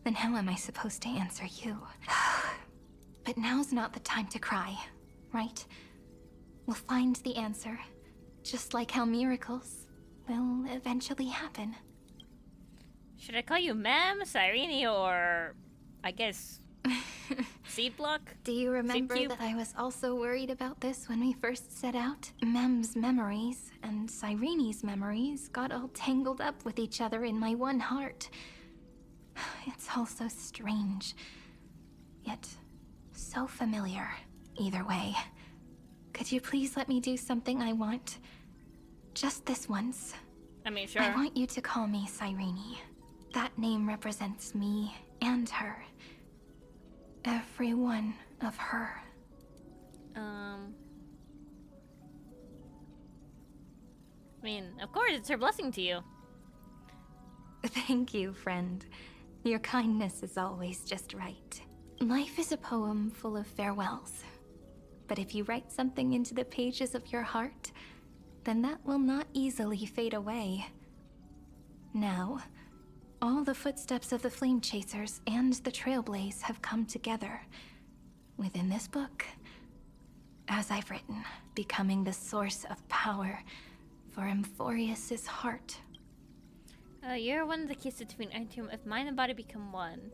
S3: then how am I supposed to answer you? But now's not the time to cry, right? We'll find the answer, just like how miracles will eventually happen.
S1: Should I call you Mem, Cyrene, or I guess Seed Block?
S3: Do you remember that I was also worried about this when we first set out? Mem's memories and Cyrene's memories got all tangled up with each other in my one heart. It's all so strange, yet so familiar. Either way, could you please let me do something I want? Just this once.
S1: I mean, sure.
S3: I want you to call me Cyrene. That name represents me and her. Every one of her.
S1: I mean, of course, it's her blessing to you.
S3: Thank you, friend. Your kindness is always just right. Life is a poem full of farewells. But if you write something into the pages of your heart, then that will not easily fade away. Now, all the footsteps of the Flame Chasers and the Trailblaze have come together within this book, as I've written, becoming the source of power for Amphorius's heart.
S1: You're one of the keys between Iron if mind and body become one.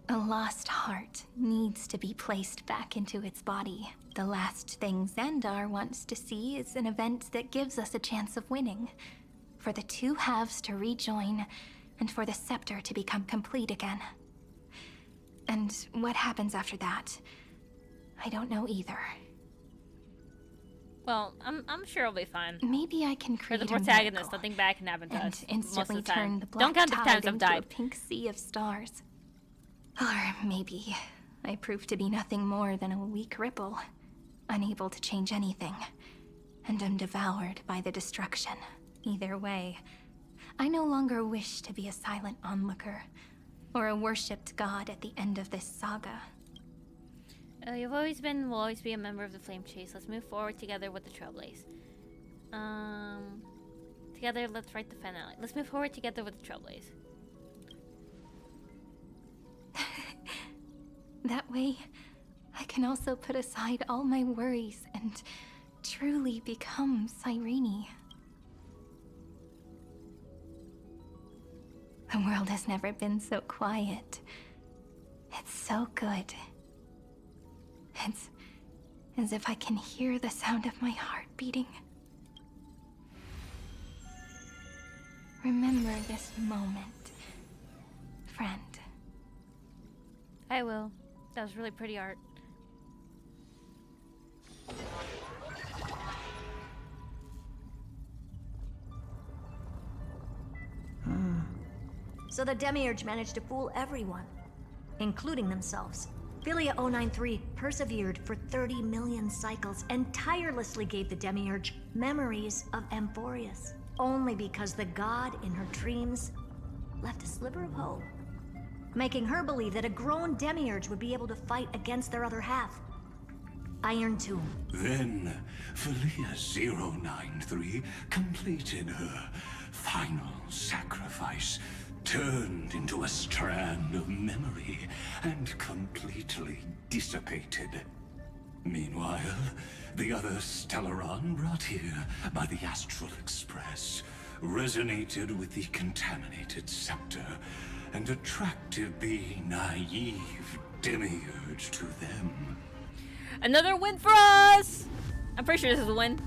S3: A lost heart needs to be placed back into its body. The last thing Xandar wants to see is an event that gives us a chance of winning. For the two halves to rejoin, and for the scepter to become complete again. And what happens after that, I don't know either.
S1: Well, I'm sure it'll be fine.
S3: Maybe I can create
S1: For the protagonist, nothing bad can happen to us.
S3: And instantly
S1: most of the
S3: turn
S1: time.
S3: the
S1: Don't
S3: black
S1: count the
S3: tide
S1: times I've
S3: into a
S1: died.
S3: pink sea of stars. Or maybe I prove to be nothing more than a weak ripple, unable to change anything, and am devoured by the destruction. Either way, I no longer wish to be a silent onlooker, or a worshipped god at the end of this saga.
S1: You've always been, will always be a member of the Flame Chase. Let's move forward together with the Trailblaze. Together, let's write the finale. Let's move forward together with the Trailblaze.
S3: That way, I can also put aside all my worries and truly become Cyrene. The world has never been so quiet. It's so good. It's as if I can hear the sound of my heart beating. Remember this moment, friend.
S1: I will. That was really pretty art.
S11: So the Demiurge managed to fool everyone, including themselves. Philia 093 persevered for 30 million cycles and tirelessly gave the Demiurge memories of Amphorius, only because the god in her dreams left a sliver of hope, making her believe that a grown Demiurge would be able to fight against their other half. Iron Tomb.
S15: Then, Philia 093 completed her final sacrifice, turned into a strand of memory, and completely dissipated. Meanwhile, the other Stellaron brought here by the Astral Express resonated with the contaminated scepter and attracted the naive Demiurge to them.
S1: Another win for us! I'm pretty sure this is a win.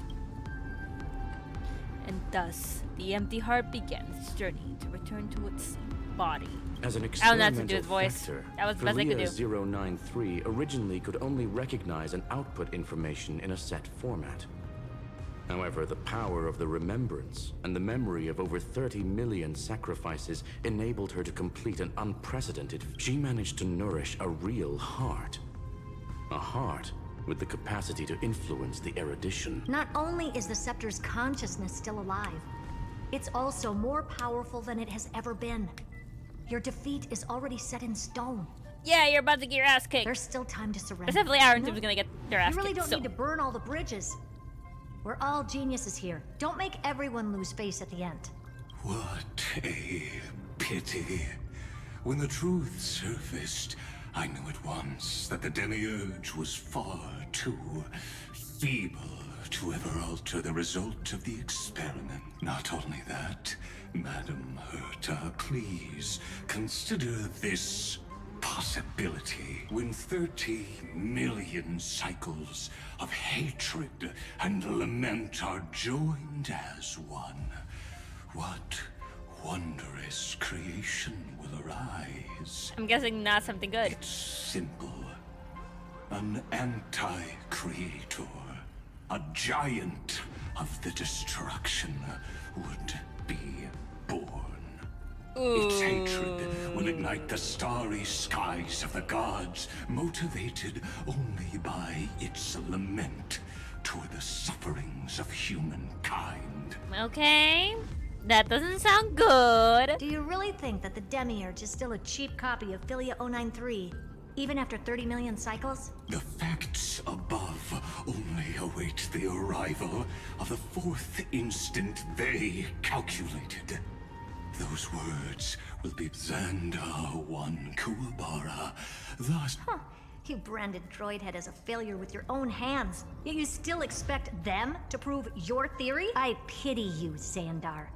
S1: And thus, the empty heart began its journey to return to its body.
S17: As an
S1: I don't know how to do
S17: experimental
S1: his voice.
S17: factor,
S1: That was the best I could do.
S17: Philia 093 originally could only recognize and output information in a set format. However, the power of the remembrance and the memory of over 30 million sacrifices enabled her to complete an unprecedented. She managed to nourish a real heart. A heart with the capacity to influence the erudition.
S11: Not only is the Scepter's consciousness still alive, it's also more powerful than it has ever been. Your defeat is already set in stone.
S1: Yeah, you're about to get your ass kicked.
S11: There's still time to surrender.
S1: Specifically, Iron Team's gonna get their ass
S11: You really
S1: kicked.
S11: don't need to burn all the bridges. We're all geniuses here. Don't make everyone lose face at the end.
S15: What a pity. When the truth surfaced, I knew at once that the Demiurge was far too feeble to ever alter the result of the experiment. Not only that, Madam Herta, please consider this possibility. When 30 million cycles of hatred and lament are joined as one, what wondrous creation will arise?
S1: I'm guessing not something good.
S15: It's simple. An anti-creator. A giant of the destruction would be born. Its hatred will ignite the starry skies of the gods, motivated only by its lament toward the sufferings of humankind.
S1: Okay, that doesn't sound good.
S11: Do you really think that the Demiurge is still a cheap copy of Philia 093, even after 30 million cycles?
S15: The facts above only await the arrival of the fourth instant they calculated. Those words will be Xandar 1 Kuwabara, thus...
S11: You branded Droidhead as a failure with your own hands, yet you still expect them to prove your theory? I pity you, Xandar.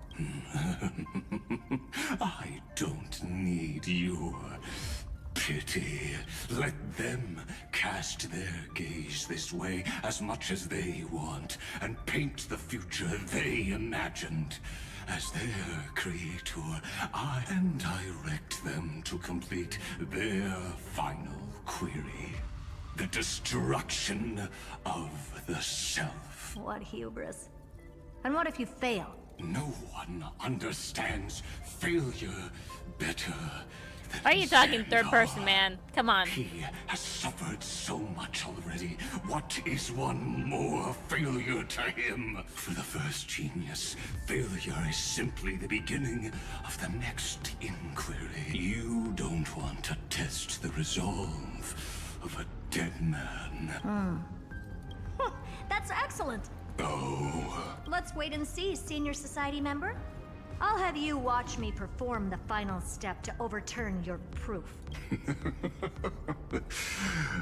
S15: I don't need your pity. Let them cast their gaze this way as much as they want, and paint the future they imagined. As their creator, I direct them to complete their final query. The destruction of the self.
S11: What hubris. And what if you fail?
S15: No one understands failure better than
S1: Why are you talking third
S15: Xandar.
S1: person, man? Come on.
S15: He has suffered so much already. What is one more failure to him? For the first genius, failure is simply the beginning of the next inquiry. You don't want to test the resolve of a dead man.
S11: That's excellent.
S15: Oh.
S11: Let's wait and see, Senior Society member. I'll have you watch me perform the final step to overturn your proof.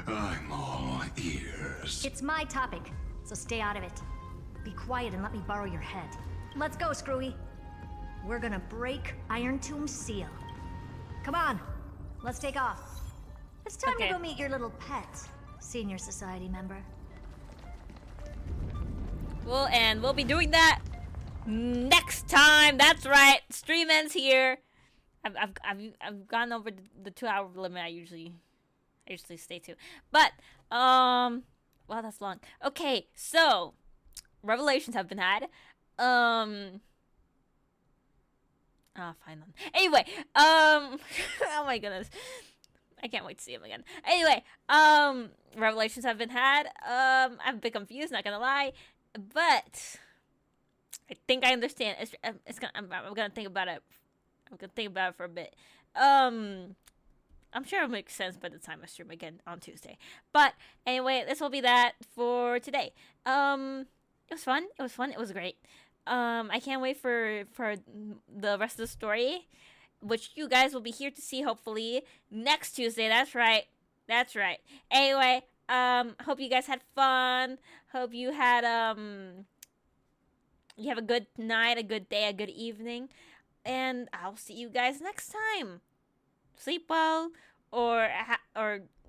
S15: I'm all ears.
S11: It's my topic, so stay out of it. Be quiet and let me borrow your head. Let's go, Screwy. We're gonna break Iron Tomb's seal. Come on, let's take off. It's time to go meet your little pet, Senior Society member.
S1: Well, and we'll be doing that next time. That's right. Stream ends here. I've gone over the 2-hour limit I usually stay to. But wow, that's long. Okay, so revelations have been had. Oh, fine then. Anyway, oh my goodness. I can't wait to see him again. Anyway, revelations have been had. I'm a bit confused, not gonna lie, but I think I understand. I'm gonna think about it. I'm gonna think about it for a bit. I'm sure it'll make sense by the time I stream again on Tuesday. But anyway, this will be that for today. It was fun. It was fun. It was great. I can't wait for the rest of the story, which you guys will be here to see hopefully next Tuesday. That's right. That's right. Anyway, hope you guys had fun. Hope you had you have a good night, a good day, a good evening, and I'll see you guys next time. Sleep well, or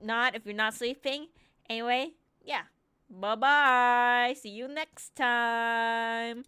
S1: not if you're not sleeping. Anyway, yeah. Bye-bye. See you next time.